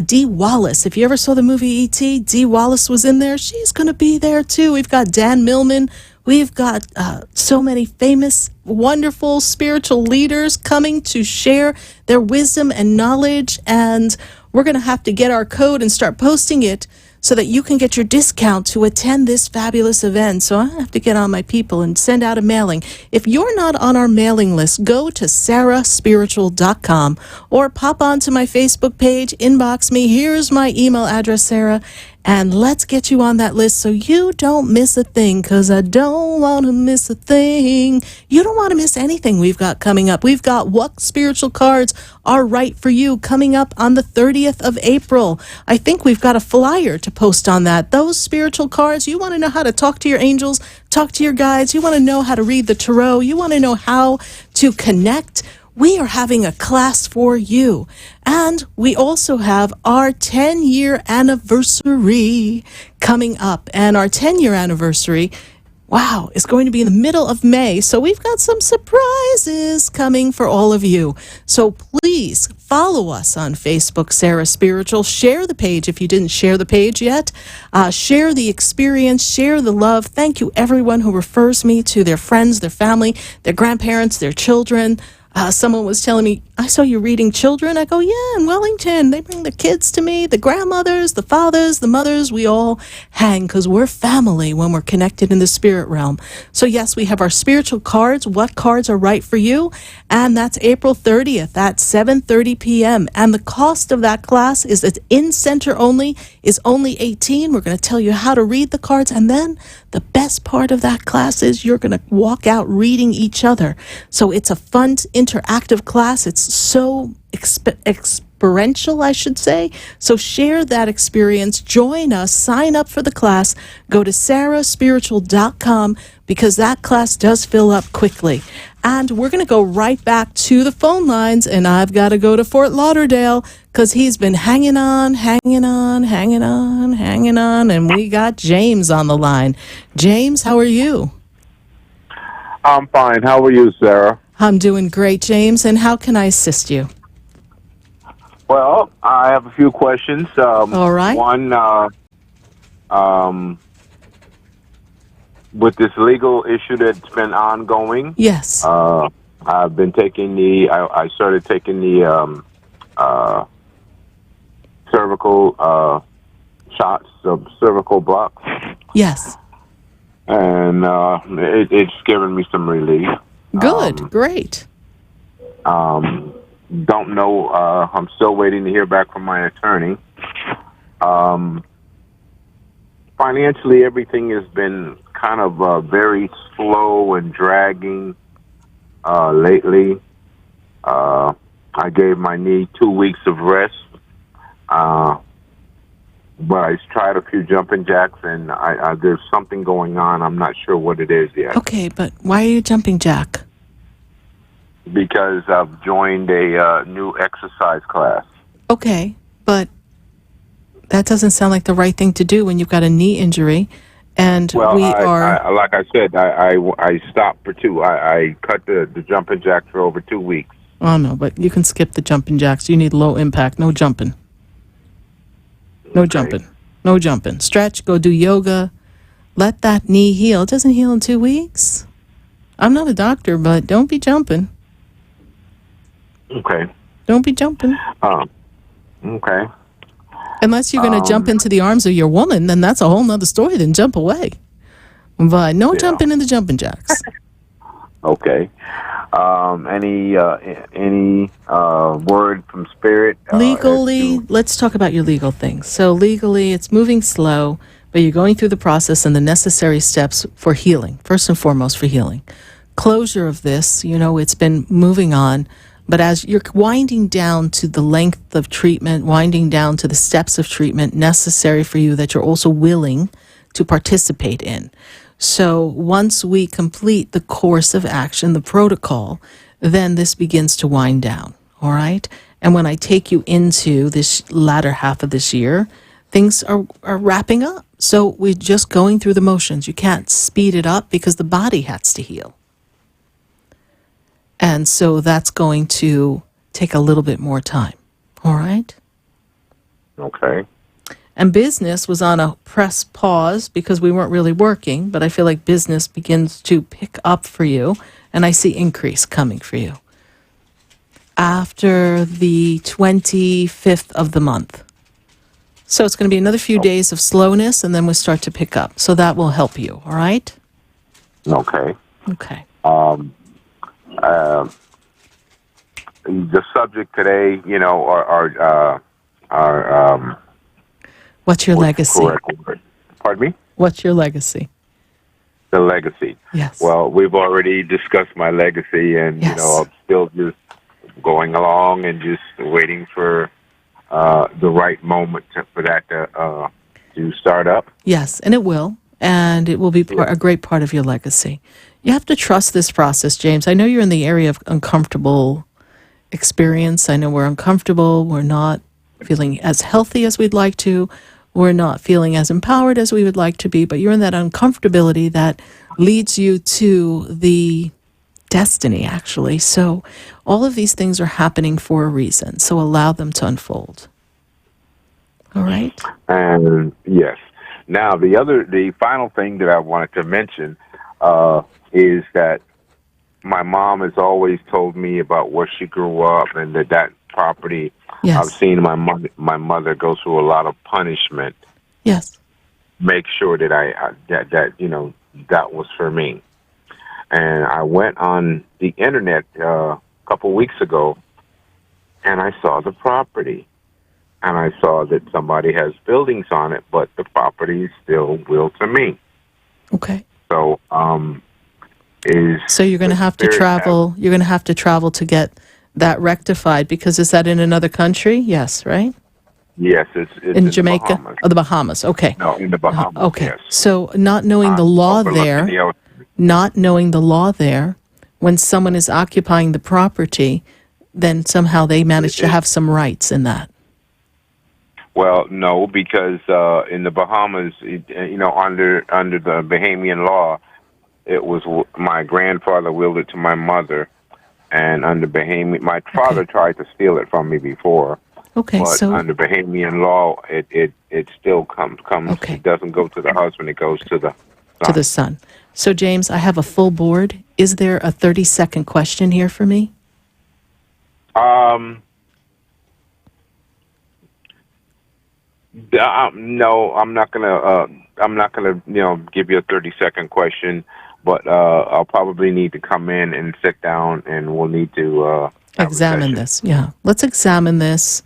S1: Dee Wallace, if you ever saw the movie E.T., Dee Wallace was in there. She's going to be there too. We've got Dan Millman. We've got so many famous, wonderful spiritual leaders coming to share their wisdom and knowledge. And we're going to have to get our code and start posting it so that you can get your discount to attend this fabulous event. So I have to get on my people and send out a mailing. If you're not on our mailing list, go to SarahSpiritual.com or pop onto my Facebook page, inbox me. Here's my email address, Sarah, and let's get you on that list so you don't miss a thing, because I don't want to miss a thing. You don't want to miss anything we've got coming up. We've got What Spiritual Cards Are Right for You coming up on the 30th of April. I think we've got a flyer to post on that. Those spiritual cards, you want to know how to talk to your angels, talk to your guides, you want to know how to read the tarot, you want to know how to connect. We are having a class for you. And we also have our 10-year anniversary coming up. And our 10-year anniversary, wow, is going to be in the middle of May. So we've got some surprises coming for all of you. So please follow us on Facebook, Sarah Spiritual. Share the page if you didn't share the page yet. Share the experience, share the love. Thank you, everyone who refers me to their friends, their family, their grandparents, their children. Someone was telling me, I saw you reading children. I go, yeah, in Wellington. They bring the kids to me, the grandmothers, the fathers, the mothers. We all hang because we're family when we're connected in the spirit realm. So yes, we have our spiritual cards. What cards are right for you? And that's April 30th at 7:30 p.m. And the cost of that class is it's in-center only, is only $18. We're going to tell you how to read the cards. And then the best part of that class is you're going to walk out reading each other. So it's a fun, interactive class. It's so experiential, I should say. So share that experience. Join us. Sign up for the class. Go to SarahSpiritual.com because that class does fill up quickly. And we're going to go right back to the phone lines, and I've got to go to Fort Lauderdale because he's been hanging on, and we got James on the line. James, how are you?
S7: I'm fine. How are you, Sarah?
S1: I'm doing great, James, and how can I assist you?
S7: Well, I have a few questions.
S1: All right.
S7: One, with this legal issue that's been ongoing.
S1: Yes.
S7: I've been taking I started taking the cervical shots of cervical blocks.
S1: Yes.
S7: And it's given me some relief.
S1: Good. Great.
S7: Don't know. I'm still waiting to hear back from my attorney. Financially, everything has been kind of very slow and dragging lately. I gave my knee 2 weeks of rest, but I tried a few jumping jacks, and there's something going on. I'm not sure what it is yet.
S1: Okay, but why are you jumping jack?
S7: Because I've joined a new exercise class.
S1: Okay, but that doesn't sound like the right thing to do when you've got a knee injury, and
S7: Well,
S1: we are...
S7: like I said, I stopped for two. I cut the jumping jacks for over 2 weeks.
S1: Oh, no, but you can skip the jumping jacks. You need low impact, no jumping. No jumping. No jumping. Stretch, go do yoga. Let that knee heal. It doesn't heal in 2 weeks. I'm not a doctor, but don't be jumping.
S7: Okay.
S1: Don't be jumping.
S7: Okay.
S1: Unless you're going to jump into the arms of your woman, then that's a whole nother story. Then jump away. But no jumping in the jumping jacks.
S7: Okay. Any word from Spirit?
S1: Legally, let's talk about your legal things. So legally, it's moving slow, but you're going through the process and the necessary steps for healing. First and foremost, for healing. Closure of this, it's been moving on. But as you're winding down to the length of treatment, winding down to the steps of treatment necessary for you that you're also willing to participate in. So once we complete the course of action, the protocol, then this begins to wind down, all right? And when I take you into this latter half of this year, things are wrapping up. So we're just going through the motions. You can't speed it up because the body has to heal. And so that's going to take a little bit more time. All right?
S7: Okay.
S1: And business was on a press pause because we weren't really working, but I feel like business begins to pick up for you, and I see increase coming for you after the 25th of the month. So it's going to be another few days of slowness, and then we'll start to pick up. So that will help you. All right?
S7: Okay.
S1: Okay.
S7: The subject today,
S1: what's your legacy?
S7: Pardon me?
S1: What's your legacy?
S7: The legacy.
S1: Yes.
S7: Well, we've already discussed my legacy, and I'm still just going along and just waiting for the right moment for that to start up.
S1: Yes, and it will. And it will be a great part of your legacy. You have to trust this process, James. I know you're in the area of uncomfortable experience. I know we're uncomfortable. We're not feeling as healthy as we'd like to. We're not feeling as empowered as we would like to be. But you're in that uncomfortability that leads you to the destiny, actually. So all of these things are happening for a reason. So allow them to unfold. All right?
S7: And yes. Now, the final thing that I wanted to mention is that my mom has always told me about where she grew up and that property.
S1: Yes.
S7: I've seen my mother go through a lot of punishment.
S1: Yes.
S7: Make sure that that was for me. And I went on the internet a couple weeks ago, and I saw the property. And I saw that somebody has buildings on it, but the property is still willed to me.
S1: Okay.
S7: So,
S1: so you're going to have to travel. You're going to have to travel to get that rectified, because is that in another country? Yes, right?
S7: Yes, it's
S1: In Jamaica?
S7: The Bahamas.
S1: Oh, the Bahamas. Okay.
S7: No, in the Bahamas.
S1: Okay.
S7: Yes.
S1: So not knowing the law there, when someone is occupying the property, then somehow they manage to have some rights in that.
S7: Well, no, because in the Bahamas, under the Bahamian law, it was my grandfather willed it to my mother, and under Bahamian, my father tried to steal it from me before.
S1: Okay,
S7: but
S1: so
S7: under Bahamian law, it still comes. Okay. It doesn't go to the husband; it goes to the son.
S1: To the son. So, James, I have a full board. Is there a 30-second question here for me?
S7: No, I'm not gonna, give you a 30-second question, but I'll probably need to come in and sit down, and we'll need to
S1: examine this. Yeah, let's examine this.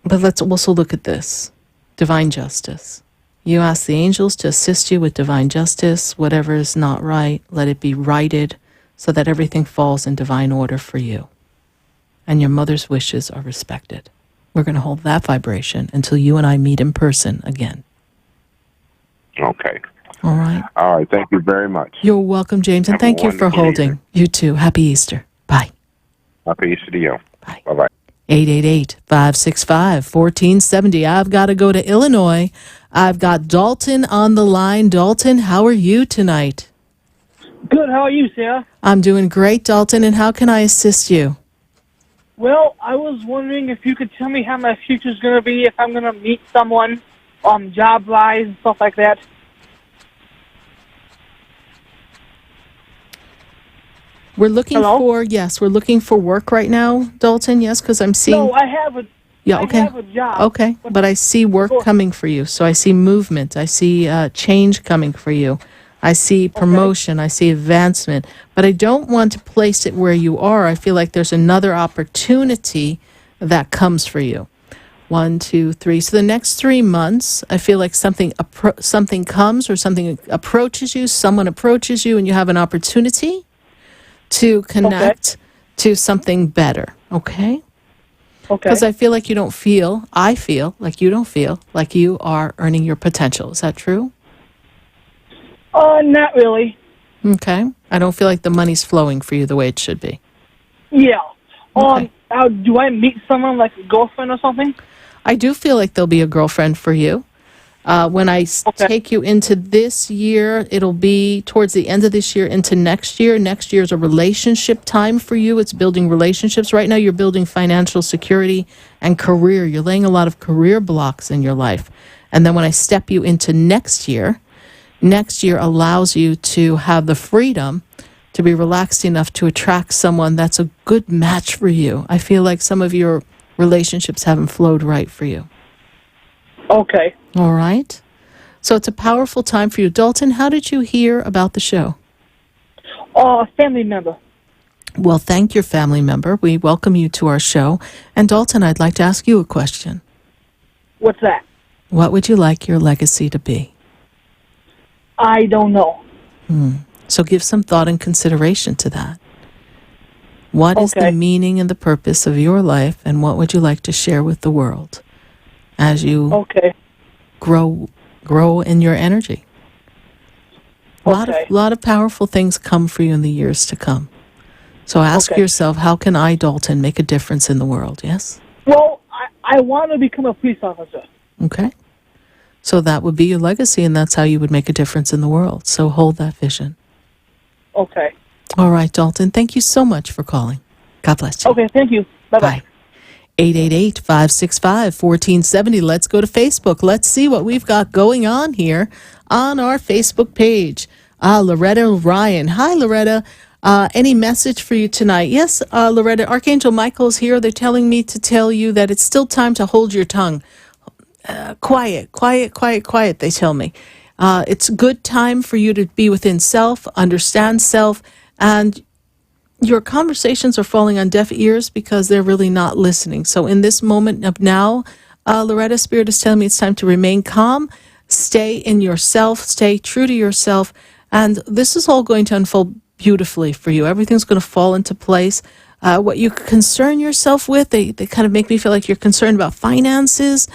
S1: But let's also look at this. Divine justice. You ask the angels to assist you with divine justice. Whatever is not right, let it be righted so that everything falls in divine order for you. And your mother's wishes are respected. We're going to hold that vibration until you and I meet in person again.
S7: Okay.
S1: All right.
S7: All right. Thank you very much.
S1: You're welcome, James, and thank you for holding.
S7: Evening.
S1: You too. Happy Easter. Bye.
S7: Happy Easter to you.
S1: Bye.
S7: Bye-bye.
S1: 888-565-1470. I've got to go to Illinois. I've got Dalton on the line. Dalton, how are you tonight?
S8: Good. How are you, Sarah?
S1: I'm doing great, Dalton, and how can I assist you?
S8: Well, I was wondering if you could tell me how my future's going to be, if I'm going to meet someone, job-wise and stuff like that.
S1: We're looking we're looking for work right now, Dalton, yes, because I'm seeing...
S8: No, I have a
S1: I have
S8: a job.
S1: Okay, but I see work coming for you. So I see movement. I see change coming for you. I see promotion. I see advancement. But I don't want to place it where you are. I feel like there's another opportunity that comes for you. 1, 2, 3. So the next 3 months, I feel like something comes or something approaches you. Someone approaches you and you have an opportunity to connect to something better. Okay? Because I feel like I feel like you don't feel like you are earning your potential. Is that true?
S8: Not really.
S1: Okay. I don't feel like the money's flowing for you the way it should be.
S8: Yeah. Do I meet someone like a girlfriend or something?
S1: I do feel like there'll be a girlfriend for you. When I take you into this year, it'll be towards the end of this year into next year. Next year is a relationship time for you. It's building relationships. Right now, you're building financial security and career. You're laying a lot of career blocks in your life. And then when I step you into next year allows you to have the freedom to be relaxed enough to attract someone that's a good match for you. I feel like some of your relationships haven't flowed right for you.
S8: Okay.
S1: All right. So it's a powerful time for you. Dalton, how did you hear about the show?
S8: A family member.
S1: Well, thank your family member. We welcome you to our show. And Dalton, I'd like to ask you a question.
S8: What's that?
S1: What would you like your legacy to be?
S8: I don't know.
S1: So give some thought and consideration to that. What is the meaning and the purpose of your life, and what would you like to share with the world as you grow in your energy? A lot of powerful things come for you in the years to come. So ask yourself, how can I, Dalton, make a difference in the world? Yes?
S8: Well, I want to become a police officer.
S1: Okay. So that would be your legacy, and that's how you would make a difference in the world. So hold that vision.
S8: Okay.
S1: All right, Dalton. Thank you so much for calling. God bless you.
S8: Okay, thank you. Bye-bye.
S1: 888-565-1470. Let's go to Facebook. Let's see what we've got going on here on our Facebook page. Loretta Ryan. Hi, Loretta. Any message for you tonight? Yes, Loretta, Archangel Michael's here. They're telling me to tell you that it's still time to hold your tongue. Quiet, they tell me. It's a good time for you to be within self, understand self, and your conversations are falling on deaf ears because they're really not listening. So in this moment of now, Loretta, Spirit is telling me it's time to remain calm, stay in yourself, stay true to yourself, and this is all going to unfold beautifully for you. Everything's going to fall into place. What you concern yourself with, they kind of make me feel like you're concerned about finances.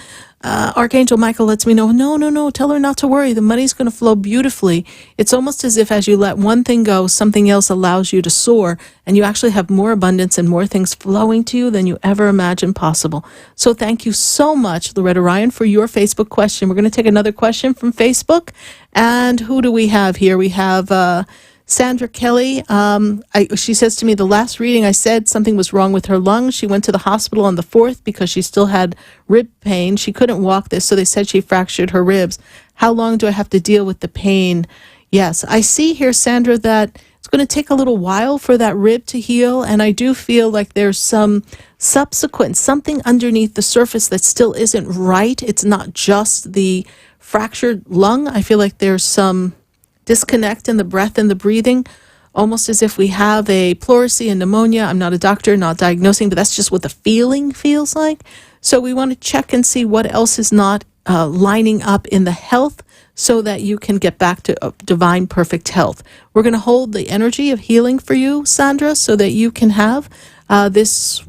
S1: Archangel Michael lets me know, no, tell her not to worry. The money's going to flow beautifully. It's almost as if as you let one thing go, something else allows you to soar, and you actually have more abundance and more things flowing to you than you ever imagined possible. So thank you so much, Loretta Ryan, for your Facebook question. We're going to take another question from Facebook. And who do we have here? We have Sandra Kelly. She says to me, the last reading I said something was wrong with her lungs. She went to the hospital on the 4th because she still had rib pain. She couldn't walk this, so they said she fractured her ribs. How long do I have to deal with the pain? Yes, I see here, Sandra, that it's going to take a little while for that rib to heal, and I do feel like there's some subsequent, something underneath the surface that still isn't right. It's not just the fractured lung. I feel like there's some disconnect in the breath and the breathing, almost as if we have a pleurisy and pneumonia. I'm not a doctor, not diagnosing, but that's just what the feeling feels like. So we want to check and see what else is not lining up in the health so that you can get back to divine perfect health. We're going to hold the energy of healing for you, Sandra, so that you can have this,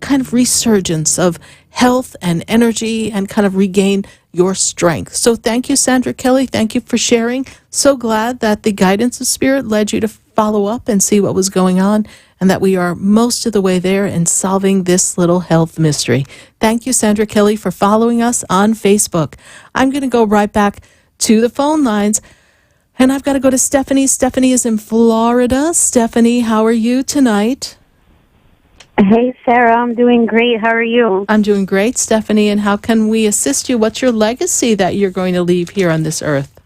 S1: kind of resurgence of health and energy and kind of regain your strength. So thank you, Sandra Kelly. Thank you for sharing. So glad that the guidance of Spirit led you to follow up and see what was going on, and that we are most of the way there in solving this little health mystery. Thank you, Sandra Kelly, for following us on Facebook. I'm going to go right back to the phone lines, and I've got to go to Stephanie. Stephanie is in Florida. Stephanie, how are you tonight?
S10: Hey, Sarah, I'm doing great. How are you?
S1: I'm doing great, Stephanie. And how can we assist you? What's your legacy that you're going to leave here on this earth?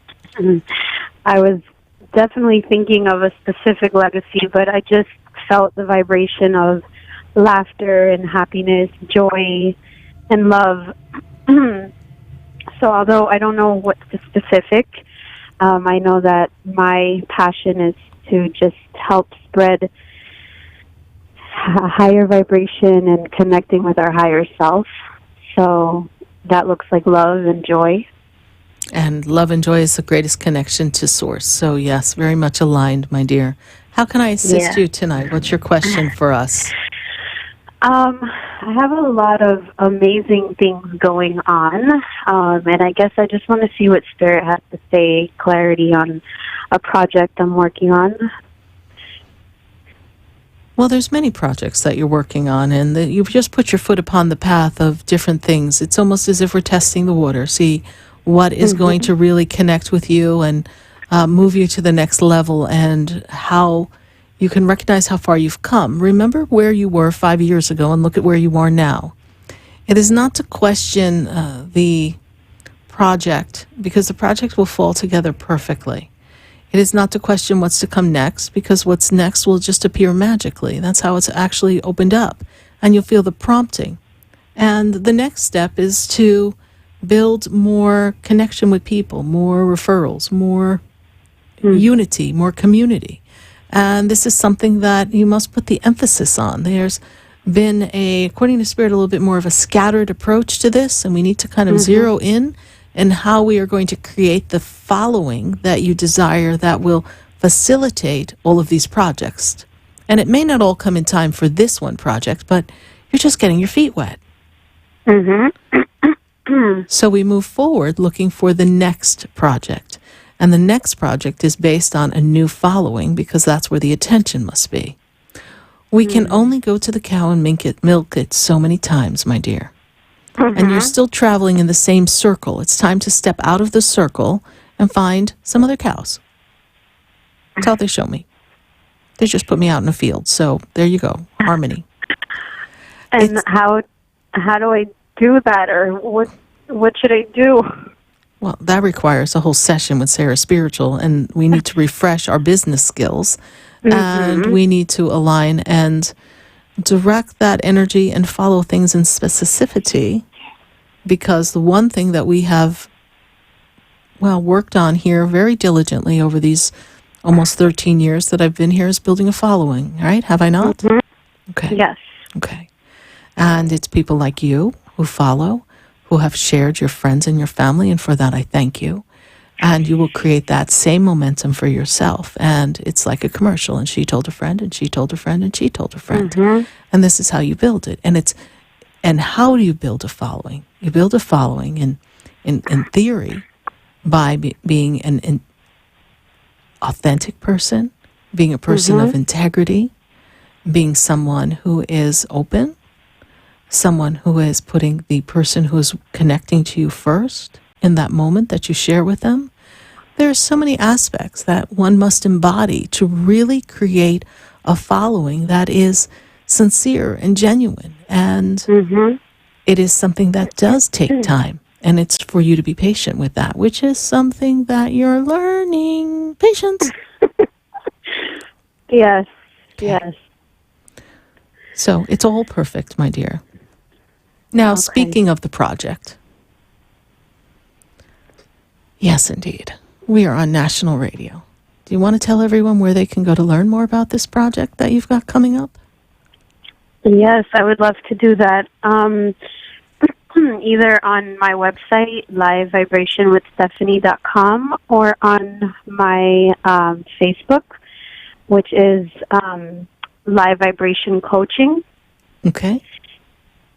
S10: I was definitely thinking of a specific legacy, but I just felt the vibration of laughter and happiness, joy, and love. So although I don't know what's the specific, I know that my passion is to just help spread a higher vibration and connecting with our higher self. So that looks like love and joy.
S1: And love and joy is the greatest connection to Source. So yes, very much aligned, my dear. How can I assist you tonight? What's your question for us?
S10: I have a lot of amazing things going on, and I guess I just want to see what Spirit has to say, clarity on a project I'm working on.
S1: Well, there's many projects that you're working on, and you've just put your foot upon the path of different things. It's almost as if we're testing the water, see what is going to really connect with you and move you to the next level, and how you can recognize how far you've come. Remember where you were 5 years ago and look at where you are now. It is not to question the project, because the project will fall together perfectly. It is not to question what's to come next, because what's next will just appear magically. That's how it's actually opened up, and you'll feel the prompting. And the next step is to build more connection with people, more referrals, more unity, more community. And this is something that you must put the emphasis on. There's been according to Spirit, a little bit more of a scattered approach to this, and we need to kind of zero in and how we are going to create the following that you desire that will facilitate all of these projects. And it may not all come in time for this one project, but you're just getting your feet wet. So we move forward looking for the next project. And the next project is based on a new following, because that's where the attention must be. We can only go to the cow and milk it so many times, my dear. And you're still traveling in the same circle. It's time to step out of the circle and find some other cows. That's how they show me. They just put me out in a field. So there you go. Harmony.
S10: And how do I do that, or what should I do?
S1: Well, that requires a whole session with SarahSpiritual, and we need to refresh our business skills, and we need to align and direct that energy and follow things in specificity, because the one thing that we have, worked on here very diligently over these almost 13 years that I've been here is building a following, right? Have I not? Okay.
S10: Yes.
S1: Okay. And it's people like you who follow, who have shared your friends and your family, and for that I thank you. And you will create that same momentum for yourself. And it's like a commercial. And she told a friend, and she told a friend, and she told a friend. And this is how you build it. And how do you build a following? You build a following in theory by being an authentic person, being a person of integrity, being someone who is open, someone who is putting the person who is connecting to you first in that moment that you share with them. There are so many aspects that one must embody to really create a following that is sincere and genuine. And it is something that does take time. And it's for you to be patient with that, which is something that you're learning. Patience.
S10: Yes, yes.
S1: So it's all perfect, my dear. Now, speaking of the project. Yes, indeed. We are on national radio. Do you want to tell everyone where they can go to learn more about this project that you've got coming up?
S10: Yes, I would love to do that. Either on my website, livevibrationwithstephanie.com, or on my Facebook, which is Live Vibration Coaching.
S1: Okay.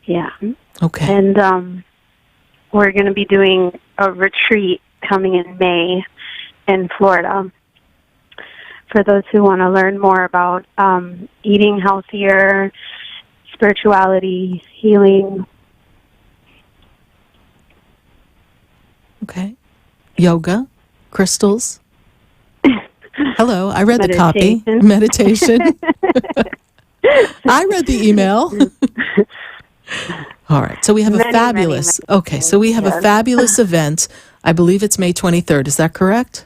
S10: Yeah.
S1: Okay.
S10: And we're going to be doing a retreat coming in May in Florida for those who want to learn more about eating healthier, spirituality, healing.
S1: Okay. Yoga, crystals. Hello, I read the copy. Meditation. I read the email. All right. So we have a fabulous fabulous event. I believe it's May 23rd. Is that correct?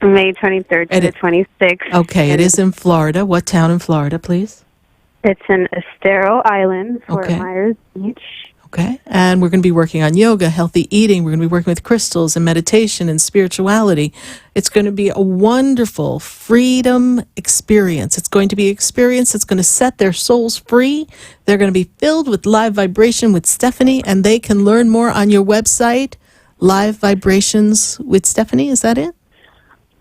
S10: May 23rd to the 26th.
S1: Okay. It is in Florida. What town in Florida, please?
S10: It's in Estero Island, Fort Myers Beach.
S1: Okay. And we're going to be working on yoga, healthy eating. We're going to be working with crystals and meditation and spirituality. It's going to be a wonderful freedom experience. It's going to be an experience that's going to set their souls free. They're going to be filled with live vibration with Stephanie, and they can learn more on your website, Live Vibrations with Stephanie. Is that it?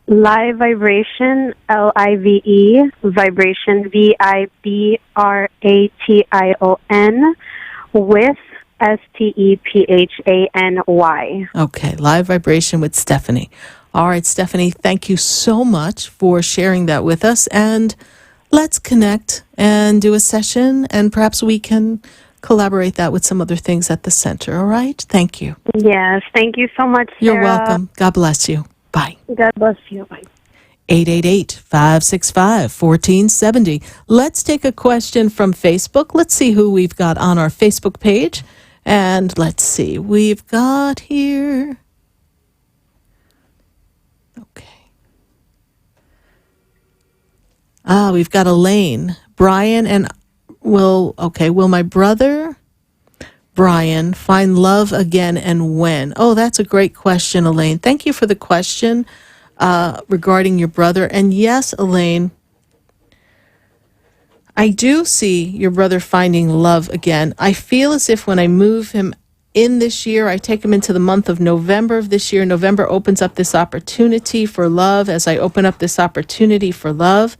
S10: Live Vibration, LIVE, Vibration, VIBRATION, with STEPHANY.
S1: Okay, Live Vibration with Stephanie. All right, Stephanie, thank you so much for sharing that with us. And let's connect and do a session, and perhaps we can collaborate that with some other things at the center. All right? Thank you.
S10: Yes, thank you so much, Sarah.
S1: You're welcome. God bless you. Bye.
S10: God bless you. Bye.
S1: 888-565-1470. Let's take a question from Facebook. Let's see who we've got on our Facebook page. And let's see. We've got here. Okay. We've got Elaine. Brian and will my brother Brian find love again, and when? Oh, that's a great question, Elaine. Thank you for the question regarding your brother. And yes, Elaine, I do see your brother finding love again. I feel as if when I move him in this year, I take him into the month of November of this year. November opens up this opportunity for love. As I open up this opportunity for love,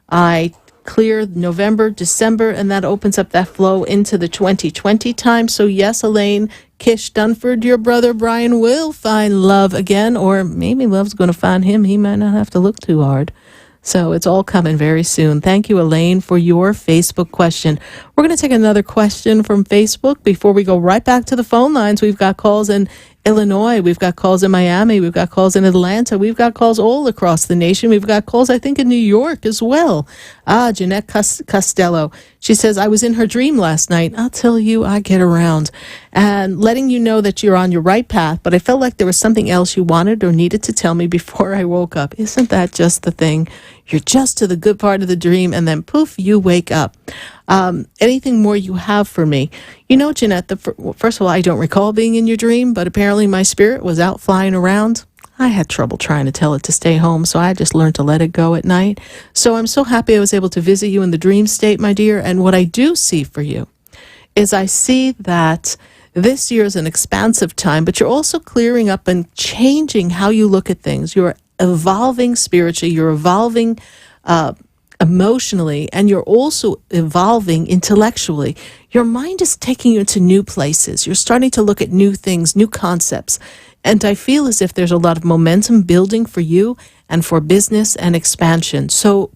S1: I clear November, December, and that opens up that flow into the 2020 time. So yes, Elaine, Kish Dunford, your brother Brian will find love again, or maybe love's going to find him. He might not have to look too hard. So it's all coming very soon. Thank you, Elaine, for your Facebook question. We're going to take another question from Facebook before we go right back to the phone lines. We've got calls in Illinois. We've got calls in Miami. We've got calls in Atlanta. We've got calls all across the nation. We've got calls, I think, in New York as well. Jeanette Costello. She says, I was in her dream last night. I'll tell you, I get around. And letting you know that you're on your right path, but I felt like there was something else you wanted or needed to tell me before I woke up. Isn't that just the thing? You're just to the good part of the dream, and then poof, you wake up. Anything more you have for me? You know, Jeanette, first of all, I don't recall being in your dream, but apparently my spirit was out flying around. I had trouble trying to tell it to stay home, so I just learned to let it go at night. So I'm so happy I was able to visit you in the dream state, my dear. And what I do see for you is I see that this year is an expansive time, but you're also clearing up and changing how you look at things. You're evolving spiritually, you're evolving emotionally, and you're also evolving intellectually. Your mind is taking you into new places. You're starting to look at new things, new concepts. And I feel as if there's a lot of momentum building for you and for business and expansion. So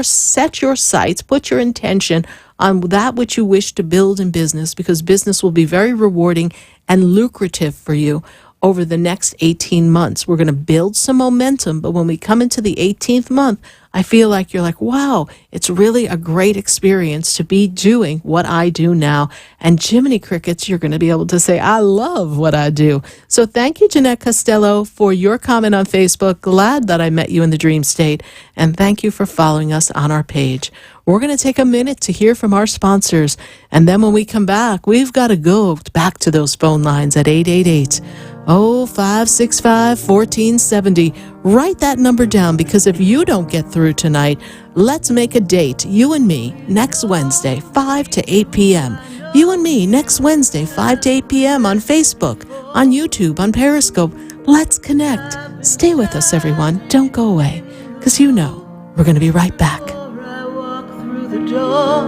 S1: set your sights, put your intention on that which you wish to build in business, because business will be very rewarding and lucrative for you over the next 18 months. We're going to build some momentum, but when we come into the 18th month, I feel like you're like, wow, it's really a great experience to be doing what I do now. And Jiminy Crickets, you're going to be able to say, I love what I do. So thank you, Jeanette Costello, for your comment on Facebook. Glad that I met you in the dream state. And thank you for following us on our page. We're going to take a minute to hear from our sponsors. And then when we come back, we've got to go back to those phone lines at 888 565 1470. Write that number down, because if you don't get through tonight, let's make a date, you and me, next Wednesday, 5 to 8 p.m. You and me, next Wednesday, 5 to 8 p.m. on Facebook, on YouTube, on Periscope. Let's connect. Stay with us, everyone. Don't go away, because you know we're going to be right back.
S2: Through the door,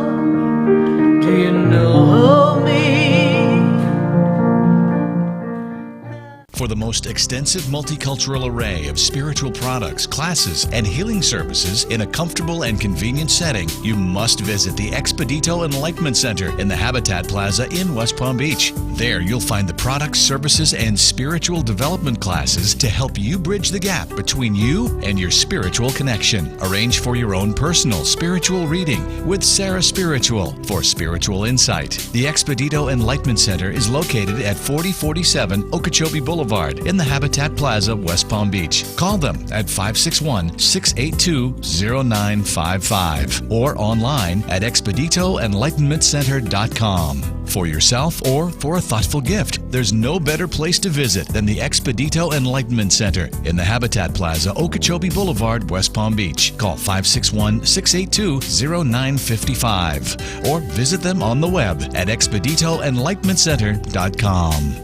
S2: do you know me?
S3: For the most extensive multicultural array of spiritual products, classes, and healing services in a comfortable and convenient setting, you must visit the Expedito Enlightenment Center in the Habitat Plaza in West Palm Beach. There you'll find the products, services, and spiritual development classes to help you bridge the gap between you and your spiritual connection. Arrange for your own personal spiritual reading with SarahSpiritual for spiritual insight. The Expedito Enlightenment Center is located at 4047 Okeechobee Boulevard in the Habitat Plaza, West Palm Beach. Call them at 561-682-0955 or online at expeditoenlightenmentcenter.com. For yourself or for a thoughtful gift, there's no better place to visit than the Expedito Enlightenment Center in the Habitat Plaza, Okeechobee Boulevard, West Palm Beach. Call 561-682-0955 or visit them on the web at expeditoenlightenmentcenter.com.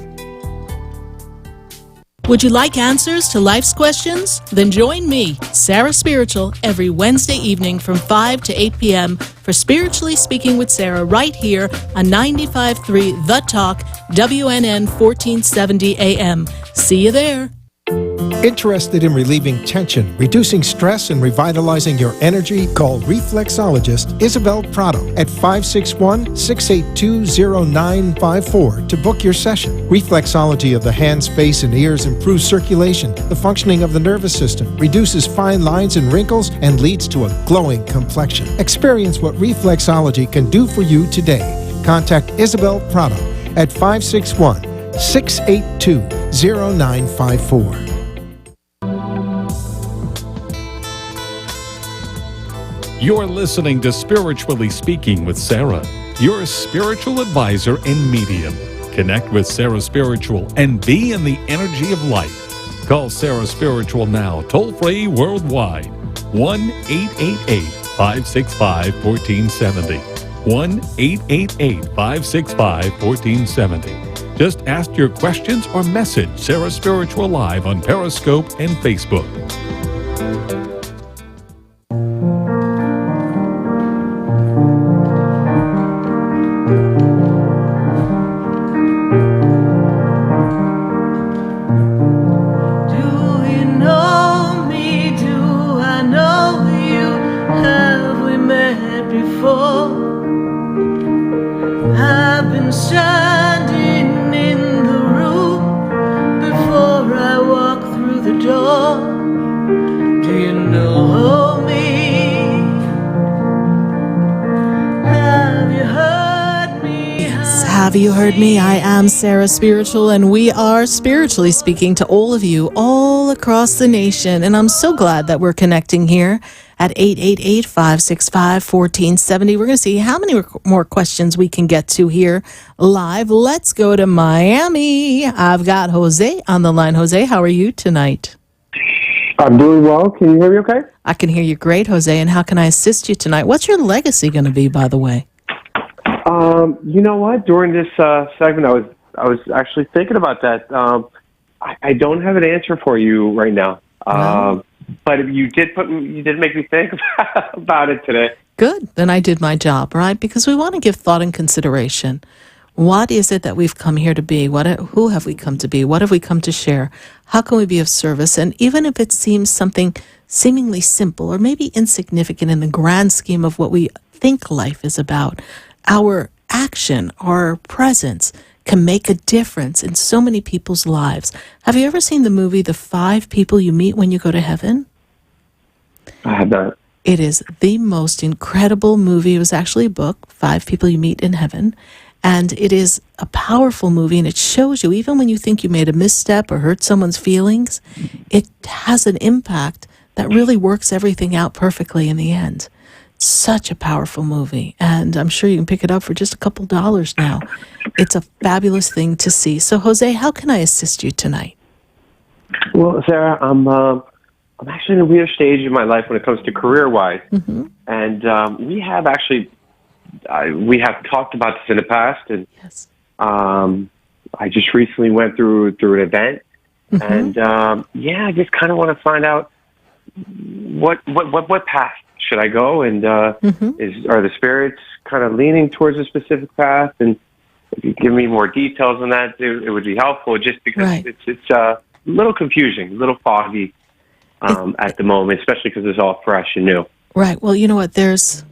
S1: Would you like answers to life's questions? Then join me, Sarah Spiritual, every Wednesday evening from 5 to 8 p.m. for Spiritually Speaking with Sarah right here on 95.3 The Talk, WNN 1470 AM. See you there.
S4: Interested in relieving tension, reducing stress, and revitalizing your energy? Call reflexologist Isabel Prado at 561-682-0954 to book your session. Reflexology of the hands, face, and ears improves circulation, the functioning of the nervous system, reduces fine lines and wrinkles, and leads to a glowing complexion. Experience what reflexology can do for you today. Contact Isabel Prado at 561-682-0954.
S5: You're listening to Spiritually Speaking with Sarah, your spiritual advisor and medium. Connect with Sarah Spiritual and be in the energy of light. Call Sarah Spiritual now, toll-free worldwide. 1-888-565-1470. 1-888-565-1470. Just ask your questions or message Sarah Spiritual live on Periscope and Facebook.
S1: Have you heard me? I am Sarah Spiritual, and we are spiritually speaking to all of you all across the nation. And I'm so glad that we're connecting here at 888-565-1470. We're going to see how many more questions we can get to here live. Let's go to Miami. I've got Jose on the line. Jose, how are you tonight?
S11: I'm doing well. Can you hear me okay?
S1: I can hear you great, Jose. And how can I assist you tonight? What's your legacy going to be, by the way?
S11: You know what? During this segment, I was I was actually thinking about that. I don't have an answer for you right now. But you did make me think about it today.
S1: Good. Then I did my job, right? Because we want to give thought and consideration. What is it that we've come here to be? Who have we come to be? What have we come to share? How can we be of service? And even if it seems something seemingly simple or maybe insignificant in the grand scheme of what we think life is about, our action, our presence can make a difference in so many people's lives. Have you ever seen the movie The 5 People You Meet When You Go to Heaven?
S11: I have not.
S1: It is the most incredible movie. It was actually a book, 5 People You Meet in Heaven. And it is a powerful movie, and it shows you, even when you think you made a misstep or hurt someone's feelings, it has an impact that really works everything out perfectly in the end. Such a powerful movie, and I'm sure you can pick it up for just a couple dollars now. It's a fabulous thing to see. So, Jose, how can I assist you tonight?
S11: Well, Sarah, I'm actually in a weird stage in my life when it comes to career-wise, and we have actually we have talked about this in the past, and I just recently went through an event, and I just kind of want to find out what path should I go, and are the spirits kind of leaning towards a specific path? And if you give me more details on that, it would be helpful. Just because it's a little confusing, a little foggy at the moment, especially because it's all fresh and new.
S1: Right. Well, you know what? There's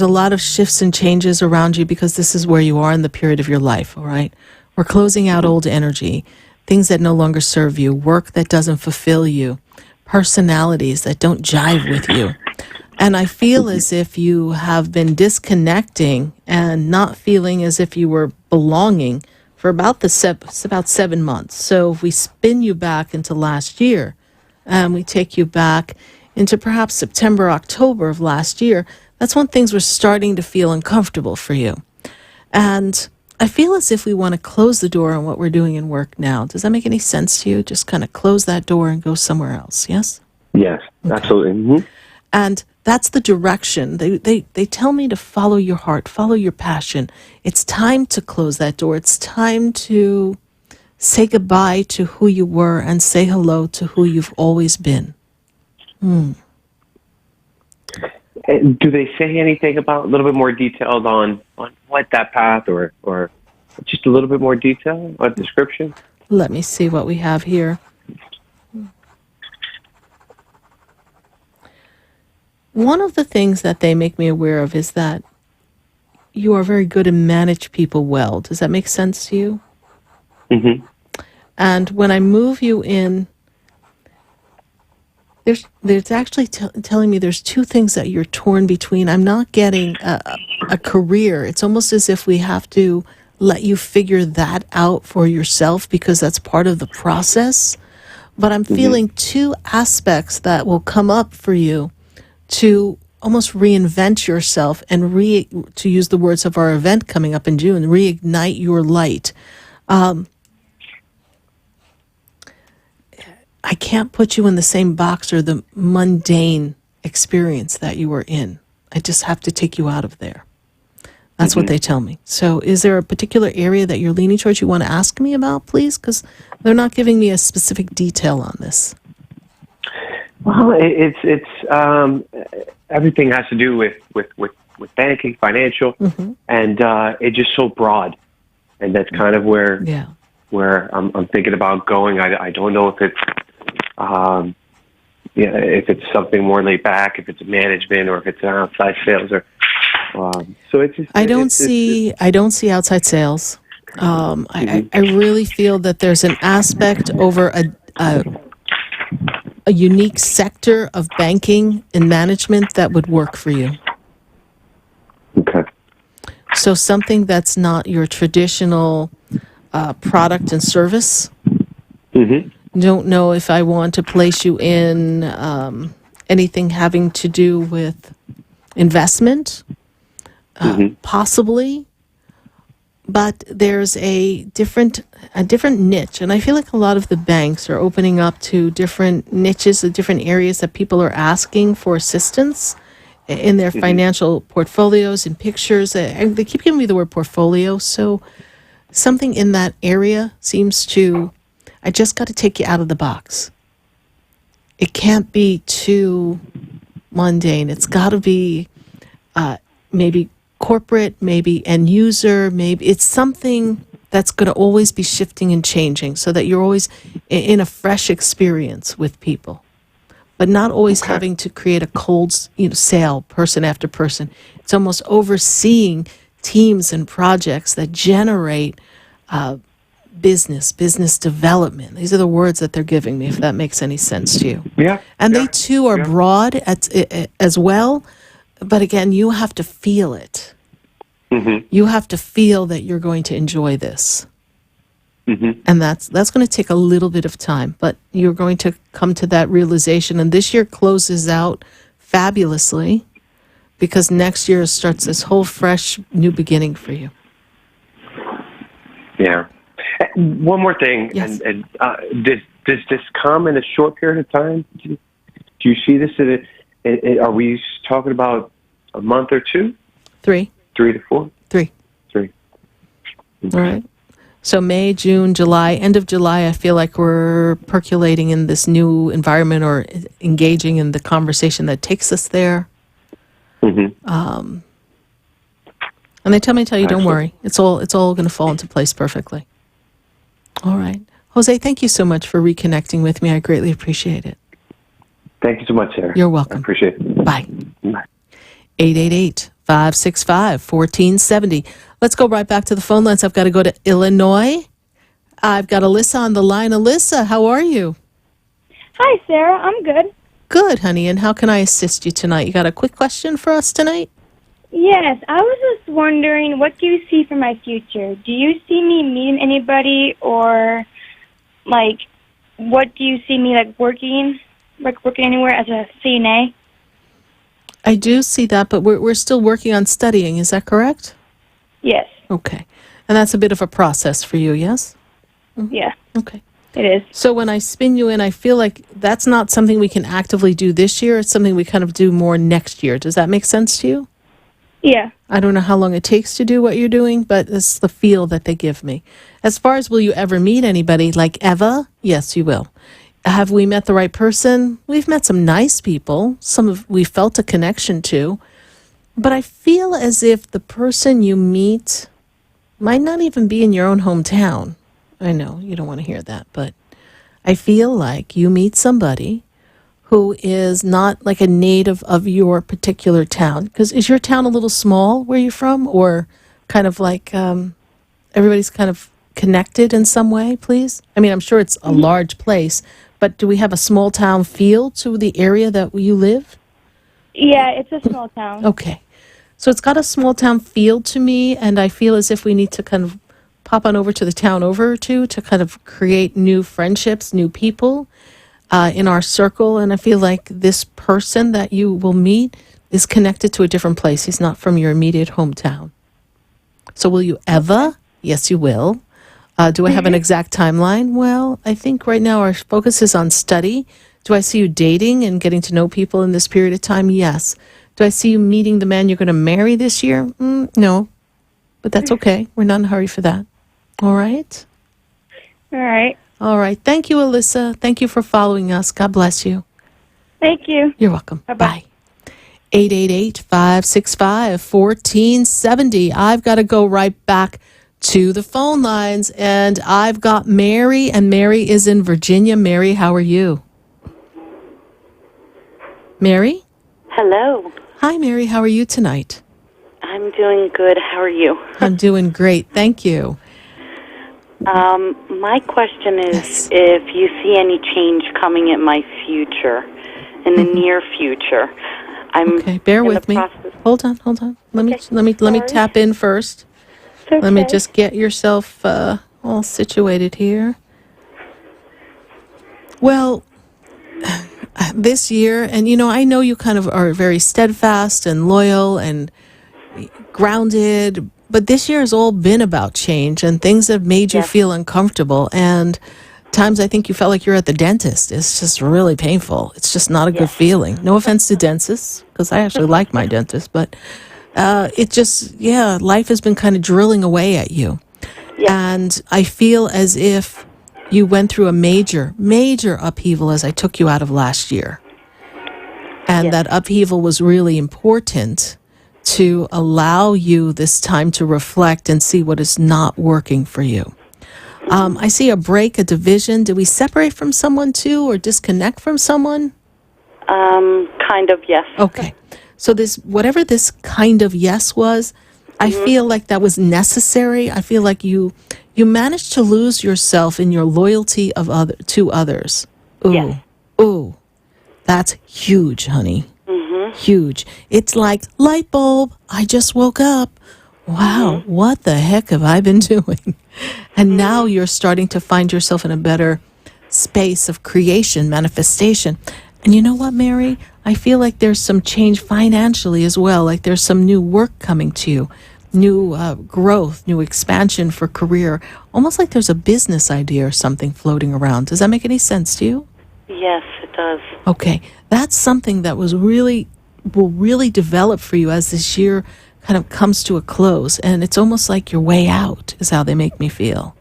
S1: a lot of shifts and changes around you because this is where you are in the period of your life. All right. We're closing out old energy, things that no longer serve you, work that doesn't fulfill you, personalities that don't jive with you. And I feel as if you have been disconnecting and not feeling as if you were belonging for about 7 months. So if we spin you back into last year and we take you back into perhaps September, October of last year, that's when things were starting to feel uncomfortable for you. And I feel as if we want to close the door on what we're doing in work now. Does that make any sense to you? Just kind of close that door and go somewhere else, yes?
S11: Yes, absolutely.
S1: And that's the direction. They tell me to follow your heart, follow your passion. It's time to close that door. It's time to say goodbye to who you were and say hello to who you've always been.
S11: Do they say anything about a little bit more detailed on what that path or just a little bit more detail, a description?
S1: Let me see what we have here. One of the things that they make me aware of is that you are very good and manage people well. Does that make sense to you?
S11: Mm-hmm.
S1: And when I move you in, there's actually telling me there's 2 things that you're torn between. I'm not getting a career. It's almost as if we have to let you figure that out for yourself because that's part of the process. But I'm feeling 2 aspects that will come up for you to almost reinvent yourself and to use the words of our event coming up in June, reignite your light. I can't put you in the same box or the mundane experience that you were in. I just have to take you out of there. That's what they tell me. So is there a particular area that you're leaning towards you want to ask me about, please? Because they're not giving me a specific detail on this.
S11: Well, it's everything has to do with banking, financial, and it's just so broad, and that's kind of where I'm thinking about going. I don't know if it's if it's something more laid back, if it's management, or if it's outside sales, or so it's just. I don't see
S1: outside sales. I really feel that there's an aspect over a unique sector of banking and management that would work for you.
S11: Okay.
S1: So something that's not your traditional product and service. Don't know if I want to place you in anything having to do with investment, possibly. But there's a different niche, and I feel like a lot of the banks are opening up to different niches, the different areas that people are asking for assistance in their financial portfolios and pictures. They keep giving me the word portfolio, so something in that area seems to, I just got to take you out of the box. It can't be too mundane. It's got to be maybe corporate, maybe end user, maybe it's something that's going to always be shifting and changing so that you're always in a fresh experience with people, but not always having to create a cold, sale person after person. It's almost overseeing teams and projects that generate business development. These are the words that they're giving me, if that makes any sense to you.
S11: Yeah.
S1: And they too are broad as well, but again, you have to feel it. Mm-hmm. You have to feel that you're going to enjoy this. Mm-hmm. And that's going to take a little bit of time, but you're going to come to that realization. And this year closes out fabulously because next year starts this whole fresh new beginning for you.
S11: Yeah. One more thing.
S1: Yes.
S11: And does this come in a short period of time? Do you see this? Are we talking about a month or two?
S1: 3.
S11: 3 to 4?
S1: 3.
S11: 3.
S1: Okay. All right. So May, June, July, end of July, I feel like we're percolating in this new environment or engaging in the conversation that takes us there. Mm-hmm. And they tell me to tell you, don't worry. It's all going to fall into place perfectly. All right. Jose, thank you so much for reconnecting with me. I greatly appreciate it.
S11: Thank you so much, Sarah.
S1: You're welcome.
S11: I appreciate it.
S1: Bye.
S11: Bye.
S1: 888-565-1470. Let's go right back to the phone lines. I've got to go to Illinois. I've got Alyssa on the line. Alyssa, how are you?
S13: Hi, Sarah. I'm good.
S1: Good, honey. And how can I assist you tonight? You got a quick question for us tonight?
S13: Yes, I was just wondering, what do you see for my future? Do you see me meeting anybody, or, what do you see me, working anywhere as a CNA?
S1: I do see that, but we're still working on studying. Is that correct?
S13: Yes.
S1: Okay. And that's a bit of a process for you, yes? Mm-hmm.
S13: Yeah.
S1: Okay.
S13: It is.
S1: So when I spin you in, I feel like that's not something we can actively do this year. It's something we kind of do more next year. Does that make sense to you?
S13: Yeah.
S1: I don't know how long it takes to do what you're doing, but it's the feel that they give me. As far as will you ever meet anybody like Eva? Yes, you will. Have we met the right person? We've met some nice people. We felt a connection to. But I feel as if the person you meet might not even be in your own hometown. I know you don't want to hear that, but I feel like you meet somebody who is not like a native of your particular town. Because is your town a little small where you're from, or kind of like everybody's kind of connected in some way, please? I mean, I'm sure it's a large place, but do we have a small town feel to the area that you live?
S13: Yeah, it's a small town.
S1: Okay. So it's got a small town feel to me, and I feel as if we need to kind of pop on over to the town over to kind of create new friendships, new people in our circle. And I feel like this person that you will meet is connected to a different place. He's not from your immediate hometown. So will you ever? Yes, you will. Do I have an exact timeline? Well, I think right now our focus is on study. Do I see you dating and getting to know people in this period of time? Yes. Do I see you meeting the man you're going to marry this year? No. But that's okay. We're not in a hurry for that. All right?
S13: All right.
S1: All right. Thank you, Alyssa. Thank you for following us. God bless you.
S13: Thank you.
S1: You're welcome.
S13: Bye-bye.
S1: 888-565-1470. I've got to go right back to the phone lines, and I've got Mary, and Mary is in Virginia. Mary, how are you? Mary?
S14: Hello.
S1: Hi, Mary. How are you tonight?
S14: I'm doing good. How are you?
S1: I'm doing great. Thank you.
S14: My question is if you see any change coming in my future, in the near future.
S1: Okay, bear with me. Hold on. Let me tap in first.
S13: Okay.
S1: Let me just get yourself all situated here. Well, this year, and I know you kind of are very steadfast and loyal and grounded, but this year has all been about change, and things have made you feel uncomfortable, and times I think you felt like you're at the dentist. It's just really painful. It's just not a good feeling. No offense to dentists, because I actually like my dentist, but it just, life has been kind of drilling away at you. And I feel as if you went through a major, major upheaval as I took you out of last year. And that upheaval was really important to allow you this time to reflect and see what is not working for you. I see a break, a division. Did we separate from someone too, or disconnect from someone?
S14: Kind of, yes.
S1: Okay. So this, whatever this kind of yes was, I feel like that was necessary. I feel like you managed to lose yourself in your loyalty to others. Ooh, ooh, that's huge, honey. Huge. It's like light bulb. I just woke up. Wow, what the heck have I been doing? And now you're starting to find yourself in a better space of creation, manifestation. And you know what, Mary? I feel like there's some change financially as well. Like there's some new work coming to you, new growth, new expansion for career. Almost like there's a business idea or something floating around. Does that make any sense to you?
S14: Yes, it does.
S1: Okay, that's something that will really develop for you as this year kind of comes to a close. And it's almost like your way out is how they make me feel.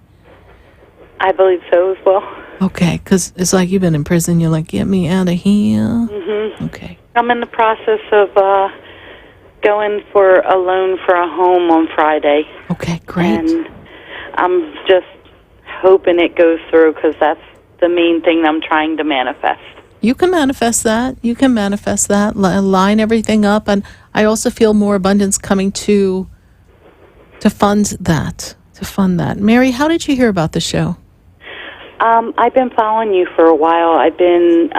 S14: I believe so as well.
S1: Okay, because it's like you've been in prison. You're like, get me out of here. Okay.
S14: I'm in the process of going for a loan for a home on Friday.
S1: Okay, great.
S14: And I'm just hoping it goes through because that's the main thing I'm trying to manifest.
S1: You can manifest that. You can manifest that. Line everything up. And I also feel more abundance coming to fund that. Mary, how did you hear about the show?
S14: I've been following you for a while. I've been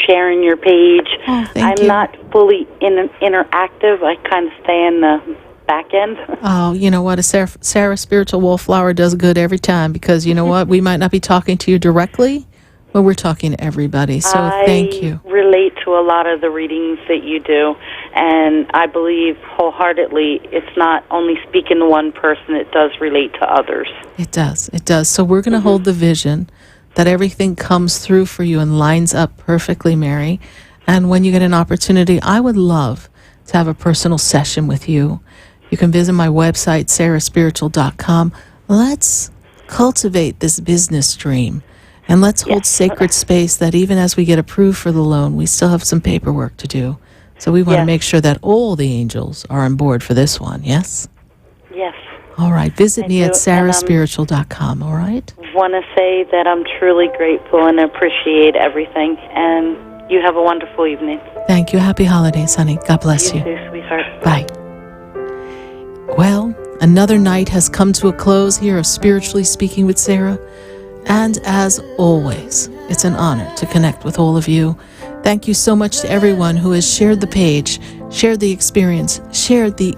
S14: sharing your page.
S1: Oh,
S14: I'm not fully interactive. I kind of stay in the back end.
S1: Oh, you know what? A Sarah Spiritual Wallflower does good every time because you know what? We might not be talking to you directly, but we're talking to everybody. So thank you.
S14: I relate to a lot of the readings that you do, and I believe wholeheartedly it's not only speaking to one person, it does relate to others.
S1: It does. It does. So we're going to hold the vision that everything comes through for you and lines up perfectly, Mary. And when you get an opportunity, I would love to have a personal session with you. You can visit my website, SarahSpiritual.com. Let's cultivate this business dream. And let's hold sacred space that even as we get approved for the loan, we still have some paperwork to do. So we want to make sure that all the angels are on board for this one, yes?
S14: Yes.
S1: All right. Visit me at SarahSpiritual.com, all right?
S14: Want to say that I'm truly grateful and appreciate everything. And you have a wonderful evening.
S1: Thank you. Happy holidays, honey. God bless you.
S14: You too, sweetheart.
S1: Bye. Well, another night has come to a close here of Spiritually Speaking with Sarah. And as always, it's an honor to connect with all of you. Thank you so much to everyone who has shared the page, shared the experience, shared the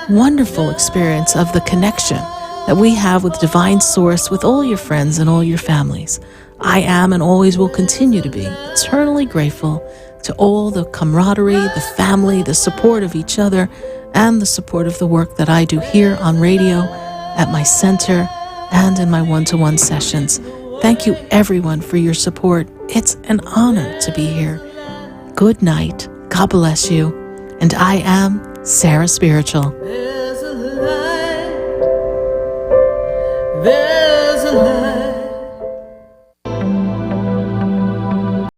S1: wonderful experience of the connection that we have with Divine Source, with all your friends and all your families. I am and always will continue to be eternally grateful to all the camaraderie, the family, the support of each other, and the support of the work that I do here on radio, at my center, and in my one-to-one sessions. Thank you, everyone, for your support. It's an honor to be here. Good night. God bless you. And I am Sarah Spiritual.
S2: There's a light.